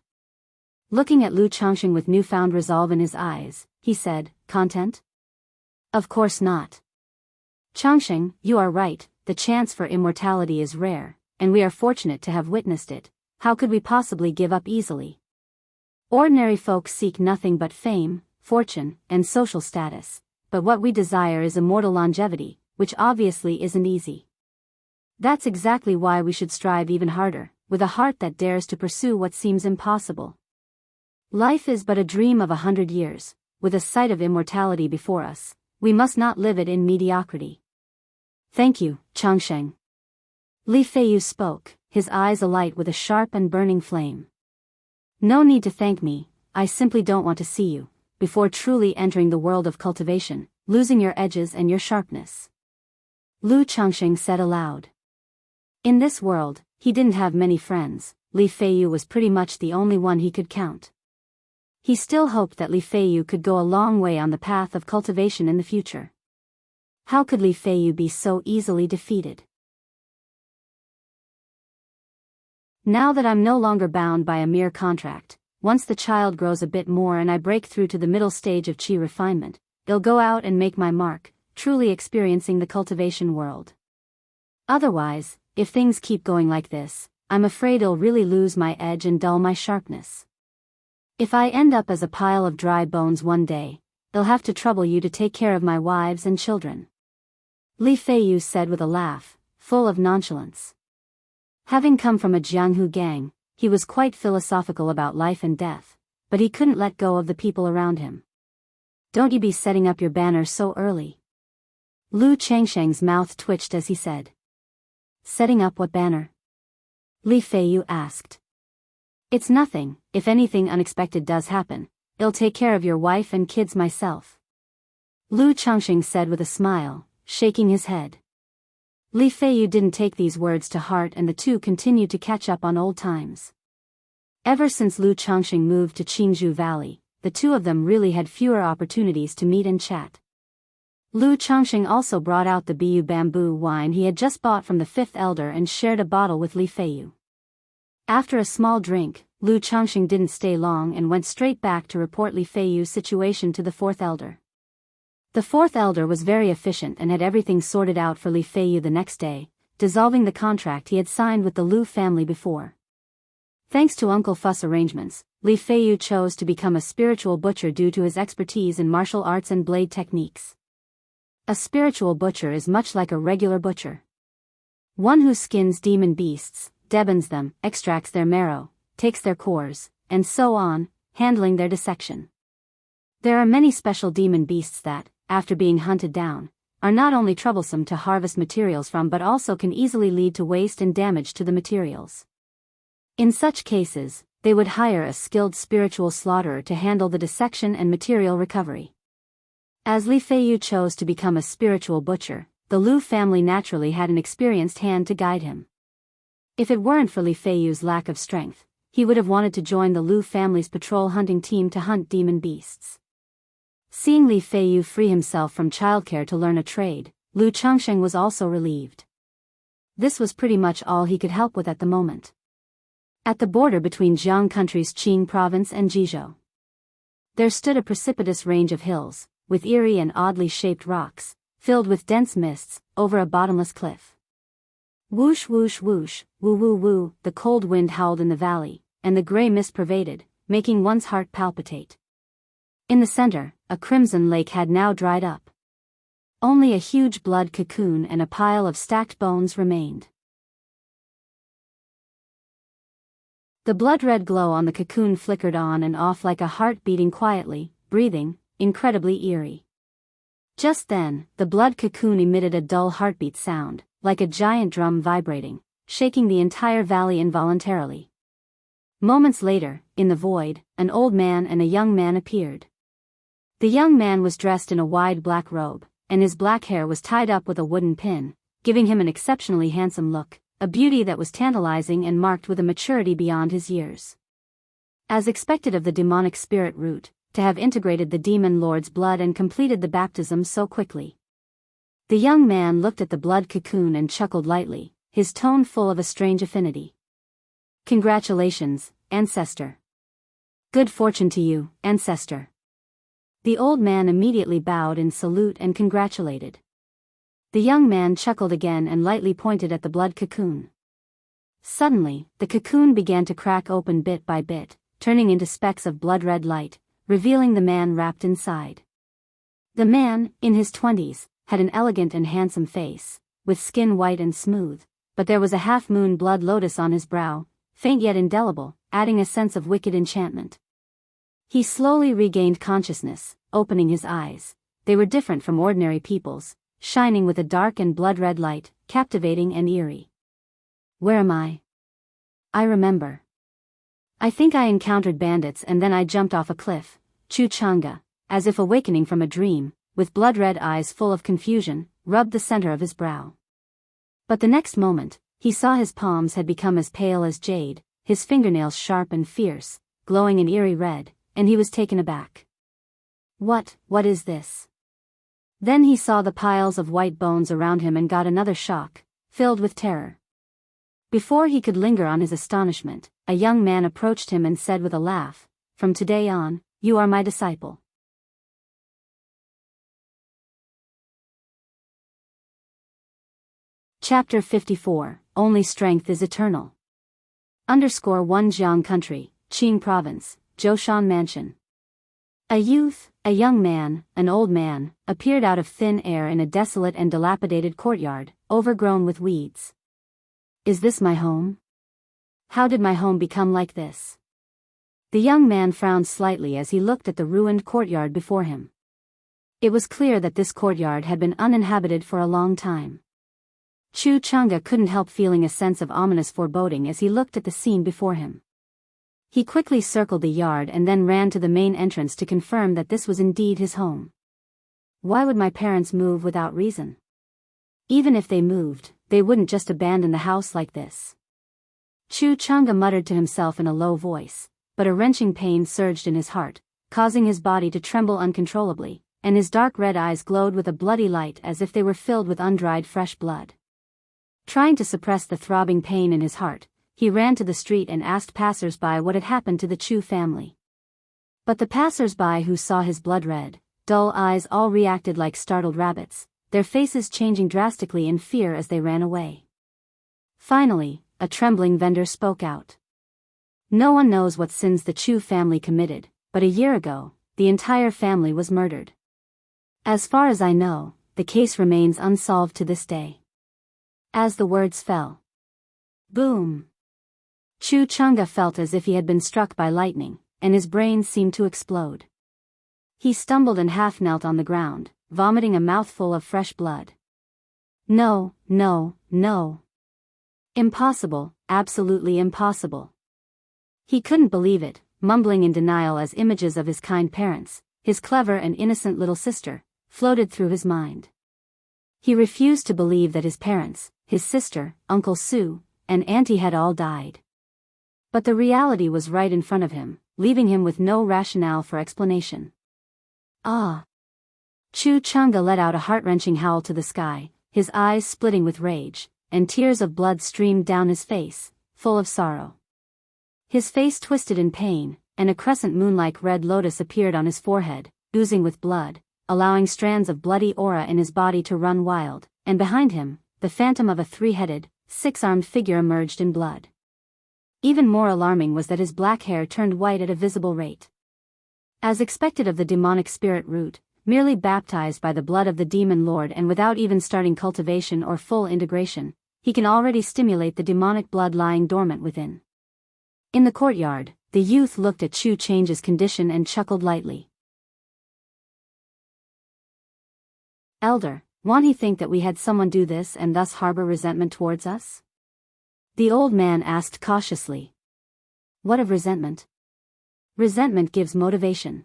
Looking at Lu Changxing with newfound resolve in his eyes, he said, "Content?" "Of course not. Changxing, you are right, the chance for immortality is rare, and we are fortunate to have witnessed it. How could we possibly give up easily? Ordinary folk seek nothing but fame, fortune, and social status, but what we desire is immortal longevity, which obviously isn't easy. That's exactly why we should strive even harder, with a heart that dares to pursue what seems impossible. Life is but a dream of 100 years, with a sight of immortality before us. We must not live it in mediocrity." "Thank you, Changxing." Li Feiyu spoke, his eyes alight with a sharp and burning flame. "No need to thank me, I simply don't want to see you, before truly entering the world of cultivation, losing your edges and your sharpness." Lu Changxing said aloud. In this world, he didn't have many friends. Li Feiyu was pretty much the only one he could count. He still hoped that Li Feiyu could go a long way on the path of cultivation in the future. How could Li Feiyu be so easily defeated? "Now that I'm no longer bound by a mere contract, once the child grows a bit more and I break through to the middle stage of qi refinement, I'll go out and make my mark, truly experiencing the cultivation world. Otherwise, if things keep going like this, I'm afraid I'll really lose my edge and dull my sharpness. If I end up as a pile of dry bones one day, they'll have to trouble you to take care of my wives and children." Li Feiyu said with a laugh, full of nonchalance. Having come from a Jianghu gang, he was quite philosophical about life and death, but he couldn't let go of the people around him. "Don't you be setting up your banner so early." Lu Changxing's mouth twitched as he said. "Setting up what banner?" Li Feiyu asked. It's nothing. If anything unexpected does happen, I'll take care of your wife and kids myself. Lu Changxing said with a smile, shaking his head. Li Feiyu didn't take these words to heart, and the two continued to catch up on old times. Ever since Lu Changxing moved to Jianghu Valley, the two of them really had fewer opportunities to meet and chat. Lu Changxing also brought out the Biyu bamboo wine he had just bought from the fifth elder and shared a bottle with Li Feiyu. After a small drink, Lu Changxing didn't stay long and went straight back to report Li Feiyu's situation to the fourth elder. The fourth elder was very efficient and had everything sorted out for Li Feiyu the next day, dissolving the contract he had signed with the Lu family before. Thanks to Uncle Fuss arrangements, Li Feiyu chose to become a spiritual butcher due to his expertise in martial arts and blade techniques. A spiritual butcher is much like a regular butcher. One who skins demon beasts, debons them, extracts their marrow, takes their cores, and so on, handling their dissection. There are many special demon beasts that, after being hunted down, are not only troublesome to harvest materials from but also can easily lead to waste and damage to the materials. In such cases, they would hire a skilled spiritual slaughterer to handle the dissection and material recovery. As Li Feiyu chose to become a spiritual butcher, the Lu family naturally had an experienced hand to guide him. If it weren't for Li Feiyu's lack of strength, he would have wanted to join the Lu family's patrol hunting team to hunt demon beasts. Seeing Li Feiyu free himself from childcare to learn a trade, Lu Changxing was also relieved. This was pretty much all he could help with at the moment. At the border between Jianghu country's Qing province and Jizhou, there stood a precipitous range of hills, with eerie and oddly shaped rocks, filled with dense mists, over a bottomless cliff. Whoosh whoosh whoosh, woo woo woo, the cold wind howled in the valley, and the gray mist pervaded, making one's heart palpitate. In the center, a crimson lake had now dried up. Only a huge blood cocoon and a pile of stacked bones remained. The blood-red glow on the cocoon flickered on and off like a heart beating quietly, breathing, incredibly eerie. Just then, the blood cocoon emitted a dull heartbeat sound, like a giant drum vibrating, shaking the entire valley involuntarily. Moments later, in the void, an old man and a young man appeared. The young man was dressed in a wide black robe, and his black hair was tied up with a wooden pin, giving him an exceptionally handsome look, a beauty that was tantalizing and marked with a maturity beyond his years. As expected of the demonic spirit root, to have integrated the demon lord's blood and completed the baptism so quickly. The young man looked at the blood cocoon and chuckled lightly, his tone full of a strange affinity. Congratulations, ancestor. Good fortune to you, ancestor. The old man immediately bowed in salute and congratulated. The young man chuckled again and lightly pointed at the blood cocoon. Suddenly, the cocoon began to crack open bit by bit, turning into specks of blood-red light, revealing the man wrapped inside. The man, in his 20s, had an elegant and handsome face, with skin white and smooth, but there was a half-moon blood lotus on his brow, faint yet indelible, adding a sense of wicked enchantment. He slowly regained consciousness, opening his eyes. They were different from ordinary people's, shining with a dark and blood-red light, captivating and eerie. Where am I? I remember. I think I encountered bandits and then I jumped off a cliff, Chu Changa, as if awakening from a dream, with blood-red eyes full of confusion, rubbed the center of his brow. But the next moment, he saw his palms had become as pale as jade, his fingernails sharp and fierce, glowing an eerie red, and he was taken aback. What is this? Then he saw the piles of white bones around him and got another shock, filled with terror. Before he could linger on his astonishment, a young man approached him and said with a laugh, "From today on, you are my disciple." Chapter 54, Only Strength is Eternal. _1 Jianghu Country, Qing Province, Zhoushan Mansion. A youth, a young man, an old man, appeared out of thin air in a desolate and dilapidated courtyard, overgrown with weeds. Is this my home? How did my home become like this? The young man frowned slightly as he looked at the ruined courtyard before him. It was clear that this courtyard had been uninhabited for a long time. Chu Chang'e couldn't help feeling a sense of ominous foreboding as he looked at the scene before him. He quickly circled the yard and then ran to the main entrance to confirm that this was indeed his home. Why would my parents move without reason? Even if they moved, they wouldn't just abandon the house like this. Chu Chang'e muttered to himself in a low voice, but a wrenching pain surged in his heart, causing his body to tremble uncontrollably, and his dark red eyes glowed with a bloody light as if they were filled with undried fresh blood. Trying to suppress the throbbing pain in his heart, he ran to the street and asked passers-by what had happened to the Chu family. But the passers-by who saw his blood-red, dull eyes all reacted like startled rabbits, their faces changing drastically in fear as they ran away. Finally, a trembling vendor spoke out. No one knows what sins the Chu family committed, but a year ago, the entire family was murdered. As far as I know, the case remains unsolved to this day. As the words fell. Boom! Chu Chang'e felt as if he had been struck by lightning, and his brain seemed to explode. He stumbled and half-knelt on the ground, vomiting a mouthful of fresh blood. No, no, no. Impossible, absolutely impossible. He couldn't believe it, mumbling in denial as images of his kind parents, his clever and innocent little sister, floated through his mind. He refused to believe that his parents, his sister, Uncle Sue, and Auntie had all died. But the reality was right in front of him, leaving him with no rationale for explanation. Ah! Chu Chang'e let out a heart-wrenching howl to the sky, his eyes splitting with rage, and tears of blood streamed down his face, full of sorrow. His face twisted in pain, and a crescent moon-like red lotus appeared on his forehead, oozing with blood, allowing strands of bloody aura in his body to run wild, and behind him, the phantom of a three-headed, six-armed figure emerged in blood. Even more alarming was that his black hair turned white at a visible rate. As expected of the demonic spirit root, merely baptized by the blood of the demon lord and without even starting cultivation or full integration, he can already stimulate the demonic blood lying dormant within. In the courtyard, the youth looked at Chu Chang'e's condition and chuckled lightly. Elder, won't he think that we had someone do this and thus harbor resentment towards us? The old man asked cautiously. What of resentment? Resentment gives motivation.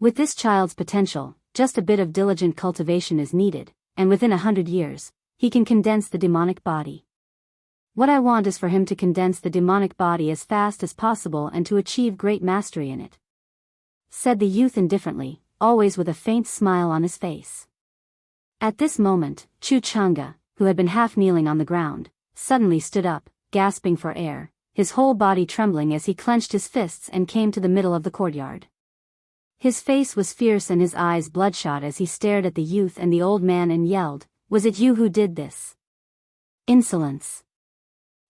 With this child's potential, just a bit of diligent cultivation is needed, and within 100 years, he can condense the demonic body. What I want is for him to condense the demonic body as fast as possible and to achieve great mastery in it. Said the youth indifferently, always with a faint smile on his face. At this moment, Chu Chang'e, who had been half kneeling on the ground, suddenly stood up, gasping for air, his whole body trembling as he clenched his fists and came to the middle of the courtyard. His face was fierce and his eyes bloodshot as he stared at the youth and the old man and yelled, "Was it you who did this? Insolence!"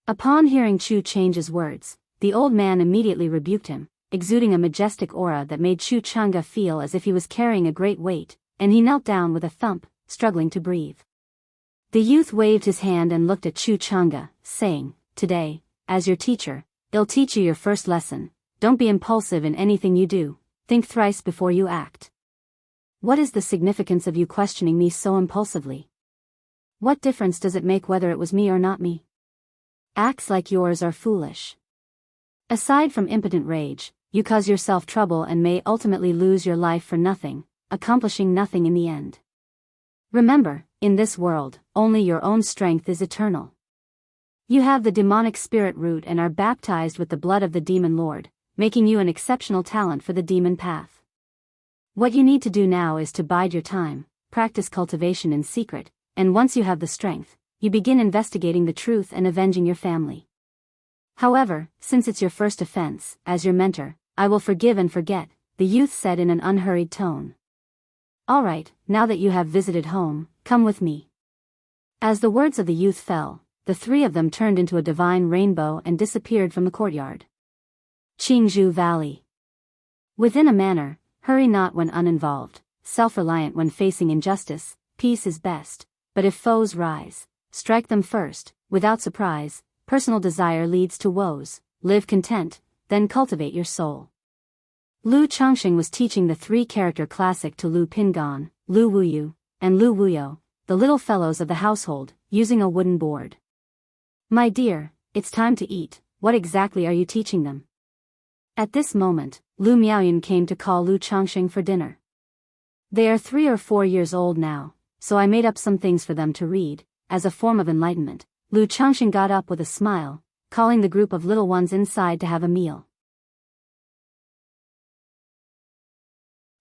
Upon hearing Chu Chang'e's words, the old man immediately rebuked him, exuding a majestic aura that made Chu Chang'e feel as if he was carrying a great weight, and he knelt down with a thump, struggling to breathe. The youth waved his hand and looked at Chu Chang'e, saying, "Today, as your teacher, I'll teach you your first lesson. Don't be impulsive in anything you do, think thrice before you act. What is the significance of you questioning me so impulsively? What difference does it make whether it was me or not me? Acts like yours are foolish. Aside from impotent rage, you cause yourself trouble and may ultimately lose your life for nothing, accomplishing nothing in the end. Remember, in this world, only your own strength is eternal. You have the demonic spirit root and are baptized with the blood of the demon lord, making you an exceptional talent for the demon path. What you need to do now is to bide your time, practice cultivation in secret, and once you have the strength, you begin investigating the truth and avenging your family. However, since it's your first offense, as your mentor, I will forgive and forget," the youth said in an unhurried tone. "All right, now that you have visited home, come with me." As the words of the youth fell, the three of them turned into a divine rainbow and disappeared from the courtyard. Jianghu Valley. Within a manner, hurry not when uninvolved, self-reliant when facing injustice, peace is best, but if foes rise, strike them first, without surprise, personal desire leads to woes, live content, then cultivate your soul. Lu Changxing was teaching the three-character classic to Lu Pingan, Lu Wuyu, and Lu Wuyo, the little fellows of the household, using a wooden board. My dear, it's time to eat. What exactly are you teaching them? At this moment, Lu Miaoyun came to call Lu Changxing for dinner. They are 3 or 4 years old now, so I made up some things for them to read, as a form of enlightenment. Lu Changxing got up with a smile, calling the group of little ones inside to have a meal.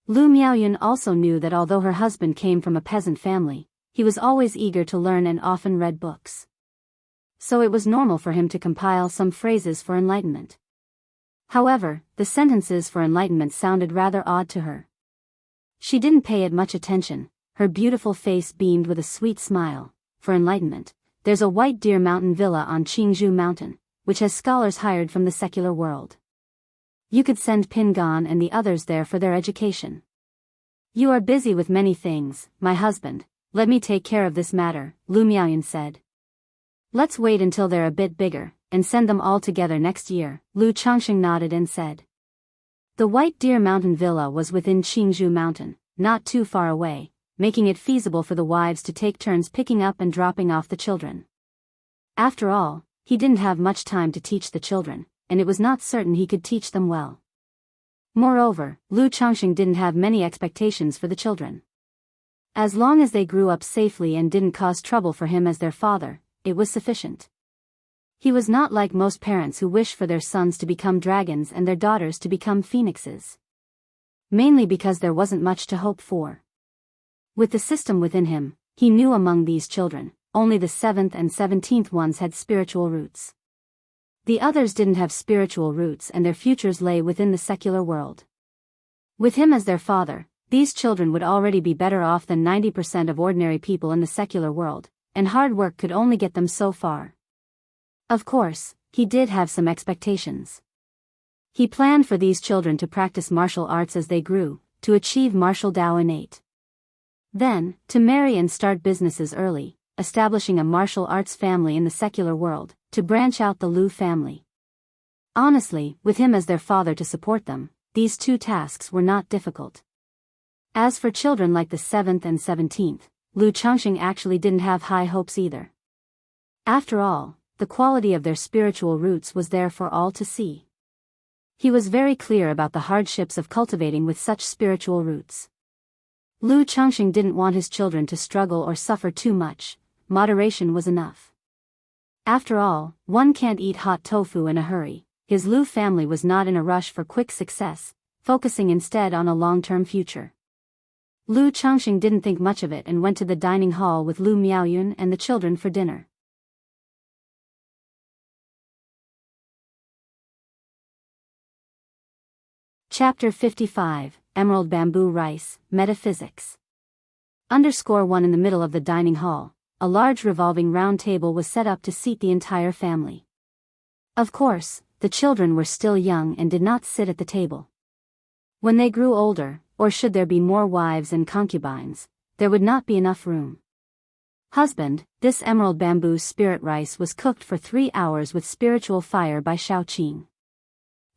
Lu Miaoyun also knew that although her husband came from a peasant family, he was always eager to learn and often read books. So it was normal for him to compile some phrases for enlightenment. However, the sentences for enlightenment sounded rather odd to her. She didn't pay it much attention. Her beautiful face beamed with a sweet smile. For enlightenment, there's a white deer mountain villa on Jianghu mountain, which has scholars hired from the secular world. You could send Pingan and the others there for their education. You are busy with many things, my husband. Let me take care of this matter, Lu Miaoyun said. Let's wait until they're a bit bigger, and send them all together next year, Lu Changxing nodded and said. The White Deer Mountain Villa was within Jianghu Mountain, not too far away, making it feasible for the wives to take turns picking up and dropping off the children. After all, he didn't have much time to teach the children, and it was not certain he could teach them well. Moreover, Lu Changxing didn't have many expectations for the children. As long as they grew up safely and didn't cause trouble for him as their father, it was sufficient. He was not like most parents who wish for their sons to become dragons and their daughters to become phoenixes. Mainly because there wasn't much to hope for. With the system within him, he knew among these children, only the 7th and 17th ones had spiritual roots. The others didn't have spiritual roots and their futures lay within the secular world. With him as their father, these children would already be better off than 90% of ordinary people in the secular world, and hard work could only get them so far. Of course, he did have some expectations. He planned for these children to practice martial arts as they grew, to achieve martial Dao innate. Then, to marry and start businesses early, establishing a martial arts family in the secular world, to branch out the Lu family. Honestly, with him as their father to support them, these 2 tasks were not difficult. As for children like the 7th and 17th, Lu Changxing actually didn't have high hopes either. After all, the quality of their spiritual roots was there for all to see. He was very clear about the hardships of cultivating with such spiritual roots. Lu Changxing didn't want his children to struggle or suffer too much. Moderation was enough. After all, one can't eat hot tofu in a hurry. His Lu family was not in a rush for quick success, focusing instead on a long-term future. Lu Changxing didn't think much of it and went to the dining hall with Lu Miaoyun and the children for dinner. Chapter 55, Emerald Bamboo Rice, Metaphysics. _1 In the middle of the dining hall, a large revolving round table was set up to seat the entire family. Of course, the children were still young and did not sit at the table. When they grew older, or should there be more wives and concubines, there would not be enough room. Husband, this emerald bamboo spirit rice was cooked for 3 hours with spiritual fire by Shaoqing.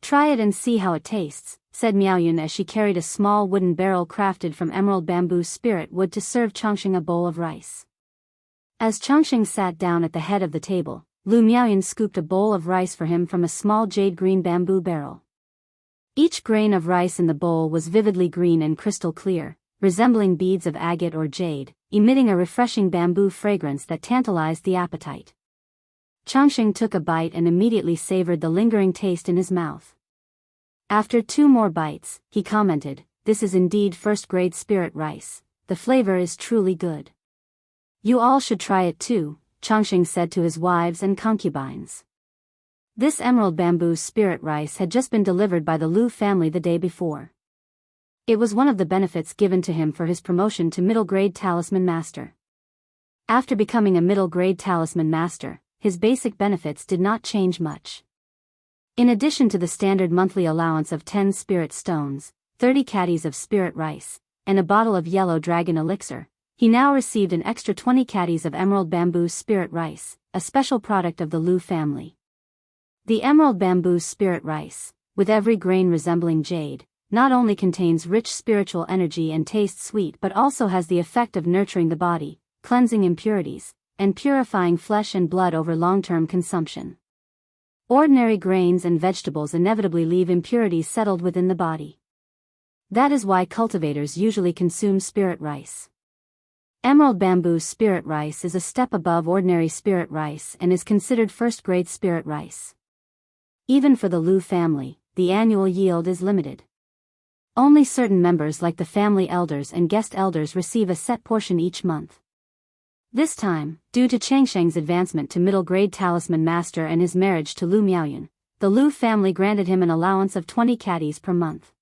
Try it and see how it tastes, said Miaoyun as she carried a small wooden barrel crafted from emerald bamboo spirit wood to serve Changxing a bowl of rice. As Changxing sat down at the head of the table, Lu Miaoyun scooped a bowl of rice for him from a small jade green bamboo barrel. Each grain of rice in the bowl was vividly green and crystal clear, resembling beads of agate or jade, emitting a refreshing bamboo fragrance that tantalized the appetite. Changxing took a bite and immediately savored the lingering taste in his mouth. After 2 more bites, he commented, "This is indeed first-grade spirit rice. The flavor is truly good. You all should try it too," Changxing said to his wives and concubines. This emerald bamboo spirit rice had just been delivered by the Lu family the day before. It was one of the benefits given to him for his promotion to middle-grade talisman master. After becoming a middle-grade talisman master, his basic benefits did not change much. In addition to the standard monthly allowance of 10 spirit stones, 30 caddies of spirit rice, and a bottle of yellow dragon elixir, he now received an extra 20 caddies of emerald bamboo spirit rice, a special product of the Lu family. The emerald bamboo spirit rice, with every grain resembling jade, not only contains rich spiritual energy and tastes sweet but also has the effect of nurturing the body, cleansing impurities, and purifying flesh and blood over long-term consumption. Ordinary grains and vegetables inevitably leave impurities settled within the body. That is why cultivators usually consume spirit rice. Emerald bamboo spirit rice is a step above ordinary spirit rice and is considered first-grade spirit rice. Even for the Lu family, the annual yield is limited. Only certain members like the family elders and guest elders receive a set portion each month. This time, due to Changsheng's advancement to middle-grade talisman master and his marriage to Lu Miaoyun, the Lu family granted him an allowance of 20 caddies per month.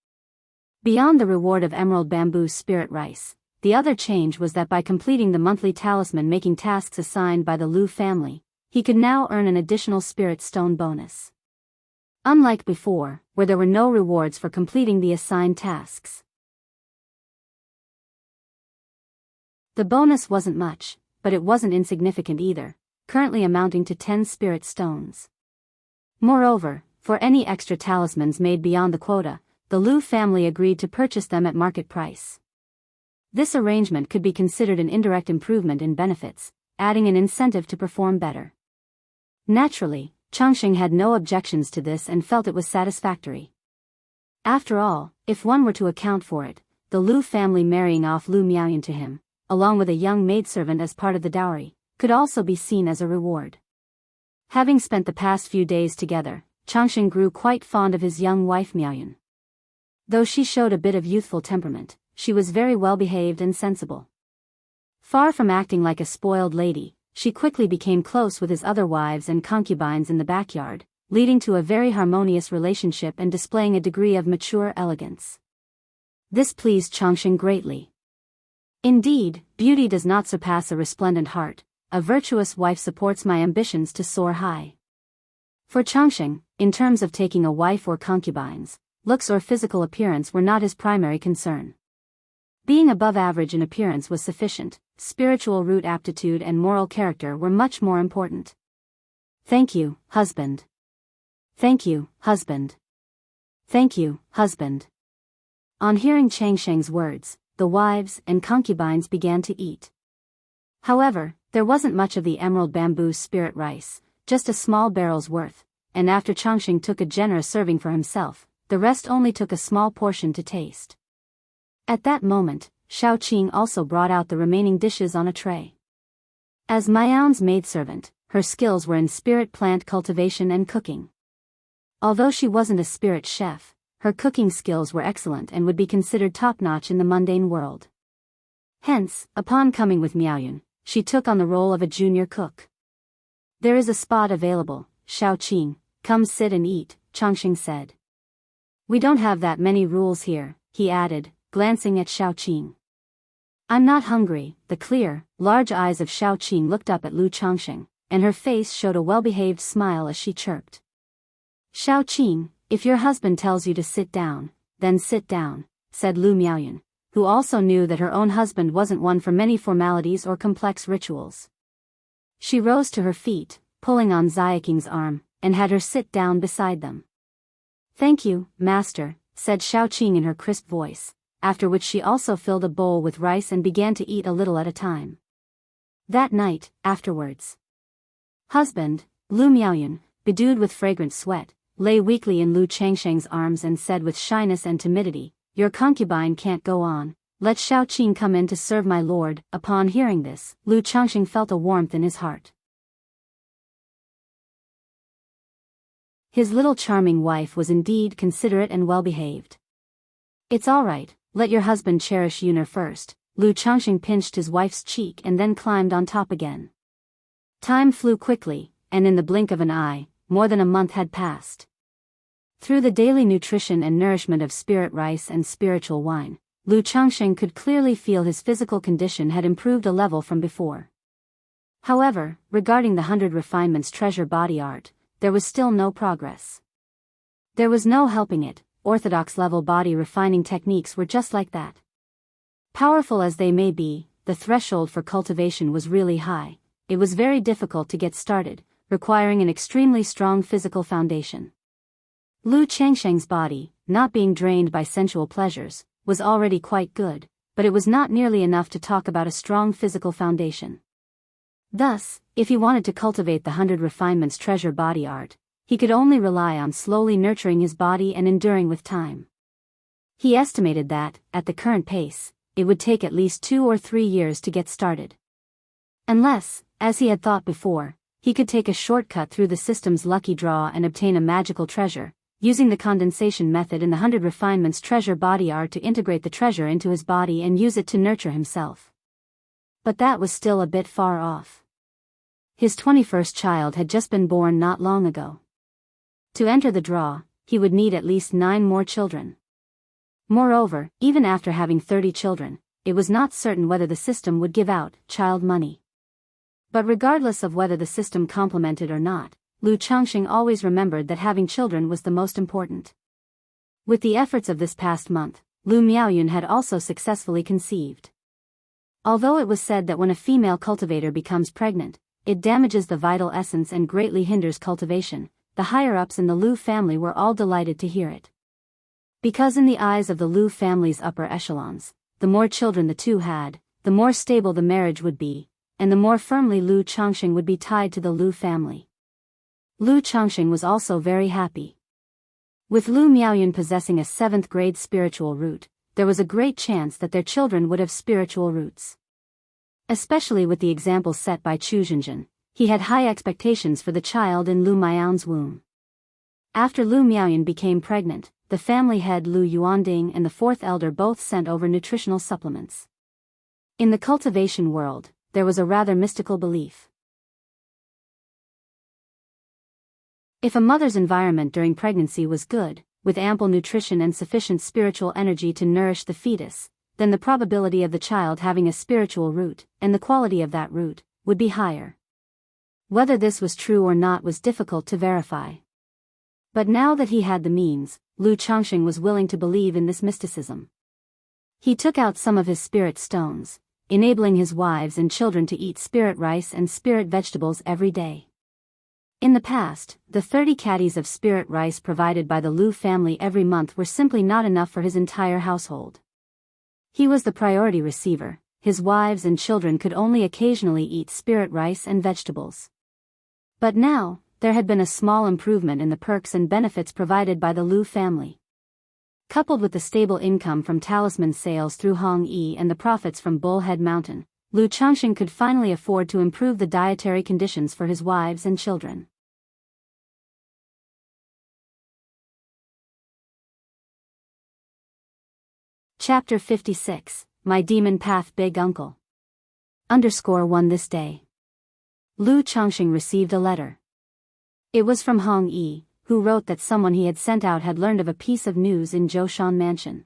Beyond the reward of emerald bamboo spirit rice, the other change was that by completing the monthly talisman-making tasks assigned by the Lu family, he could now earn an additional spirit stone bonus. Unlike before, where there were no rewards for completing the assigned tasks. The bonus wasn't much, but it wasn't insignificant either, currently amounting to 10 spirit stones. Moreover, for any extra talismans made beyond the quota, the Lu family agreed to purchase them at market price. This arrangement could be considered an indirect improvement in benefits, adding an incentive to perform better. Naturally, Changsheng had no objections to this and felt it was satisfactory. After all, if one were to account for it, the Lu family marrying off Lu Miaoyun to him, along with a young maidservant as part of the dowry, could also be seen as a reward. Having spent the past few days together, Changsheng grew quite fond of his young wife Miaoyun. Though she showed a bit of youthful temperament, she was very well behaved and sensible. Far from acting like a spoiled lady, she quickly became close with his other wives and concubines in the backyard, leading to a very harmonious relationship and displaying a degree of mature elegance. This pleased Changsheng greatly. Indeed, beauty does not surpass a resplendent heart. A virtuous wife supports my ambitions to soar high. For Changsheng, in terms of taking a wife or concubines, looks or physical appearance were not his primary concern. Being above average in appearance was sufficient. Spiritual root aptitude and moral character were much more important. Thank you, husband. Thank you, husband. Thank you, husband. On hearing Changsheng's words, the wives and concubines began to eat. However, there wasn't much of the emerald bamboo spirit rice, just a small barrel's worth, and after Changsheng took a generous serving for himself, the rest only took a small portion to taste. At that moment, Xiaoqing also brought out the remaining dishes on a tray. As Miaoyun's maidservant, her skills were in spirit plant cultivation and cooking. Although she wasn't a spirit chef, her cooking skills were excellent and would be considered top-notch in the mundane world. Hence, upon coming with Miaoyun, she took on the role of a junior cook. There is a spot available, Xiaoqing, come sit and eat, Changsheng said. We don't have that many rules here, he added, glancing at Xiaoqing. I'm not hungry. The clear, large eyes of Xiaoqing looked up at Lu Changsheng, and her face showed a well-behaved smile as she chirped. Xiaoqing, if your husband tells you to sit down, then sit down, said Lu Miaoyun, who also knew that her own husband wasn't one for many formalities or complex rituals. She rose to her feet, pulling on Xiaoqing's arm, and had her sit down beside them. Thank you, master, said Xiaoqing in her crisp voice, after which she also filled a bowl with rice and began to eat a little at a time. That night, afterwards, husband, Lu Miaoyun, bedewed with fragrant sweat, lay weakly in Lu Changsheng's arms and said with shyness and timidity, your concubine can't go on, let Xiaoqing come in to serve my lord. Upon hearing this, Lu Changsheng felt a warmth in his heart. His little charming wife was indeed considerate and well-behaved. It's all right, let your husband cherish Yuner first. Lu Changsheng pinched his wife's cheek and then climbed on top again. Time flew quickly, and in the blink of an eye, more than a month had passed. Through the daily nutrition and nourishment of spirit rice and spiritual wine, Lu Changsheng could clearly feel his physical condition had improved a level from before. However, regarding the 100 refinements treasure body art, there was still no progress. There was no helping it. Orthodox level body refining techniques were just like that. Powerful as they may be, the threshold for cultivation was really high. It was very difficult to get started, requiring an extremely strong physical foundation. Lu Changsheng's body, not being drained by sensual pleasures, was already quite good, but it was not nearly enough to talk about a strong physical foundation. Thus, if he wanted to cultivate the 100 refinements treasure body art, he could only rely on slowly nurturing his body and enduring with time. He estimated that, at the current pace, it would take at least 2 or 3 years to get started. Unless, as he had thought before, he could take a shortcut through the system's lucky draw and obtain a magical treasure, using the condensation method in the 100 refinements treasure body art to integrate the treasure into his body and use it to nurture himself. But that was still a bit far off. His 21st child had just been born not long ago. To enter the draw, he would need at least 9 more children. Moreover, even after having 30 children, it was not certain whether the system would give out child money. But regardless of whether the system complemented or not, Lu Changxing always remembered that having children was the most important. With the efforts of this past month, Lu Miaoyun had also successfully conceived. Although it was said that when a female cultivator becomes pregnant, it damages the vital essence and greatly hinders cultivation, the higher-ups in the Lu family were all delighted to hear it. Because in the eyes of the Lu family's upper echelons, the more children the two had, the more stable the marriage would be, and the more firmly Lu Changxing would be tied to the Lu family. Lu Changxing was also very happy. With Lu Miaoyun possessing a 7th grade spiritual root, there was a great chance that their children would have spiritual roots. Especially with the example set by Chu Zhenjin, he had high expectations for the child in Lu Miaoyun's womb. After Lu Miaoyun became pregnant, the family head Lu Yuanding and the 4th elder both sent over nutritional supplements. In the cultivation world, there was a rather mystical belief. If a mother's environment during pregnancy was good, with ample nutrition and sufficient spiritual energy to nourish the fetus, then the probability of the child having a spiritual root, and the quality of that root, would be higher. Whether this was true or not was difficult to verify. But now that he had the means, Lu Changxing was willing to believe in this mysticism. He took out some of his spirit stones, enabling his wives and children to eat spirit rice and spirit vegetables every day. In the past, the 30 caddies of spirit rice provided by the Lu family every month were simply not enough for his entire household. He was the priority receiver, his wives and children could only occasionally eat spirit rice and vegetables. But now, there had been a small improvement in the perks and benefits provided by the Lu family. Coupled with the stable income from talisman sales through Hong Yi and the profits from Bullhead Mountain, Lu Changxing could finally afford to improve the dietary conditions for his wives and children. Chapter 56, My Demon Path Big Uncle. _1 This day. Lu Changxing received a letter. It was from Hong Yi, who wrote that someone he had sent out had learned of a piece of news in Zhoushan Mansion.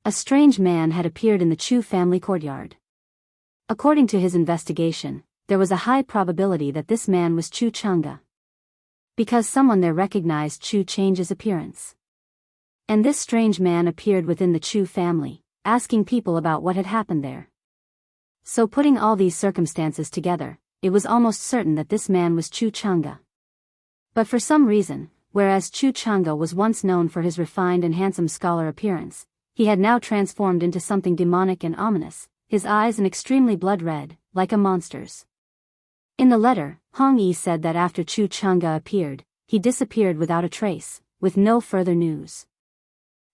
A strange man had appeared in the Chu family courtyard. According to his investigation, there was a high probability that this man was Chu Chang'e, because someone there recognized Chu Chang'e's appearance. And this strange man appeared within the Chu family, asking people about what had happened there. So putting all these circumstances together, it was almost certain that this man was Chu Chang'e. But for some reason, whereas Chu Chang'e was once known for his refined and handsome scholar appearance, he had now transformed into something demonic and ominous, his eyes an extremely blood red, like a monster's. In the letter, Hong Yi said that after Chu Chang'e appeared, he disappeared without a trace, with no further news.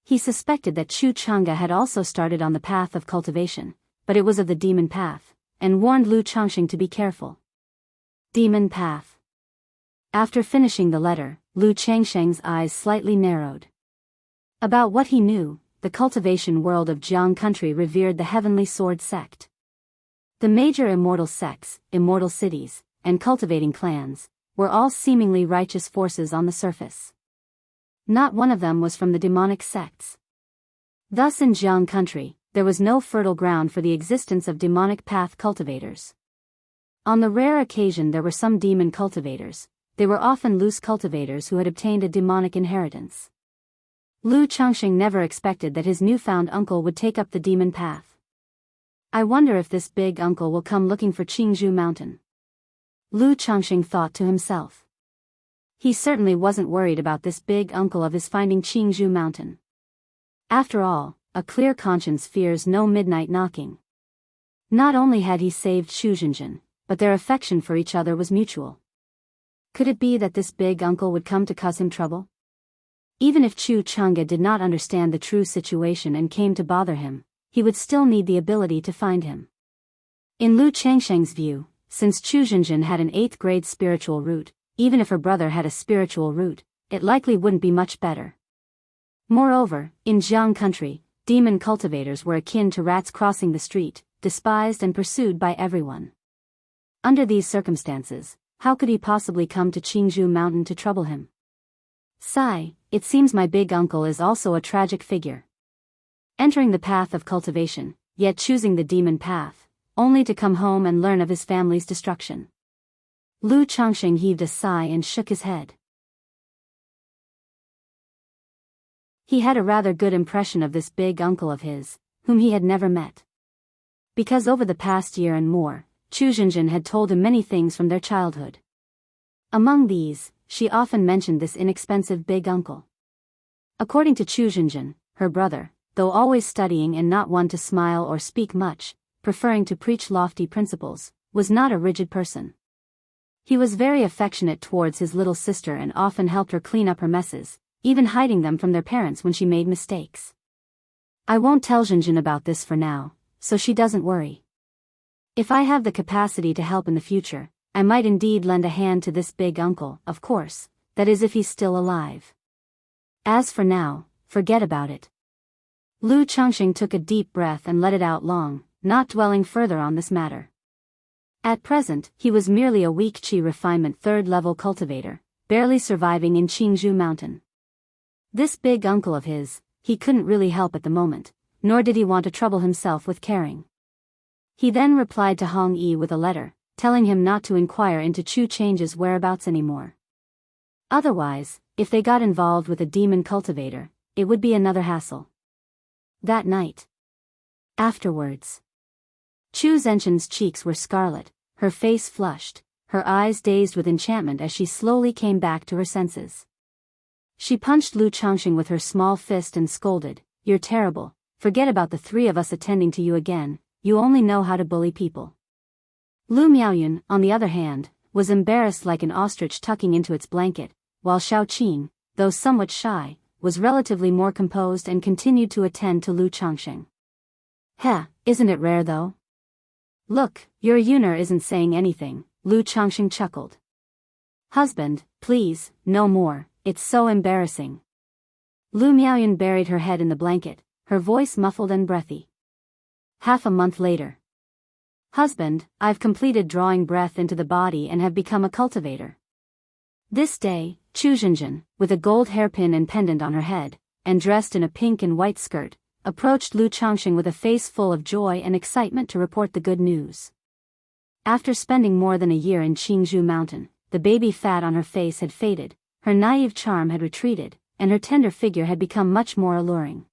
He suspected that Chu Chang'e had also started on the path of cultivation, but it was of the demon path, and warned Lu Changxing to be careful. Demon path. After finishing the letter, Lu Changxing's eyes slightly narrowed. About what he knew, the cultivation world of Jianghu country revered the heavenly sword sect. The major immortal sects, immortal cities, and cultivating clans, were all seemingly righteous forces on the surface. Not one of them was from the demonic sects. Thus in Jianghu country, there was no fertile ground for the existence of demonic path cultivators. On the rare occasion there were some demon cultivators, they were often loose cultivators who had obtained a demonic inheritance. Lu Changxing never expected that his newfound uncle would take up the demon path. I wonder if this big uncle will come looking for Qingzhou Mountain. Lu Changxing thought to himself. He certainly wasn't worried about this big uncle of his finding Qingzhou Mountain. After all, a clear conscience fears no midnight knocking. Not only had he saved Chu Zhenjin, but their affection for each other was mutual. Could it be that this big uncle would come to cause him trouble? Even if Chu Chang'e did not understand the true situation and came to bother him, he would still need the ability to find him. In Lu Changsheng's view, since Chu Zhenjin had an 8th grade spiritual root, even if her brother had a spiritual root, it likely wouldn't be much better. Moreover, in Jiang country, demon cultivators were akin to rats crossing the street, despised and pursued by everyone. Under these circumstances, how could he possibly come to Qingzhou Mountain to trouble him? Sigh, it seems my big uncle is also a tragic figure. Entering the path of cultivation, yet choosing the demon path, only to come home and learn of his family's destruction. Lu Changsheng heaved a sigh and shook his head. He had a rather good impression of this big uncle of his, whom he had never met. Because over the past year and more, Chu Zhenjin had told him many things from their childhood. Among these, she often mentioned this inexpensive big uncle. According to Chu Zhenjin, her brother, though always studying and not one to smile or speak much, preferring to preach lofty principles, was not a rigid person. He was very affectionate towards his little sister and often helped her clean up her messes, even hiding them from their parents when she made mistakes. I won't tell Zhenjin about this for now, so she doesn't worry. If I have the capacity to help in the future, I might indeed lend a hand to this big uncle, of course, that is if he's still alive. As for now, forget about it. Lu Changxing took a deep breath and let it out long, not dwelling further on this matter. At present, he was merely a weak qi refinement 3rd level cultivator, barely surviving in Qingzhou Mountain. This big uncle of his, he couldn't really help at the moment, nor did he want to trouble himself with caring. He then replied to Hong Yi with a letter, telling him not to inquire into Chu Change's whereabouts anymore. Otherwise, if they got involved with a demon cultivator, it would be another hassle. That night. Afterwards. Chu Zhenjin's cheeks were scarlet, her face flushed, her eyes dazed with enchantment as she slowly came back to her senses. She punched Lu Changxing with her small fist and scolded, "You're terrible, forget about the 3 of us attending to you again, you only know how to bully people." Lu Miaoyun, on the other hand, was embarrassed like an ostrich tucking into its blanket, while Xiao Qin, though somewhat shy, was relatively more composed and continued to attend to Lu Changxing. Heh, isn't it rare though? Look, your Yuner isn't saying anything, Lu Changxing chuckled. Husband, please, no more, it's so embarrassing. Lu Miaoyun buried her head in the blanket, her voice muffled and breathy. Half a month later. Husband, I've completed drawing breath into the body and have become a cultivator. This day, Chu Zhenjin, with a gold hairpin and pendant on her head, and dressed in a pink and white skirt, approached Lu Changxing with a face full of joy and excitement to report the good news. After spending more than a year in Qingzhou Mountain, the baby fat on her face had faded, her naive charm had retreated, and her tender figure had become much more alluring.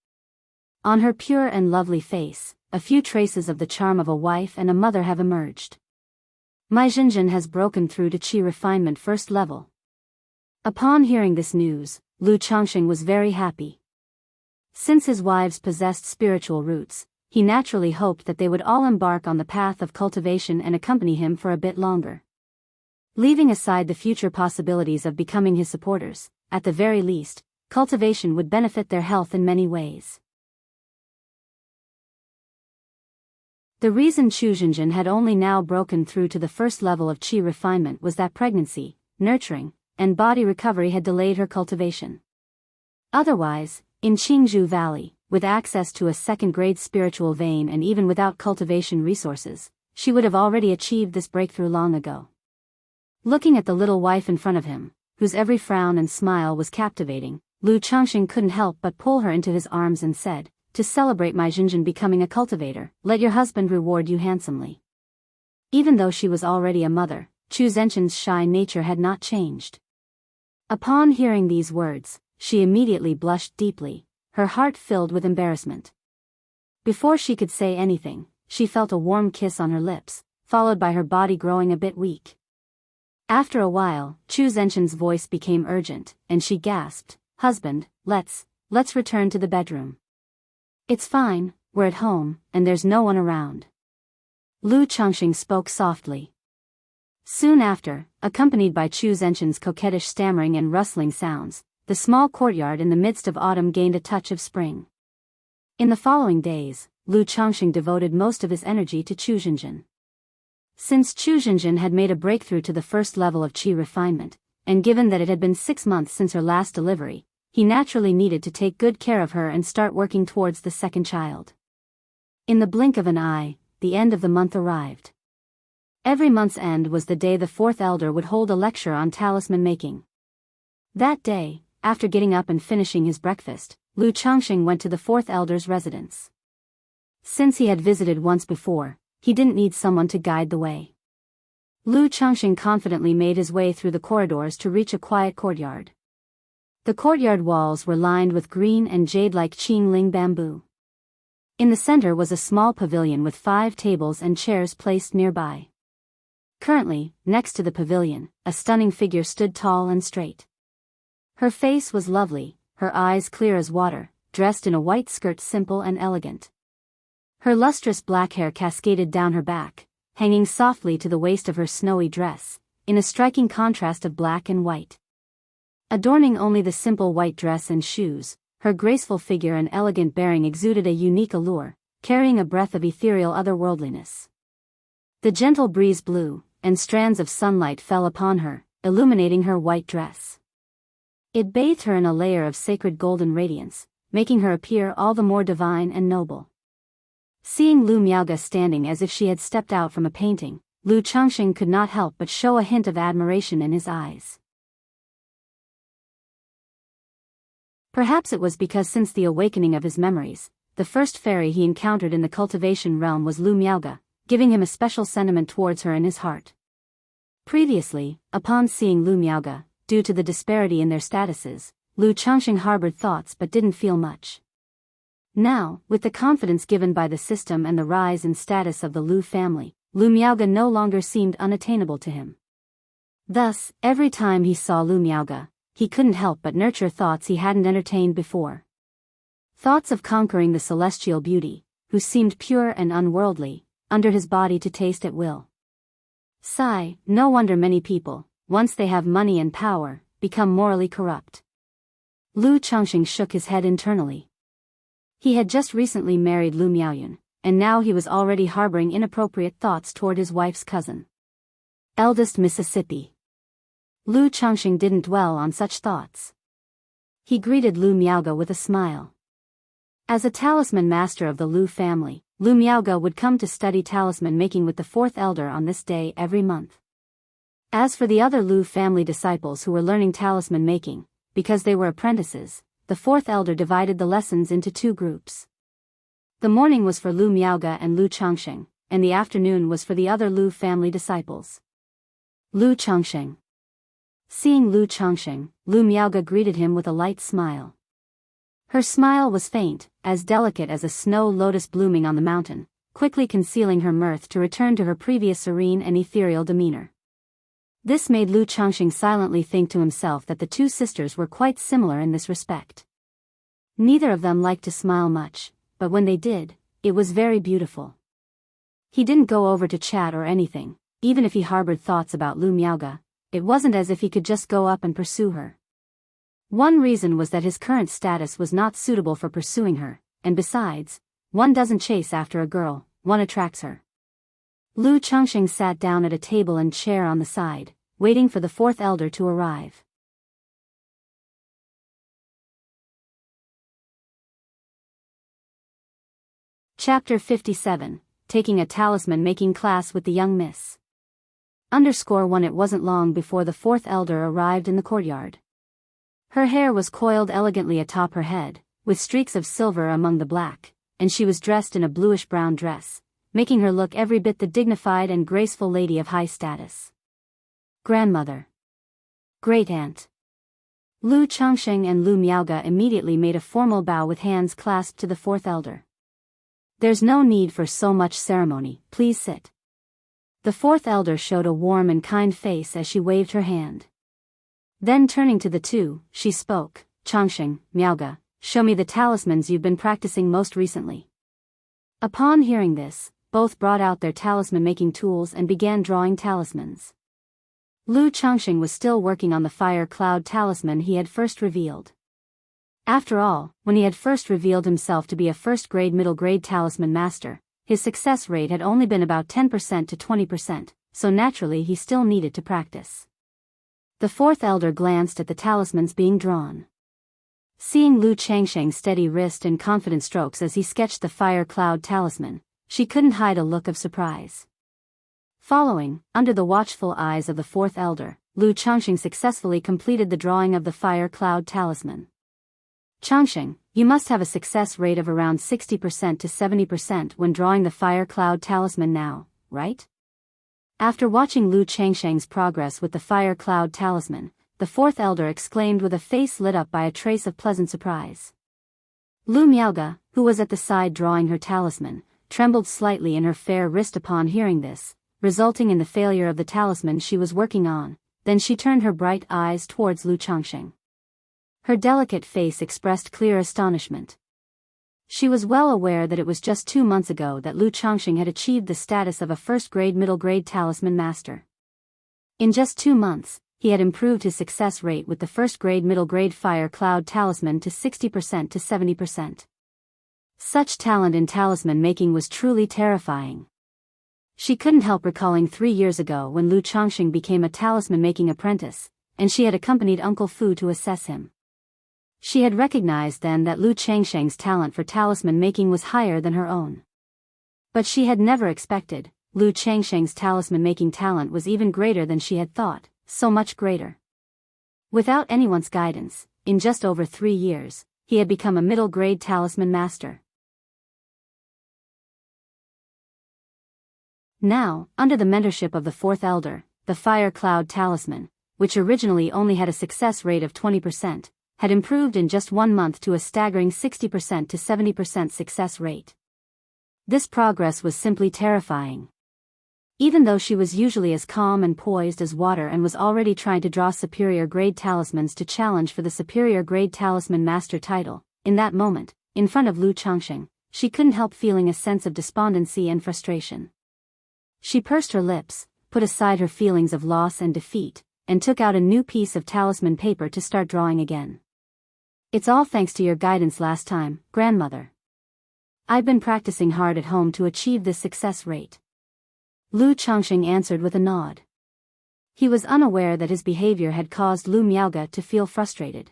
On her pure and lovely face, a few traces of the charm of a wife and a mother have emerged. My Zhenjin has broken through to qi refinement 1st level. Upon hearing this news, Lu Changxing was very happy. Since his wives possessed spiritual roots, he naturally hoped that they would all embark on the path of cultivation and accompany him for a bit longer. Leaving aside the future possibilities of becoming his supporters, at the very least, cultivation would benefit their health in many ways. The reason Chu Zhenjin had only now broken through to the 1st level of qi refinement was that pregnancy, nurturing, and body recovery had delayed her cultivation. Otherwise, in Qingzhou Valley, with access to a 2nd-grade spiritual vein and even without cultivation resources, she would have already achieved this breakthrough long ago. Looking at the little wife in front of him, whose every frown and smile was captivating, Lu Changxing couldn't help but pull her into his arms and said, "To celebrate my Zhenjin becoming a cultivator, let your husband reward you handsomely." Even though she was already a mother, Chu Zhenjin's shy nature had not changed. Upon hearing these words, she immediately blushed deeply, her heart filled with embarrassment. Before she could say anything, she felt a warm kiss on her lips, followed by her body growing a bit weak. After a while, Chu Zhenjin's voice became urgent, and she gasped, "Husband, let's return to the bedroom." It's fine, we're at home, and there's no one around. Lu Changxing spoke softly. Soon after, accompanied by Chu Zhenqian's coquettish stammering and rustling sounds, the small courtyard in the midst of autumn gained a touch of spring. In the following days, Lu Changxing devoted most of his energy to Chu Zhenqian. Since Chu Zhenqian had made a breakthrough to the first level of qi refinement, and given that it had been 6 months since her last delivery, he naturally needed to take good care of her and start working towards the second child. In the blink of an eye, the end of the month arrived. Every month's end was the day the fourth elder would hold a lecture on talisman making. That day, after getting up and finishing his breakfast, Lu Changxing went to the fourth elder's residence. Since he had visited once before, he didn't need someone to guide the way. Lu Changxing confidently made his way through the corridors to reach a quiet courtyard. The courtyard walls were lined with green and jade-like Qingling bamboo. In the center was a small pavilion with 5 tables and chairs placed nearby. Currently, next to the pavilion, a stunning figure stood tall and straight. Her face was lovely, her eyes clear as water, dressed in a white skirt simple and elegant. Her lustrous black hair cascaded down her back, hanging softly to the waist of her snowy dress, in a striking contrast of black and white. Adorning only the simple white dress and shoes, her graceful figure and elegant bearing exuded a unique allure, carrying a breath of ethereal otherworldliness. The gentle breeze blew, and strands of sunlight fell upon her, illuminating her white dress. It bathed her in a layer of sacred golden radiance, making her appear all the more divine and noble. Seeing Lu Miaoge standing as if she had stepped out from a painting, Lu Changxing could not help but show a hint of admiration in his eyes. Perhaps it was because since the awakening of his memories, the first fairy he encountered in the cultivation realm was Lu Miaoge, giving him a special sentiment towards her in his heart. Previously, upon seeing Lu Miaoge, due to the disparity in their statuses, Lu Changxing harbored thoughts but didn't feel much. Now, with the confidence given by the system and the rise in status of the Lu family, Lu Miaoge no longer seemed unattainable to him. Thus, every time he saw Lu Miaoge, he couldn't help but nurture thoughts he hadn't entertained before. Thoughts of conquering the celestial beauty, who seemed pure and unworldly, under his body to taste at will. Sigh, no wonder many people, once they have money and power, become morally corrupt. Lu Changxing shook his head internally. He had just recently married Lu Miaoyun, and now he was already harboring inappropriate thoughts toward his wife's cousin. Eldest Mississippi. Lu Changxing didn't dwell on such thoughts. He greeted Lu Miaoge with a smile. As a talisman master of the Lu family, Lu Miaoge would come to study talisman making with the fourth elder on this day every month. As for the other Lu family disciples who were learning talisman making, because they were apprentices, the fourth elder divided the lessons into 2 groups. The morning was for Lu Miaoge and Lu Changxing, and the afternoon was for the other Lu family disciples. Lu Changxing. Seeing Lu Changxing, Lu Miaoge greeted him with a light smile. Her smile was faint, as delicate as a snow lotus blooming on the mountain, quickly concealing her mirth to return to her previous serene and ethereal demeanor. This made Lu Changxing silently think to himself that the 2 sisters were quite similar in this respect. Neither of them liked to smile much, but when they did, it was very beautiful. He didn't go over to chat or anything, even if he harbored thoughts about Lu Miaoge. It wasn't as if he could just go up and pursue her. One reason was that his current status was not suitable for pursuing her, and besides, one doesn't chase after a girl, one attracts her. Lu Changxing sat down at a table and chair on the side, waiting for the fourth elder to arrive. Chapter 57, Taking a Talisman Making Class with the Young Miss. _1 It wasn't long before the fourth elder arrived in the courtyard. Her hair was coiled elegantly atop her head, with streaks of silver among the black, and she was dressed in a bluish-brown dress, making her look every bit the dignified and graceful lady of high status. Grandmother. Great-aunt. Lu Changxing and Lu Miaoge immediately made a formal bow with hands clasped to the fourth elder. There's no need for so much ceremony, please sit. The fourth elder showed a warm and kind face as she waved her hand. Then turning to the 2, she spoke, Changxing, Miaoge, show me the talismans you've been practicing most recently. Upon hearing this, both brought out their talisman-making tools and began drawing talismans. Lu Changxing was still working on the fire cloud talisman he had first revealed. After all, when he had first revealed himself to be a first-grade middle-grade talisman master, his success rate had only been about 10% to 20%, so naturally he still needed to practice. The fourth elder glanced at the talismans being drawn. Seeing Lu Changxing's steady wrist and confident strokes as he sketched the fire cloud talisman, she couldn't hide a look of surprise. Following, under the watchful eyes of the fourth elder, Lu Changxing successfully completed the drawing of the fire cloud talisman. Changxing, you must have a success rate of around 60% to 70% when drawing the fire cloud talisman now, right? After watching Lu Changxing's progress with the fire cloud talisman, the fourth elder exclaimed with a face lit up by a trace of pleasant surprise. Lu Miaoge, who was at the side drawing her talisman, trembled slightly in her fair wrist upon hearing this, resulting in the failure of the talisman she was working on. Then she turned her bright eyes towards Lu Changxing. Her delicate face expressed clear astonishment. She was well aware that it was just 2 months ago that Lu Changxing had achieved the status of a first-grade middle-grade talisman master. In just 2 months, he had improved his success rate with the first-grade middle-grade fire cloud talisman to 60% to 70%. Such talent in talisman making was truly terrifying. She couldn't help recalling 3 years ago when Lu Changxing became a talisman-making apprentice, and she had accompanied Uncle Fu to assess him. She had recognized then that Lu Changxing's talent for talisman making was higher than her own. But she had never expected, Lu Changxing's talisman making talent was even greater than she had thought, so much greater. Without anyone's guidance, in just over 3 years, he had become a middle-grade talisman master. Now, under the mentorship of the fourth elder, the fire cloud talisman, which originally only had a success rate of 20%, had improved in just 1 month to a staggering 60% to 70% success rate. This progress was simply terrifying. Even though she was usually as calm and poised as water and was already trying to draw superior grade talismans to challenge for the superior grade talisman master title, in that moment, in front of Lu Changxing, she couldn't help feeling a sense of despondency and frustration. She pursed her lips, put aside her feelings of loss and defeat, and took out a new piece of talisman paper to start drawing again. It's all thanks to your guidance last time, grandmother. I've been practicing hard at home to achieve this success rate. Lu Changxing answered with a nod. He was unaware that his behavior had caused Lu Miaoge to feel frustrated.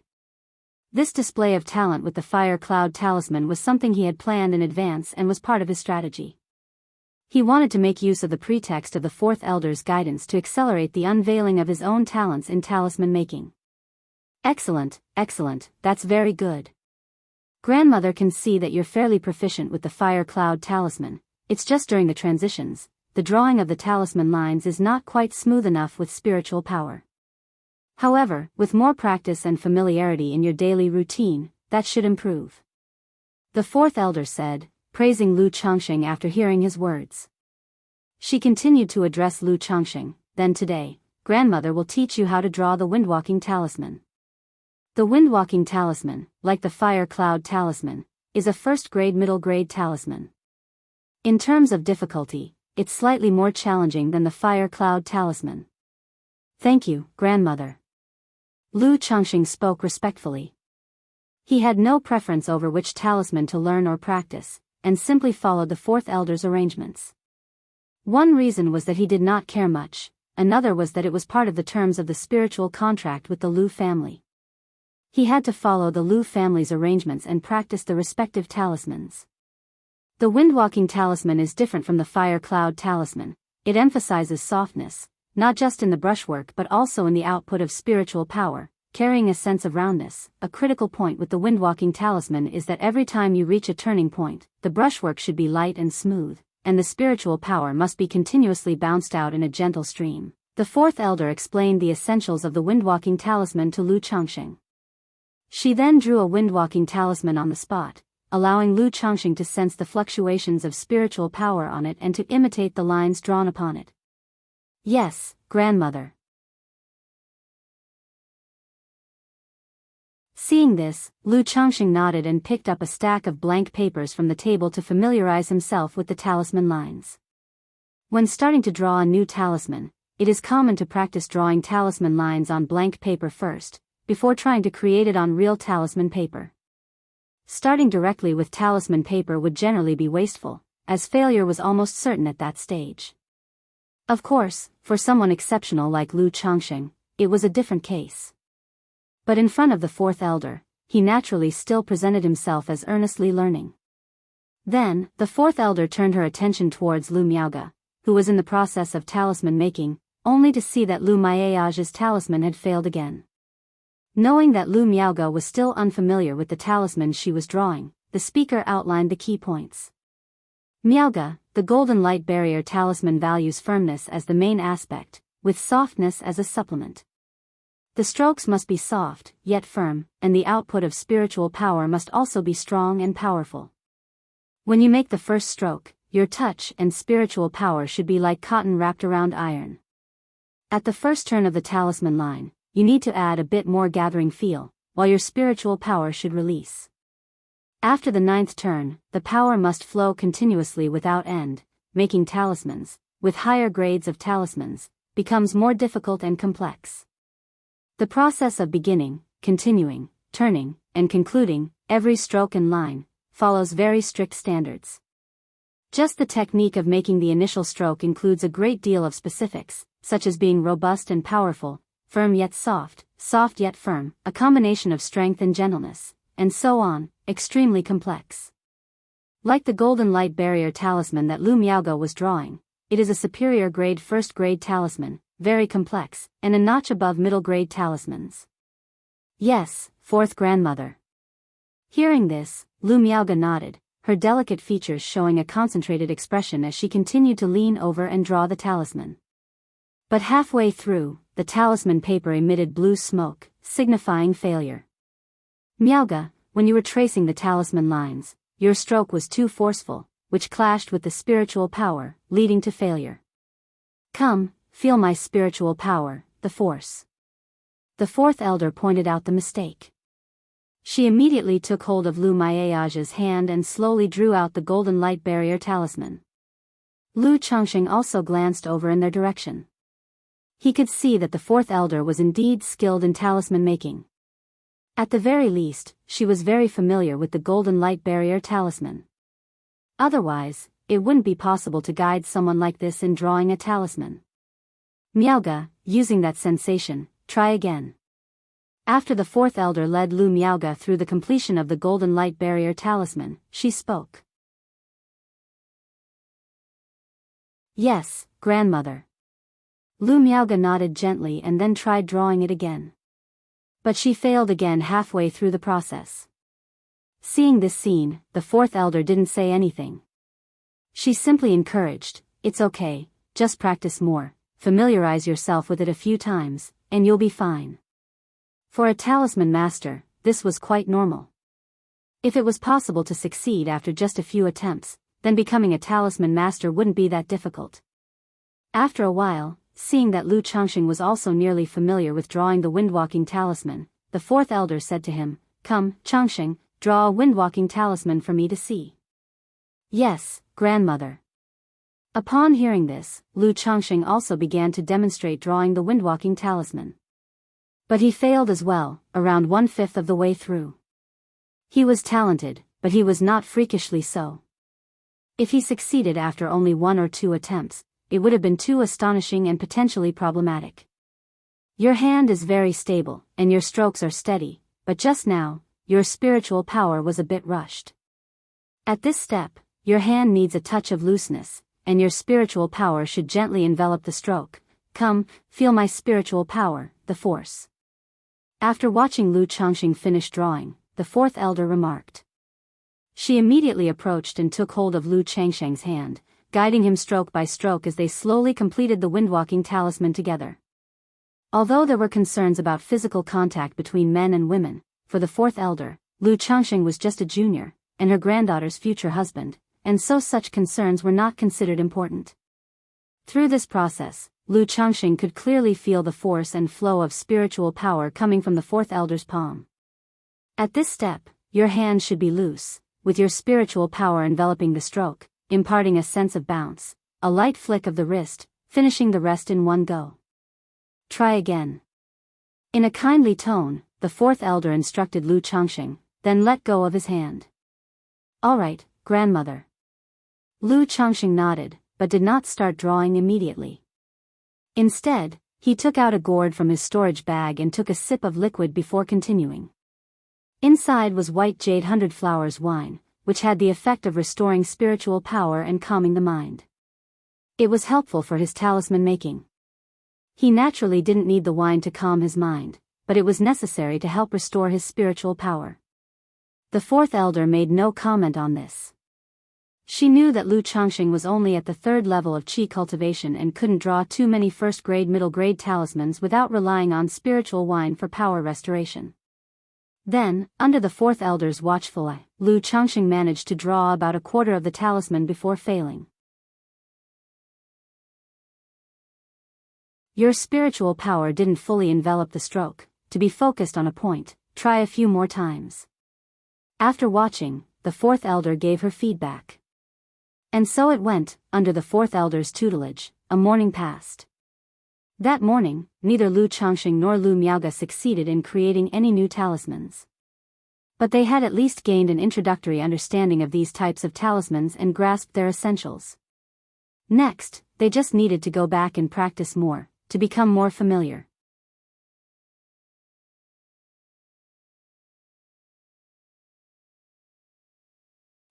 This display of talent with the fire cloud talisman was something he had planned in advance and was part of his strategy. He wanted to make use of the pretext of the fourth elder's guidance to accelerate the unveiling of his own talents in talisman making. Excellent, excellent, that's very good. Grandmother can see that you're fairly proficient with the fire cloud talisman. It's just during the transitions, the drawing of the talisman lines is not quite smooth enough with spiritual power. However, with more practice and familiarity in your daily routine, that should improve. The fourth elder said, praising Lu Changxing after hearing his words. She continued to address Lu Changxing, then today, grandmother will teach you how to draw the windwalking talisman. The windwalking talisman, like the fire cloud talisman, is a first-grade middle-grade talisman. In terms of difficulty, it's slightly more challenging than the fire cloud talisman. Thank you, grandmother. Lu Changxing spoke respectfully. He had no preference over which talisman to learn or practice, and simply followed the fourth elder's arrangements. One reason was that he did not care much, another was that it was part of the terms of the spiritual contract with the Lu family. He had to follow the Lu family's arrangements and practice the respective talismans. The windwalking talisman is different from the fire cloud talisman. It emphasizes softness, not just in the brushwork but also in the output of spiritual power, carrying a sense of roundness. A critical point with the windwalking talisman is that every time you reach a turning point, the brushwork should be light and smooth, and the spiritual power must be continuously bounced out in a gentle stream. The fourth elder explained the essentials of the windwalking talisman to Lu Changxing. She then drew a windwalking talisman on the spot, allowing Lu Changxing to sense the fluctuations of spiritual power on it and to imitate the lines drawn upon it. Yes, grandmother. Seeing this, Lu Changxing nodded and picked up a stack of blank papers from the table to familiarize himself with the talisman lines. When starting to draw a new talisman, it is common to practice drawing talisman lines on blank paper first, before trying to create it on real talisman paper. Starting directly with talisman paper would generally be wasteful, as failure was almost certain at that stage. Of course, for someone exceptional like Lu Changxing, it was a different case. But in front of the fourth elder, he naturally still presented himself as earnestly learning. Then, the fourth elder turned her attention towards Lu Miaoge, who was in the process of talisman making, only to see that Lu Miaoge's talisman had failed again. Knowing that Lu Miaoge was still unfamiliar with the talisman she was drawing, the speaker outlined the key points. Miaoge, the golden light barrier talisman values firmness as the main aspect, with softness as a supplement. The strokes must be soft, yet firm, and the output of spiritual power must also be strong and powerful. When you make the first stroke, your touch and spiritual power should be like cotton wrapped around iron. At the first turn of the talisman line, you need to add a bit more gathering feel, while your spiritual power should release. After the ninth turn, the power must flow continuously without end, making talismans, with higher grades of talismans, becomes more difficult and complex. The process of beginning, continuing, turning, and concluding every stroke and line follows very strict standards. Just the technique of making the initial stroke includes a great deal of specifics, such as being robust and powerful, firm yet soft, soft yet firm, a combination of strength and gentleness, and so on, extremely complex. Like the golden light barrier talisman that Lu Miaoge was drawing, it is a superior grade first grade talisman, very complex, and a notch above middle grade talismans. Yes, fourth grandmother. Hearing this, Lu Miaoge nodded, her delicate features showing a concentrated expression as she continued to lean over and draw the talisman. But halfway through, the talisman paper emitted blue smoke, signifying failure. Miaoge, when you were tracing the talisman lines, your stroke was too forceful, which clashed with the spiritual power, leading to failure. Come, feel my spiritual power, the force. The fourth elder pointed out the mistake. She immediately took hold of Lu Miaoge's hand and slowly drew out the golden light barrier talisman. Lu Changxing also glanced over in their direction. He could see that the fourth elder was indeed skilled in talisman making. At the very least, she was very familiar with the golden light barrier talisman. Otherwise, it wouldn't be possible to guide someone like this in drawing a talisman. Miaoge, using that sensation, try again. After the fourth elder led Lu Miaoge through the completion of the golden light barrier talisman, she spoke. Yes, grandmother. Lu Miaoge nodded gently and then tried drawing it again. But she failed again halfway through the process. Seeing this scene, the fourth elder didn't say anything. She simply encouraged, "It's okay, just practice more, familiarize yourself with it a few times, and you'll be fine." For a talisman master, this was quite normal. If it was possible to succeed after just a few attempts, then becoming a talisman master wouldn't be that difficult. After a while, seeing that Lu Changxing was also nearly familiar with drawing the windwalking talisman, the fourth elder said to him, "Come, Changxing, draw a windwalking talisman for me to see." "Yes, grandmother." Upon hearing this, Lu Changxing also began to demonstrate drawing the windwalking talisman. But he failed as well, around 1/5 of the way through. He was talented, but he was not freakishly so. If he succeeded after only 1 or 2 attempts, it would have been too astonishing and potentially problematic. Your hand is very stable, and your strokes are steady, but just now, your spiritual power was a bit rushed. At this step, your hand needs a touch of looseness, and your spiritual power should gently envelop the stroke. Come, feel my spiritual power, the force. After watching Lu Changxing finish drawing, the fourth elder remarked. She immediately approached and took hold of Lu Changxing's hand, guiding him stroke by stroke as they slowly completed the windwalking talisman together. Although there were concerns about physical contact between men and women, for the fourth elder, Lu Changxing was just a junior, and her granddaughter's future husband, and so such concerns were not considered important. Through this process, Lu Changxing could clearly feel the force and flow of spiritual power coming from the fourth elder's palm. At this step, your hand should be loose, with your spiritual power enveloping the stroke, imparting a sense of bounce, a light flick of the wrist, finishing the rest in one go. Try again. In a kindly tone, the fourth elder instructed Lu Changxing, then let go of his hand. All right, grandmother. Lu Changxing nodded, but did not start drawing immediately. Instead, he took out a gourd from his storage bag and took a sip of liquid before continuing. Inside was white jade 100 flowers wine, which had the effect of restoring spiritual power and calming the mind. It was helpful for his talisman making. He naturally didn't need the wine to calm his mind, but it was necessary to help restore his spiritual power. The fourth elder made no comment on this. She knew that Lu Changxing was only at the 3rd level of qi cultivation and couldn't draw too many first-grade middle-grade talismans without relying on spiritual wine for power restoration. Then, under the fourth elder's watchful eye, Lu Changxing managed to draw about a quarter of the talisman before failing. Your spiritual power didn't fully envelop the stroke. To be focused on a point, try a few more times. After watching, the fourth elder gave her feedback. And so it went. Under the fourth elder's tutelage, a morning passed. That morning, neither Lu Changxing nor Lu Miaoga succeeded in creating any new talismans. But they had at least gained an introductory understanding of these types of talismans and grasped their essentials. Next, they just needed to go back and practice more, to become more familiar.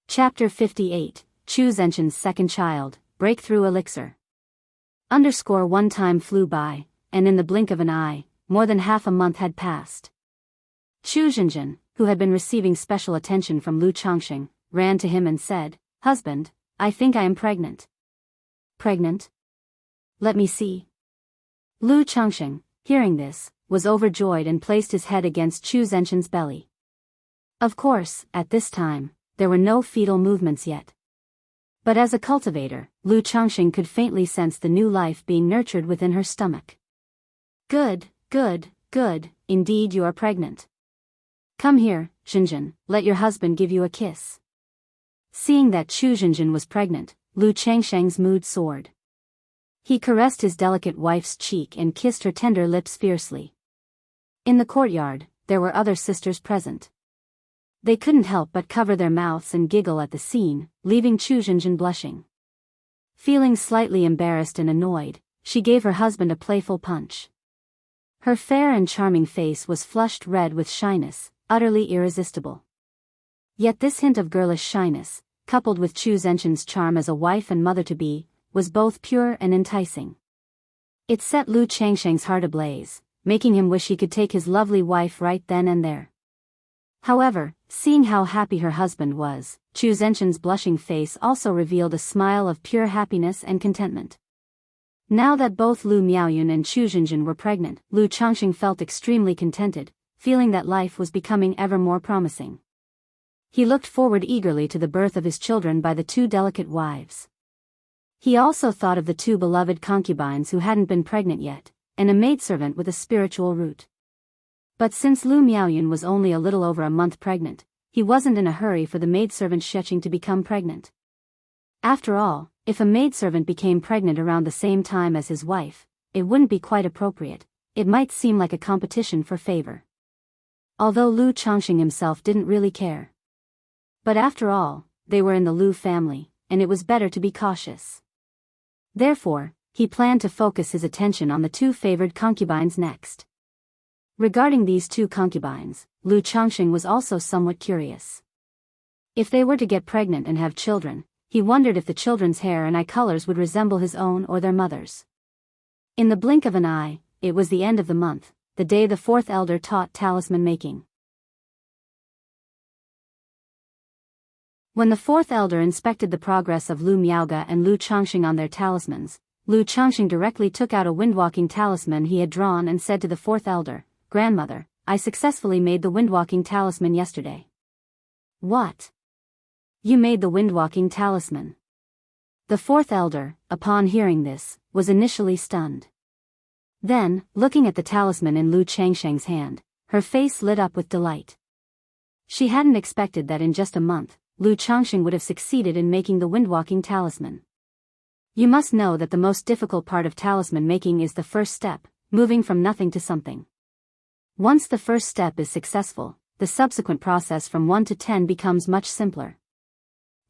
Chapter 58, Chu Zhenqian's second child, Breakthrough Elixir. One time flew by, and in the blink of an eye, more than half a month had passed. Chu Zhenqian, who had been receiving special attention from Lu Changxing, ran to him and said, "Husband, I think I am pregnant." "Pregnant? Let me see." Lu Changxing, hearing this, was overjoyed and placed his head against Chu Zhenqian's belly. Of course, at this time, there were no fetal movements yet. But as a cultivator, Lu Changxing could faintly sense the new life being nurtured within her stomach. Good, good, good, indeed you are pregnant. Come here, Zhenqian, let your husband give you a kiss. Seeing that Chu Zhenqian was pregnant, Lu Changxing's mood soared. He caressed his delicate wife's cheek and kissed her tender lips fiercely. In the courtyard, there were other sisters present. They couldn't help but cover their mouths and giggle at the scene, leaving Chu Zhenqian blushing. Feeling slightly embarrassed and annoyed, she gave her husband a playful punch. Her fair and charming face was flushed red with shyness, utterly irresistible. Yet this hint of girlish shyness, coupled with Chu Zhenqian's charm as a wife and mother-to-be, was both pure and enticing. It set Lu Changxing's heart ablaze, making him wish he could take his lovely wife right then and there. However, seeing how happy her husband was, Chu Zhenqian's blushing face also revealed a smile of pure happiness and contentment. Now that both Lu Miaoyun and Chu Zhenqian were pregnant, Lu Changxing felt extremely contented, feeling that life was becoming ever more promising. He looked forward eagerly to the birth of his children by the 2 delicate wives. He also thought of the 2 beloved concubines who hadn't been pregnant yet, and a maidservant with a spiritual root. But since Lu Miaoyun was only a little over a month pregnant, he wasn't in a hurry for the maidservant Xiexing to become pregnant. After all, if a maidservant became pregnant around the same time as his wife, it wouldn't be quite appropriate. It might seem like a competition for favor. Although Lu Changxing himself didn't really care. But after all, they were in the Lu family, and it was better to be cautious. Therefore, he planned to focus his attention on the 2 favored concubines next. Regarding these 2 concubines, Lu Changxing was also somewhat curious. If they were to get pregnant and have children, he wondered if the children's hair and eye colors would resemble his own or their mother's. In the blink of an eye, it was the end of the month, the day the 4th elder taught talisman making. When the 4th elder inspected the progress of Lu Miaoga and Lu Changxing on their talismans, Lu Changxing directly took out a windwalking talisman he had drawn and said to the 4th elder, "Grandmother, I successfully made the windwalking talisman yesterday." "What? You made the windwalking talisman?" The 4th elder, upon hearing this, was initially stunned. Then, looking at the talisman in Lu Changxing's hand, her face lit up with delight. She hadn't expected that in just a month, Lu Changxing would have succeeded in making the windwalking talisman. You must know that the most difficult part of talisman making is the first step, moving from nothing to something. Once the first step is successful, the subsequent process from 1 to 10 becomes much simpler.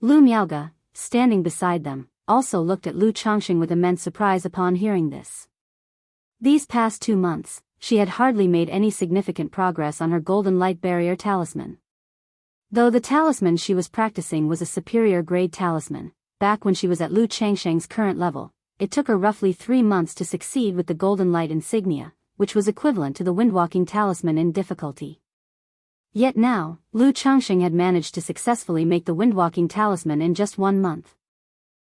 Lu Miaoge, standing beside them, also looked at Lu Changxing with immense surprise upon hearing this. These past 2 months, she had hardly made any significant progress on her golden light barrier talisman. Though the talisman she was practicing was a superior grade talisman, back when she was at Lu Changxing's current level, it took her roughly 3 months to succeed with the golden light insignia, which was equivalent to the windwalking talisman in difficulty. Yet now, Lu Changxing had managed to successfully make the windwalking talisman in just 1 month.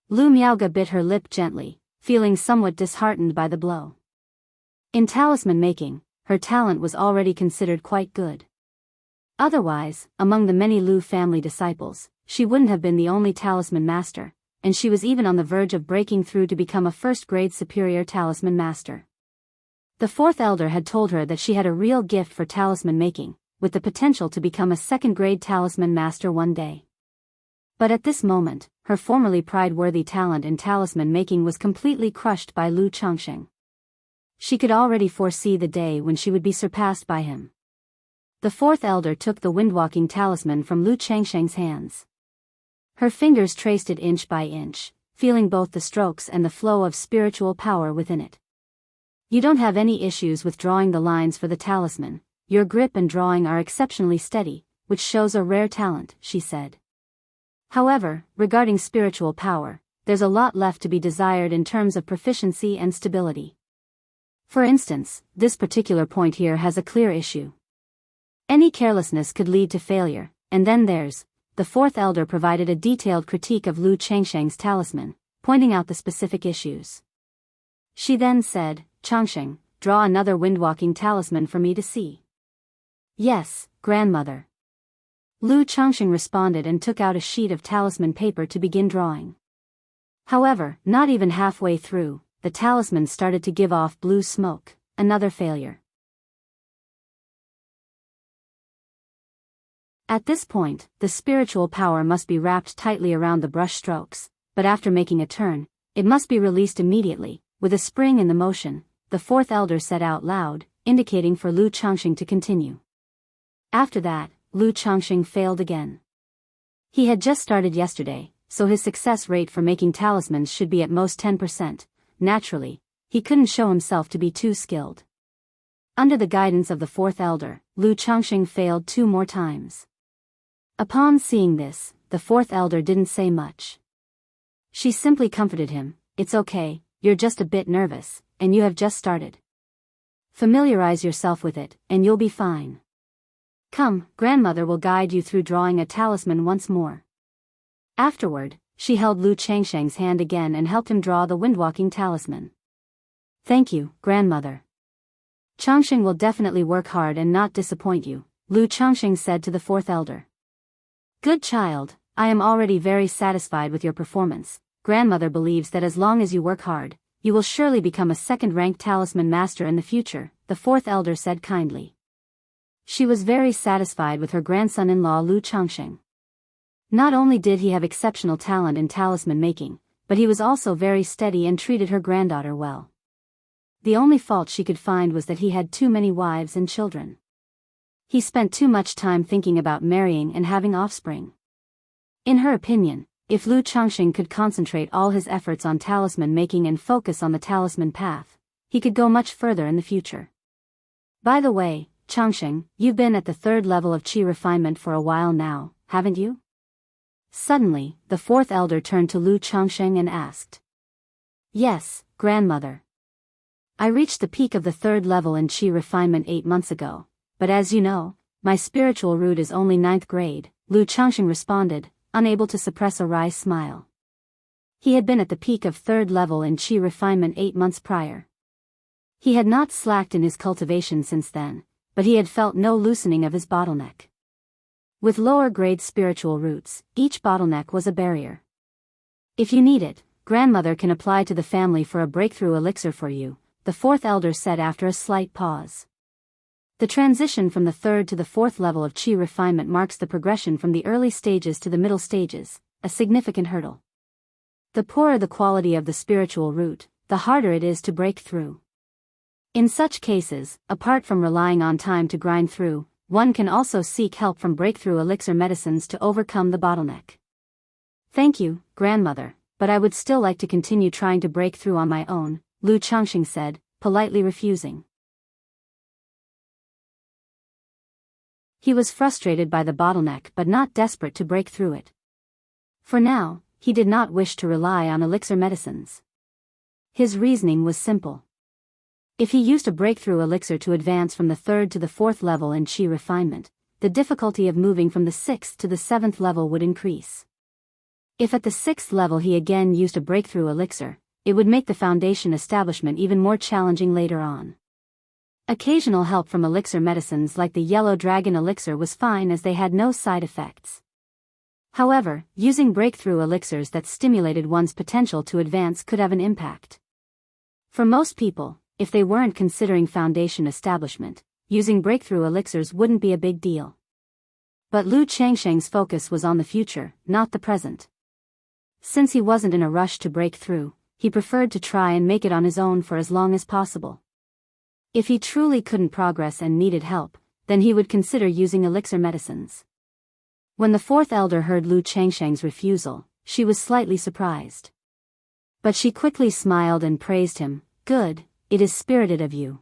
Lu Miaoge bit her lip gently, feeling somewhat disheartened by the blow. In talisman making, her talent was already considered quite good. Otherwise, among the many Lu family disciples, she wouldn't have been the only talisman master, and she was even on the verge of breaking through to become a first-grade superior talisman master. The fourth elder had told her that she had a real gift for talisman making, with the potential to become a second-grade talisman master one day. But at this moment, her formerly pride-worthy talent in talisman making was completely crushed by Lu Changxing. She could already foresee the day when she would be surpassed by him. The fourth elder took the windwalking talisman from Lu Changxing's hands. Her fingers traced it inch by inch, feeling both the strokes and the flow of spiritual power within it. You don't have any issues with drawing the lines for the talisman. Your grip and drawing are exceptionally steady, which shows a rare talent, she said. However, regarding spiritual power, there's a lot left to be desired in terms of proficiency and stability. For instance, this particular point here has a clear issue. Any carelessness could lead to failure, and then the fourth elder provided a detailed critique of Lu Changxing's talisman, pointing out the specific issues. She then said, Changxing, draw another windwalking talisman for me to see. Yes, grandmother. Lu Changxing responded and took out a sheet of talisman paper to begin drawing. However, not even halfway through, the talisman started to give off blue smoke, another failure. At this point, the spiritual power must be wrapped tightly around the brush strokes, but after making a turn, it must be released immediately, with a spring in the motion, the fourth elder said out loud, indicating for Lu Changxing to continue. After that, Lu Changxing failed again. He had just started yesterday, so his success rate for making talismans should be at most 10%. Naturally, he couldn't show himself to be too skilled. Under the guidance of the fourth elder, Lu Changxing failed 2 more times. Upon seeing this, the fourth elder didn't say much. She simply comforted him, it's okay, you're just a bit nervous, and you have just started. Familiarize yourself with it, and you'll be fine. Come, grandmother will guide you through drawing a talisman once more. Afterward, she held Lu Changxing's hand again and helped him draw the windwalking talisman. Thank you, grandmother. Changxing will definitely work hard and not disappoint you, Lu Changxing said to the fourth elder. Good child, I am already very satisfied with your performance. Grandmother believes that as long as you work hard, you will surely become a second-ranked talisman master in the future, the fourth elder said kindly. She was very satisfied with her grandson-in-law Lu Changxing. Not only did he have exceptional talent in talisman making, but he was also very steady and treated her granddaughter well. The only fault she could find was that he had too many wives and children. He spent too much time thinking about marrying and having offspring. In her opinion, if Lu Changxing could concentrate all his efforts on talisman making and focus on the talisman path, he could go much further in the future. By the way, Changxing, you've been at the 3rd level of qi refinement for a while now, haven't you? Suddenly, the fourth elder turned to Lu Changxing and asked. Yes, grandmother. I reached the peak of the 3rd level in qi refinement 8 months ago, but as you know, my spiritual root is only 9th grade, Lu Changxing responded, unable to suppress a wry smile. He had been at the peak of 3rd level in qi refinement 8 months prior. He had not slacked in his cultivation since then, but he had felt no loosening of his bottleneck. With lower-grade spiritual roots, each bottleneck was a barrier. If you need it, grandmother can apply to the family for a breakthrough elixir for you, the fourth elder said after a slight pause. The transition from the third to the fourth level of Qi refinement marks the progression from the early stages to the middle stages, a significant hurdle. The poorer the quality of the spiritual root, the harder it is to break through. In such cases, apart from relying on time to grind through, one can also seek help from breakthrough elixir medicines to overcome the bottleneck. Thank you, grandmother, but I would still like to continue trying to break through on my own, Lu Changxing said, politely refusing. He was frustrated by the bottleneck but not desperate to break through it. For now, he did not wish to rely on elixir medicines. His reasoning was simple. If he used a breakthrough elixir to advance from the third to the fourth level in Qi refinement, the difficulty of moving from the sixth to the seventh level would increase. If at the sixth level he again used a breakthrough elixir, it would make the foundation establishment even more challenging later on. Occasional help from elixir medicines like the Yellow Dragon elixir was fine as they had no side effects. However, using breakthrough elixirs that stimulated one's potential to advance could have an impact. For most people, if they weren't considering foundation establishment, using breakthrough elixirs wouldn't be a big deal. But Lu Changsheng's focus was on the future, not the present. Since he wasn't in a rush to break through, he preferred to try and make it on his own for as long as possible. If he truly couldn't progress and needed help, then he would consider using elixir medicines. When the fourth elder heard Lu Changsheng's refusal, she was slightly surprised. But she quickly smiled and praised him. Good, it is spirited of you.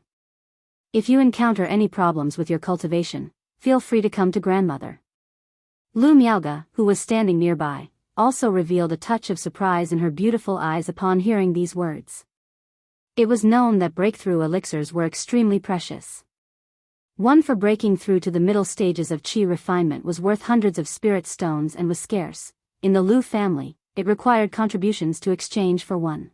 If you encounter any problems with your cultivation, feel free to come to grandmother. Lu Miaoge, who was standing nearby, also revealed a touch of surprise in her beautiful eyes upon hearing these words. It was known that breakthrough elixirs were extremely precious. One for breaking through to the middle stages of Qi refinement was worth hundreds of spirit stones and was scarce. In the Lu family, it required contributions to exchange for one.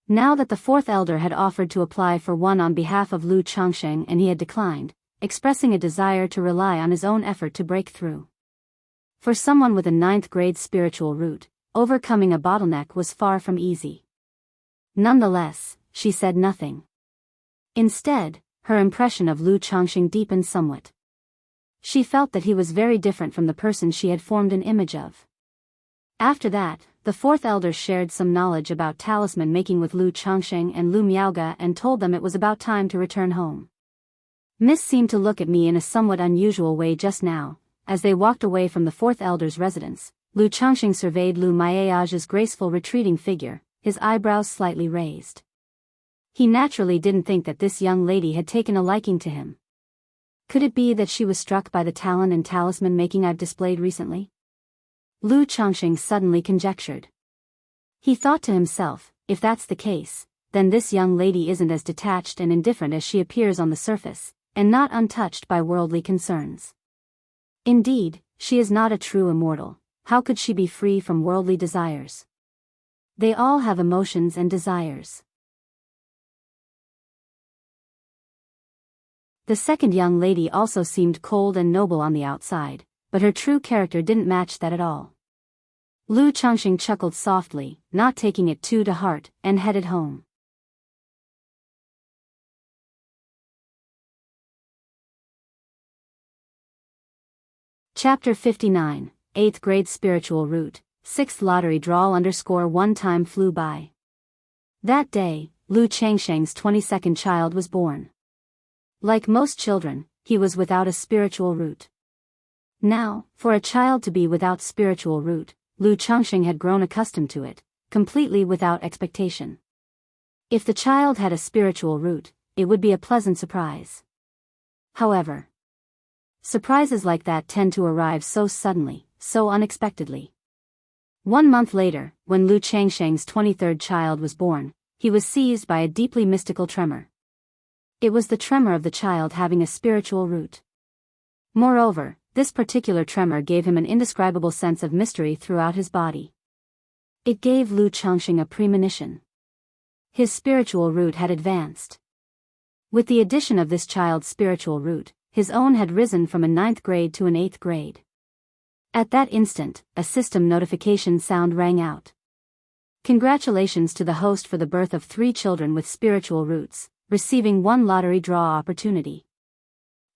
Now that the fourth elder had offered to apply for one on behalf of Lu Changsheng and he had declined, expressing a desire to rely on his own effort to break through. For someone with a 9th grade spiritual root, overcoming a bottleneck was far from easy. Nonetheless, she said nothing. Instead, her impression of Lu Changxing deepened somewhat. She felt that he was very different from the person she had formed an image of. After that, the fourth elder shared some knowledge about talisman making with Lu Changxing and Lu Miaoge and told them it was about time to return home. Miss seemed to look at me in a somewhat unusual way just now. As they walked away from the fourth elder's residence, Lu Changxing surveyed Lu Miaoge's graceful retreating figure, his eyebrows slightly raised. He naturally didn't think that this young lady had taken a liking to him. Could it be that she was struck by the talent and talisman making I've displayed recently? Lu Changxing suddenly conjectured. He thought to himself, if that's the case, then this young lady isn't as detached and indifferent as she appears on the surface, and not untouched by worldly concerns. Indeed, she is not a true immortal. How could she be free from worldly desires? They all have emotions and desires. The second young lady also seemed cold and noble on the outside, but her true character didn't match that at all. Lu Changxing chuckled softly, not taking it too to heart, and headed home. Chapter 59, 8th grade spiritual root, 6th lottery draw _1 time flew by. That day, Lu Changsheng's 22nd child was born. Like most children, he was without a spiritual root. Now, for a child to be without spiritual root, Lu Changxing had grown accustomed to it, completely without expectation. If the child had a spiritual root, it would be a pleasant surprise. However, surprises like that tend to arrive so suddenly, so unexpectedly. 1 month later, when Lu Changsheng's 23rd child was born, he was seized by a deeply mystical tremor. It was the tremor of the child having a spiritual root. Moreover, this particular tremor gave him an indescribable sense of mystery throughout his body. It gave Lu Changxing a premonition. His spiritual root had advanced. With the addition of this child's spiritual root, his own had risen from a 9th grade to an 8th grade. At that instant, a system notification sound rang out. Congratulations to the host for the birth of 3 children with spiritual roots, receiving 1 lottery draw opportunity.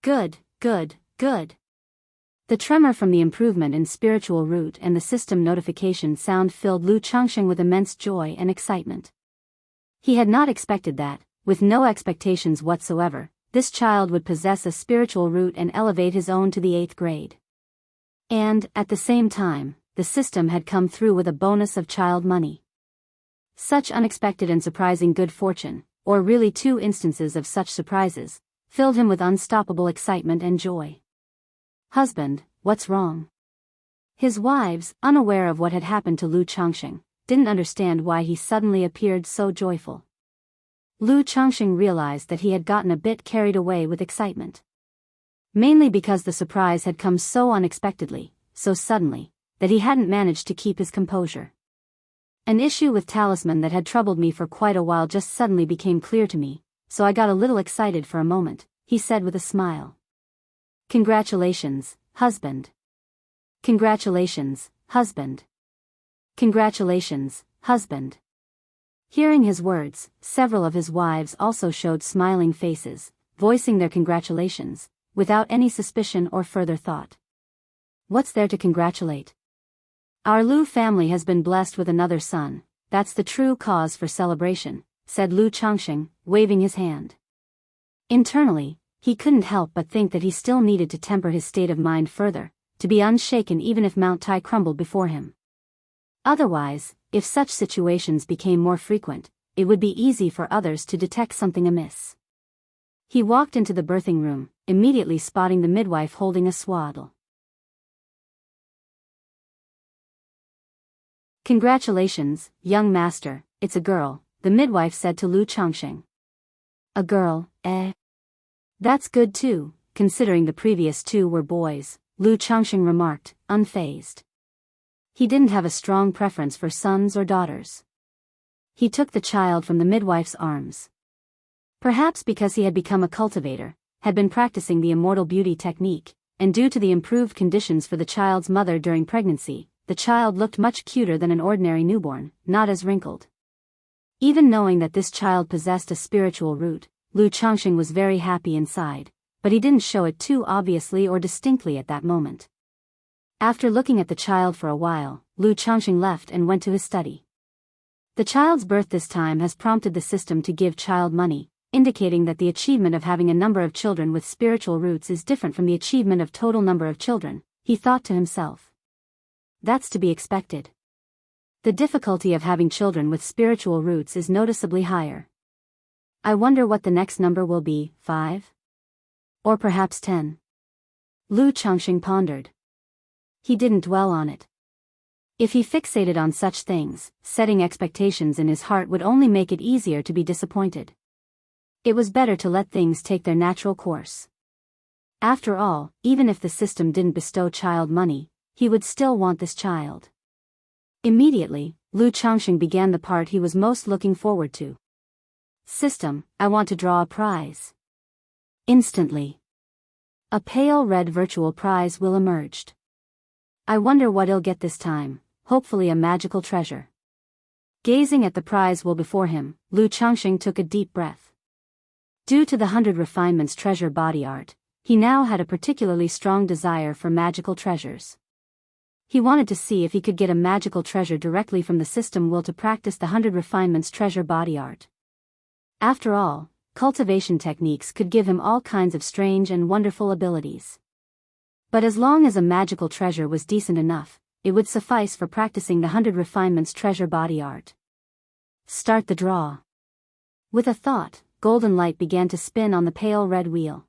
Good, good, good. The tremor from the improvement in spiritual root and the system notification sound filled Lu Changsheng with immense joy and excitement. He had not expected that, with no expectations whatsoever, this child would possess a spiritual root and elevate his own to the 8th grade. And, at the same time, the system had come through with a bonus of child money. Such unexpected and surprising good fortune, or really 2 instances of such surprises, filled him with unstoppable excitement and joy. Husband, what's wrong? His wives, unaware of what had happened to Lu Changsheng, didn't understand why he suddenly appeared so joyful. Lu Changsheng realized that he had gotten a bit carried away with excitement. Mainly because the surprise had come so unexpectedly, so suddenly, that he hadn't managed to keep his composure. An issue with talisman that had troubled me for quite a while just suddenly became clear to me, so I got a little excited for a moment, he said with a smile. Congratulations, husband. Congratulations, husband. Congratulations, husband. Hearing his words, several of his wives also showed smiling faces, voicing their congratulations, without any suspicion or further thought. What's there to congratulate? Our Lu family has been blessed with another son, that's the true cause for celebration, said Lu Changsheng, waving his hand. Internally, he couldn't help but think that he still needed to temper his state of mind further, to be unshaken even if Mount Tai crumbled before him. Otherwise, if such situations became more frequent, it would be easy for others to detect something amiss. He walked into the birthing room, immediately spotting the midwife holding a swaddle. Congratulations, young master, it's a girl, the midwife said to Lu Changsheng. A girl, eh? That's good too, considering the previous 2 were boys, Lu Changsheng remarked, unfazed. He didn't have a strong preference for sons or daughters. He took the child from the midwife's arms. Perhaps because he had become a cultivator, had been practicing the immortal beauty technique, and due to the improved conditions for the child's mother during pregnancy, the child looked much cuter than an ordinary newborn, not as wrinkled. Even knowing that this child possessed a spiritual root, Lu Changsheng was very happy inside, but he didn't show it too obviously or distinctly at that moment. After looking at the child for a while, Lu Changsheng left and went to his study. The child's birth this time has prompted the system to give child money, indicating that the achievement of having a number of children with spiritual roots is different from the achievement of total number of children, he thought to himself. That's to be expected. The difficulty of having children with spiritual roots is noticeably higher. I wonder what the next number will be, 5? Or perhaps 10? Lu Changsheng pondered. He didn't dwell on it. If he fixated on such things, setting expectations in his heart would only make it easier to be disappointed. It was better to let things take their natural course. After all, even if the system didn't bestow child money, he would still want this child. Immediately, Lu Changsheng began the part he was most looking forward to. System, I want to draw a prize. Instantly. A pale red virtual prize will emerge. I wonder what he'll get this time, hopefully a magical treasure. Gazing at the prize will before him, Lu Changsheng took a deep breath. Due to the 100 refinements treasure body art, he now had a particularly strong desire for magical treasures. He wanted to see if he could get a magical treasure directly from the system will to practice the 100 refinements treasure body art. After all, cultivation techniques could give him all kinds of strange and wonderful abilities. But as long as a magical treasure was decent enough, it would suffice for practicing the 100 refinements treasure body art. Start the draw. With a thought, golden light began to spin on the pale red wheel.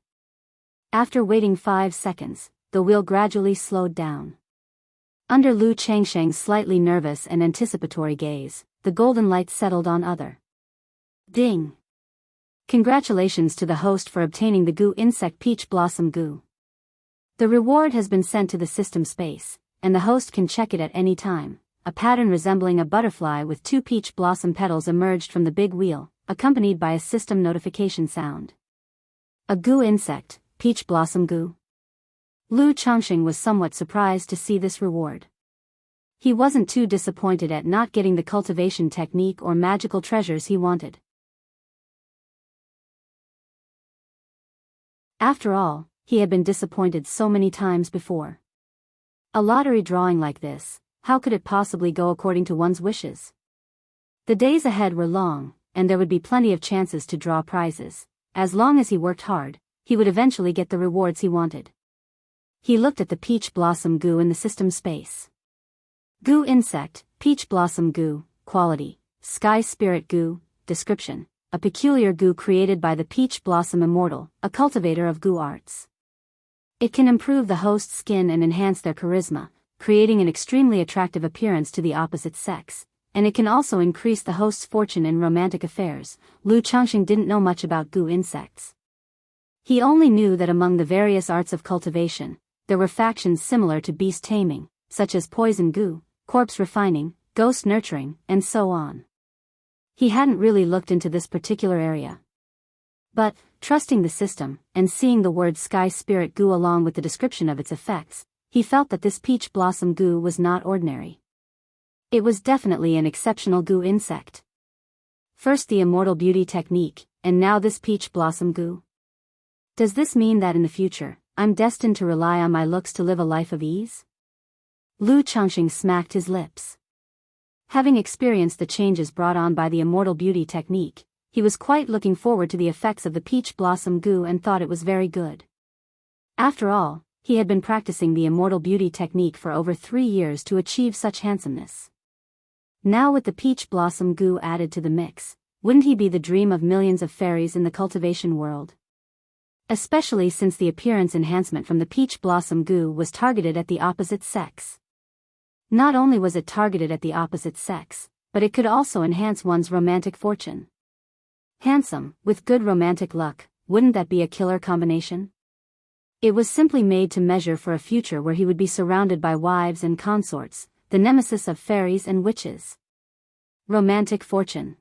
After waiting 5 seconds, the wheel gradually slowed down. Under Lu Changsheng's slightly nervous and anticipatory gaze, the golden light settled on other. Ding! Congratulations to the host for obtaining the goo insect peach blossom goo. The reward has been sent to the system space, and the host can check it at any time. A pattern resembling a butterfly with 2 peach blossom petals emerged from the big wheel, accompanied by a system notification sound. A goo insect, peach blossom goo. Lu Changsheng was somewhat surprised to see this reward. He wasn't too disappointed at not getting the cultivation technique or magical treasures he wanted. After all, he had been disappointed so many times before. A lottery drawing like this, how could it possibly go according to one's wishes? The days ahead were long, and there would be plenty of chances to draw prizes. As long as he worked hard, he would eventually get the rewards he wanted. He looked at the peach blossom goo in the system space. Goo insect, peach blossom goo, quality, sky spirit goo, description, a peculiar goo created by the peach blossom Immortal, a cultivator of goo arts. It can improve the host's skin and enhance their charisma, creating an extremely attractive appearance to the opposite sex, and it can also increase the host's fortune in romantic affairs. Lu Changxing didn't know much about goo insects. He only knew that among the various arts of cultivation, there were factions similar to beast taming, such as poison goo, corpse refining, ghost nurturing, and so on. He hadn't really looked into this particular area. But, trusting the system, and seeing the word sky spirit goo along with the description of its effects, he felt that this peach blossom goo was not ordinary. It was definitely an exceptional goo insect. First the immortal beauty technique, and now this peach blossom goo. Does this mean that in the future, I'm destined to rely on my looks to live a life of ease? Lu Changxing smacked his lips. Having experienced the changes brought on by the immortal beauty technique, he was quite looking forward to the effects of the peach blossom goo and thought it was very good. After all, he had been practicing the immortal beauty technique for over 3 years to achieve such handsomeness. Now with the peach blossom goo added to the mix, wouldn't he be the dream of millions of fairies in the cultivation world? Especially since the appearance enhancement from the peach blossom goo was targeted at the opposite sex. Not only was it targeted at the opposite sex, but it could also enhance one's romantic fortune. Handsome, with good romantic luck, wouldn't that be a killer combination? It was simply made to measure for a future where he would be surrounded by wives and consorts, the nemesis of fairies and witches. Romantic fortune.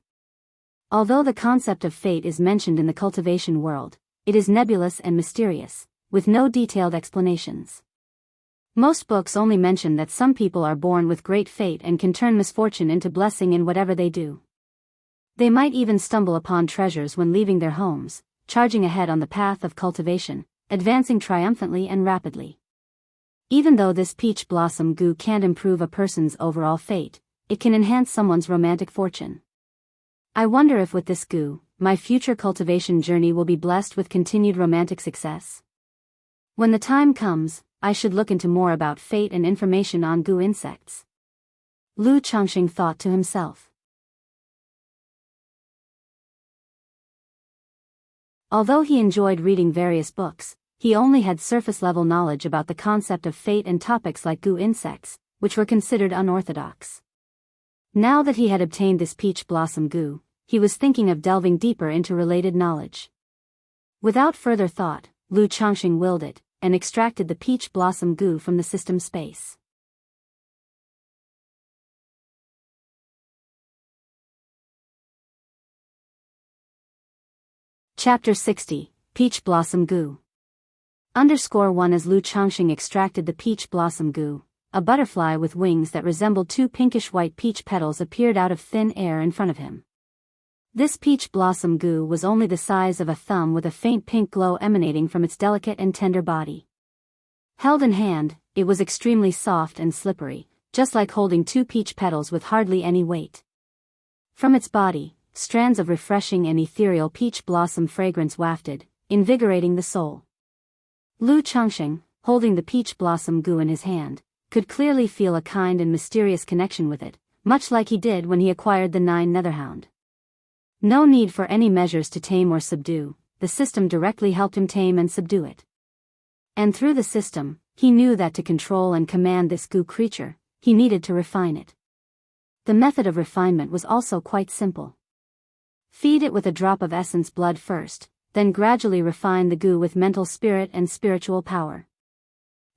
Although the concept of fate is mentioned in the cultivation world, it is nebulous and mysterious, with no detailed explanations. Most books only mention that some people are born with great fate and can turn misfortune into blessing in whatever they do. They might even stumble upon treasures when leaving their homes, charging ahead on the path of cultivation, advancing triumphantly and rapidly. Even though this peach blossom goo can't improve a person's overall fate, it can enhance someone's romantic fortune. I wonder if with this goo, my future cultivation journey will be blessed with continued romantic success. When the time comes, I should look into more about fate and information on goo insects. Lu Changxing thought to himself. Although he enjoyed reading various books, he only had surface-level knowledge about the concept of fate and topics like goo insects, which were considered unorthodox. Now that he had obtained this peach blossom goo, he was thinking of delving deeper into related knowledge. Without further thought, Lu Changxing willed it, and extracted the peach blossom goo from the system space. Chapter 60, Peach Blossom Goo. _1 As Lu Changxing extracted the peach blossom goo, a butterfly with wings that resembled 2 pinkish-white peach petals appeared out of thin air in front of him. This peach blossom goo was only the size of a thumb with a faint pink glow emanating from its delicate and tender body. Held in hand, it was extremely soft and slippery, just like holding 2 peach petals with hardly any weight. From its body, strands of refreshing and ethereal peach blossom fragrance wafted, invigorating the soul. Lu Changxing, holding the peach blossom goo in his hand, could clearly feel a kind and mysterious connection with it, much like he did when he acquired the 9 Netherhound. No need for any measures to tame or subdue, the system directly helped him tame and subdue it. And through the system, he knew that to control and command this goo creature, he needed to refine it. The method of refinement was also quite simple. Feed it with a drop of essence blood first, then gradually refine the goo with mental spirit and spiritual power.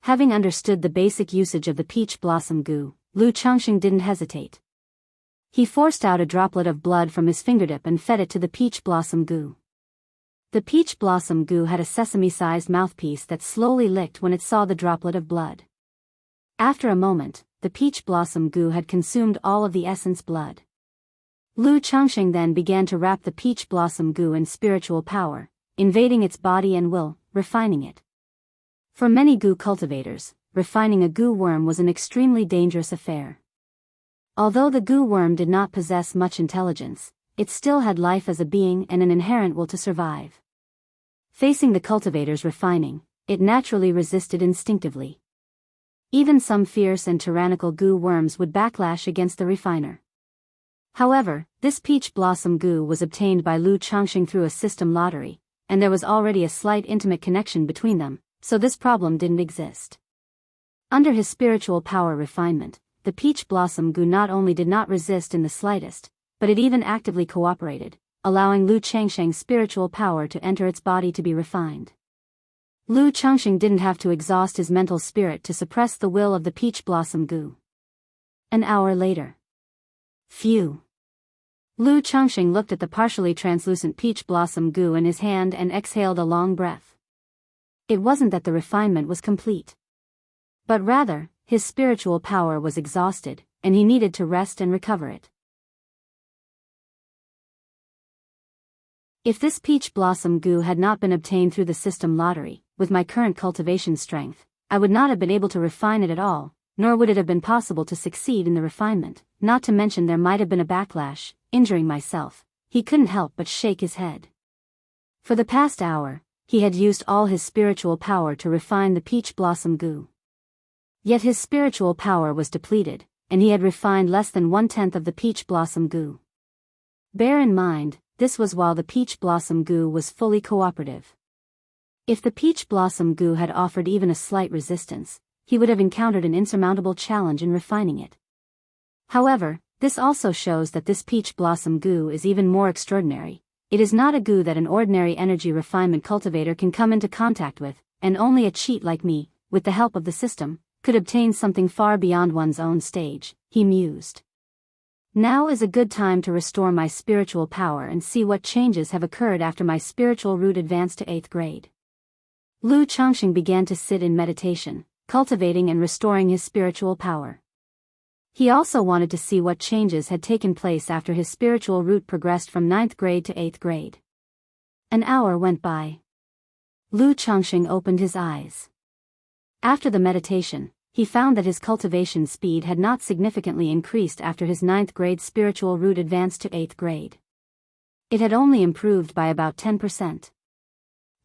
Having understood the basic usage of the peach blossom goo, Lu Changxing didn't hesitate. He forced out a droplet of blood from his fingertip and fed it to the peach blossom goo. The peach blossom goo had a sesame-sized mouthpiece that slowly licked when it saw the droplet of blood. After a moment, the peach blossom goo had consumed all of the essence blood. Lu Changxing then began to wrap the peach blossom goo in spiritual power, invading its body and will, refining it. For many goo cultivators, refining a goo worm was an extremely dangerous affair. Although the goo worm did not possess much intelligence, it still had life as a being and an inherent will to survive. Facing the cultivator's refining, it naturally resisted instinctively. Even some fierce and tyrannical goo worms would backlash against the refiner. However, this peach blossom goo was obtained by Lu Changxing through a system lottery, and there was already a slight intimate connection between them, so this problem didn't exist. Under his spiritual power refinement, the peach blossom goo not only did not resist in the slightest, but it even actively cooperated, allowing Lu Changxing's spiritual power to enter its body to be refined. Lu Changxing didn't have to exhaust his mental spirit to suppress the will of the peach blossom goo. An hour later. Phew. Lu Changxing looked at the partially translucent peach blossom goo in his hand and exhaled a long breath. It wasn't that the refinement was complete. But rather, his spiritual power was exhausted, and he needed to rest and recover it. If this peach blossom goo had not been obtained through the system lottery, with my current cultivation strength, I would not have been able to refine it at all, nor would it have been possible to succeed in the refinement, not to mention there might have been a backlash, injuring myself. He couldn't help but shake his head. For the past hour, he had used all his spiritual power to refine the peach blossom goo. Yet his spiritual power was depleted, and he had refined less than 1/10 of the peach blossom goo. Bear in mind, this was while the peach blossom goo was fully cooperative. If the peach blossom goo had offered even a slight resistance, he would have encountered an insurmountable challenge in refining it. However, this also shows that this peach blossom goo is even more extraordinary. It is not a goo that an ordinary energy refinement cultivator can come into contact with, and only a cheat like me, with the help of the system, could obtain something far beyond one's own stage, he mused. Now is a good time to restore my spiritual power and see what changes have occurred after my spiritual root advanced to 8th grade. Lu Changxing began to sit in meditation, cultivating and restoring his spiritual power. He also wanted to see what changes had taken place after his spiritual root progressed from 9th grade to 8th grade. An hour went by. Lu Changxing opened his eyes. After the meditation, he found that his cultivation speed had not significantly increased after his 9th grade spiritual root advanced to 8th grade. It had only improved by about 10%.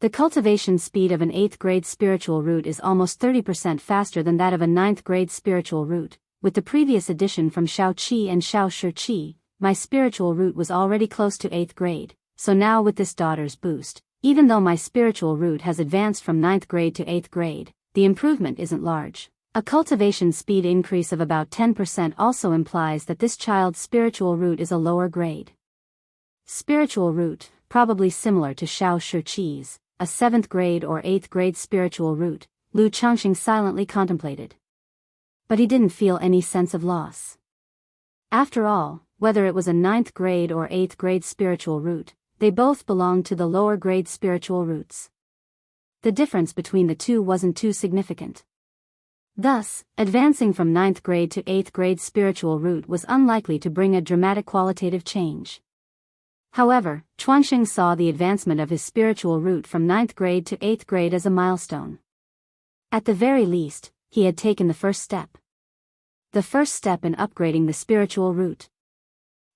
The cultivation speed of an 8th grade spiritual root is almost 30% faster than that of a 9th grade spiritual root. With the previous addition from Shao Qi and Shao Shi Qi, my spiritual root was already close to 8th grade, so now with this daughter's boost, even though my spiritual root has advanced from 9th grade to 8th grade, the improvement isn't large. A cultivation speed increase of about 10% also implies that this child's spiritual root is a lower grade. Spiritual root, probably similar to Shao Shi Qi's, a 7th grade or 8th grade spiritual root, Lu Changxing silently contemplated. But he didn't feel any sense of loss. After all, whether it was a 9th grade or 8th grade spiritual root, they both belonged to the lower grade spiritual roots. The difference between the two wasn't too significant. Thus, advancing from 9th grade to 8th grade spiritual root was unlikely to bring a dramatic qualitative change. However, Chuanxing saw the advancement of his spiritual root from 9th grade to 8th grade as a milestone. At the very least, he had taken the first step. The first step in upgrading the spiritual root.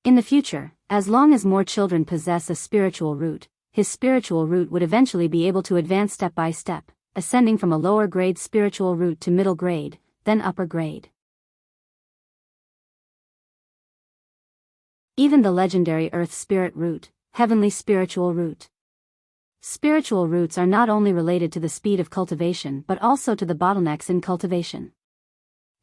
In the future, as long as more children possess a spiritual root, his spiritual root would eventually be able to advance step by step, ascending from a lower grade spiritual root to middle grade, then upper grade. Even the legendary Earth Spirit root, heavenly spiritual root. Spiritual roots are not only related to the speed of cultivation but also to the bottlenecks in cultivation.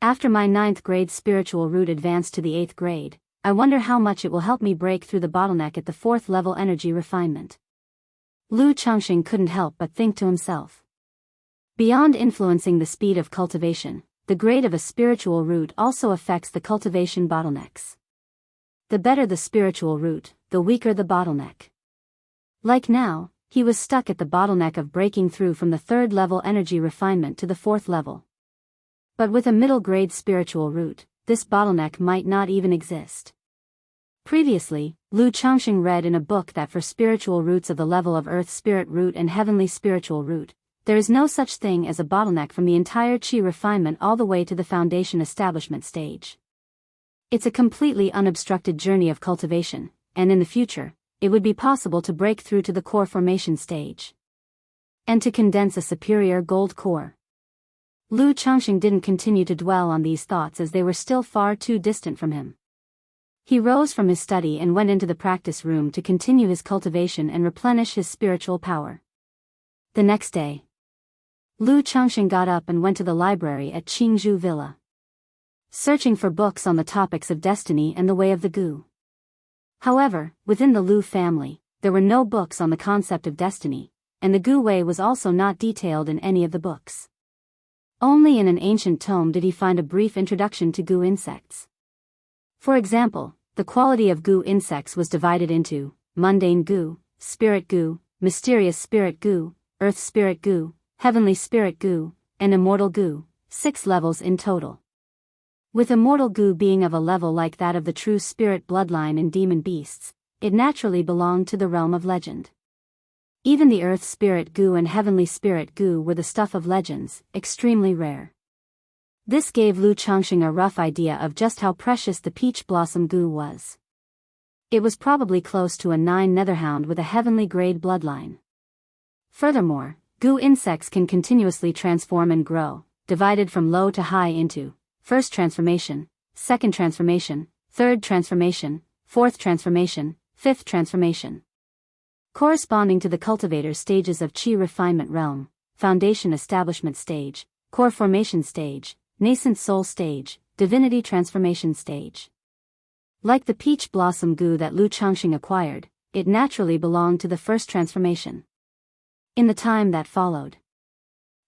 After my 9th grade spiritual root advanced to the 8th grade, I wonder how much it will help me break through the bottleneck at the 4th level energy refinement. Lu Changxing couldn't help but think to himself. Beyond influencing the speed of cultivation, the grade of a spiritual root also affects the cultivation bottlenecks. The better the spiritual root, the weaker the bottleneck. Like now, he was stuck at the bottleneck of breaking through from the 3rd level energy refinement to the 4th level. But with a middle grade spiritual root, this bottleneck might not even exist. Previously, Lu Changxing read in a book that for spiritual roots of the level of Earth Spirit root and Heavenly Spiritual root, there is no such thing as a bottleneck from the entire qi refinement all the way to the foundation establishment stage. It's a completely unobstructed journey of cultivation, and in the future, it would be possible to break through to the core formation stage. And to condense a superior gold core. Lu Changxing didn't continue to dwell on these thoughts as they were still far too distant from him. He rose from his study and went into the practice room to continue his cultivation and replenish his spiritual power. The next day, Lu Changxing got up and went to the library at Jianghu Villa, searching for books on the topics of destiny and the way of the Gu. However, within the Lu family, there were no books on the concept of destiny, and the Gu way was also not detailed in any of the books. Only in an ancient tome did he find a brief introduction to Gu insects. For example, the quality of Gu insects was divided into mundane Gu, spirit Gu, mysterious spirit Gu, earth spirit Gu, heavenly spirit Gu, and immortal Gu, 6 levels in total. With immortal Gu being of a level like that of the true spirit bloodline in demon beasts, it naturally belonged to the realm of legend. Even the earth spirit Gu and heavenly spirit Gu were the stuff of legends, extremely rare. This gave Lu Changxing a rough idea of just how precious the peach blossom Gu was. It was probably close to a 9 netherhound with a heavenly grade bloodline. Furthermore, Gu insects can continuously transform and grow, divided from low to high into first transformation, second transformation, third transformation, fourth transformation, fifth transformation. Corresponding to the cultivator's stages of qi refinement realm, foundation establishment stage, core formation stage, nascent soul stage, divinity transformation stage. Like the peach blossom Gu that Lu Changxing acquired, it naturally belonged to the first transformation. In the time that followed,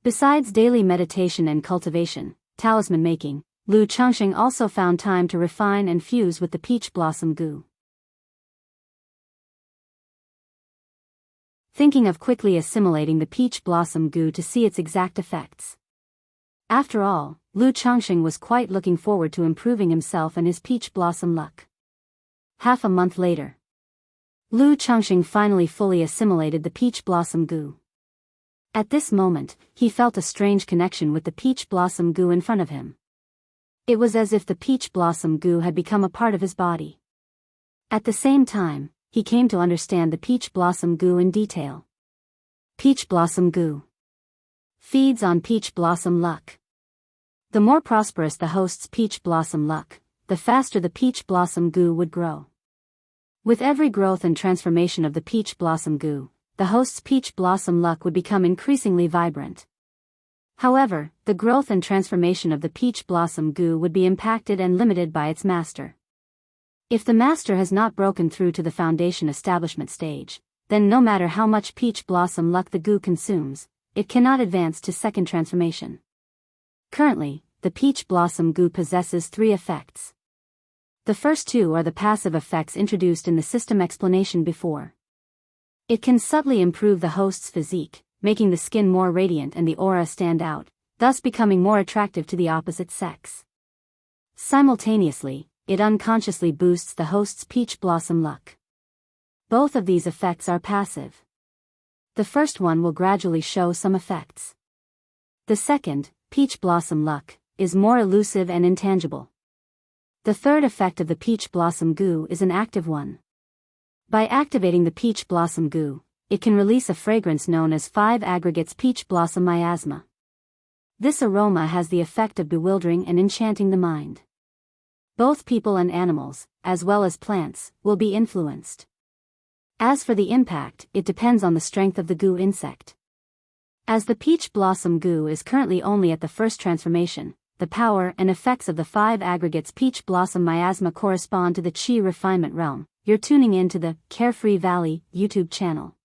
besides daily meditation and cultivation, talisman making, Lu Changxing also found time to refine and fuse with the peach blossom Gu. Thinking of quickly assimilating the peach blossom Gu to see its exact effects. After all, Lu Changxing was quite looking forward to improving himself and his peach blossom luck. Half a month later, Lu Changxing finally fully assimilated the peach blossom Gu. At this moment, he felt a strange connection with the peach blossom Gu in front of him. It was as if the peach blossom Gu had become a part of his body. At the same time, he came to understand the peach blossom Gu in detail. Peach blossom Gu feeds on peach blossom luck. The more prosperous the host's peach blossom luck, the faster the peach blossom Gu would grow. With every growth and transformation of the peach blossom Gu, the host's peach blossom luck would become increasingly vibrant. However, the growth and transformation of the peach blossom Gu would be impacted and limited by its master. If the master has not broken through to the foundation establishment stage, then no matter how much peach blossom luck the Gu consumes, it cannot advance to second transformation. Currently, the peach blossom Gu possesses 3 effects. The first 2 are the passive effects introduced in the system explanation before. It can subtly improve the host's physique, making the skin more radiant and the aura stand out, thus becoming more attractive to the opposite sex. Simultaneously, it unconsciously boosts the host's peach blossom luck. Both of these effects are passive. The first one will gradually show some effects. The second, peach blossom luck, is more elusive and intangible. The third effect of the peach blossom Gu is an active one. By activating the peach blossom Gu, it can release a fragrance known as 5 aggregates peach blossom miasma. This aroma has the effect of bewildering and enchanting the mind. Both people and animals, as well as plants, will be influenced. As for the impact, it depends on the strength of the Gu insect. As the peach blossom Gu is currently only at the first transformation, the power and effects of the 5 aggregates peach blossom miasma correspond to the qi refinement realm. You're tuning in to the Carefree Valley YouTube channel.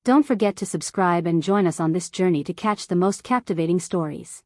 Don't forget to subscribe and join us on this journey to catch the most captivating stories.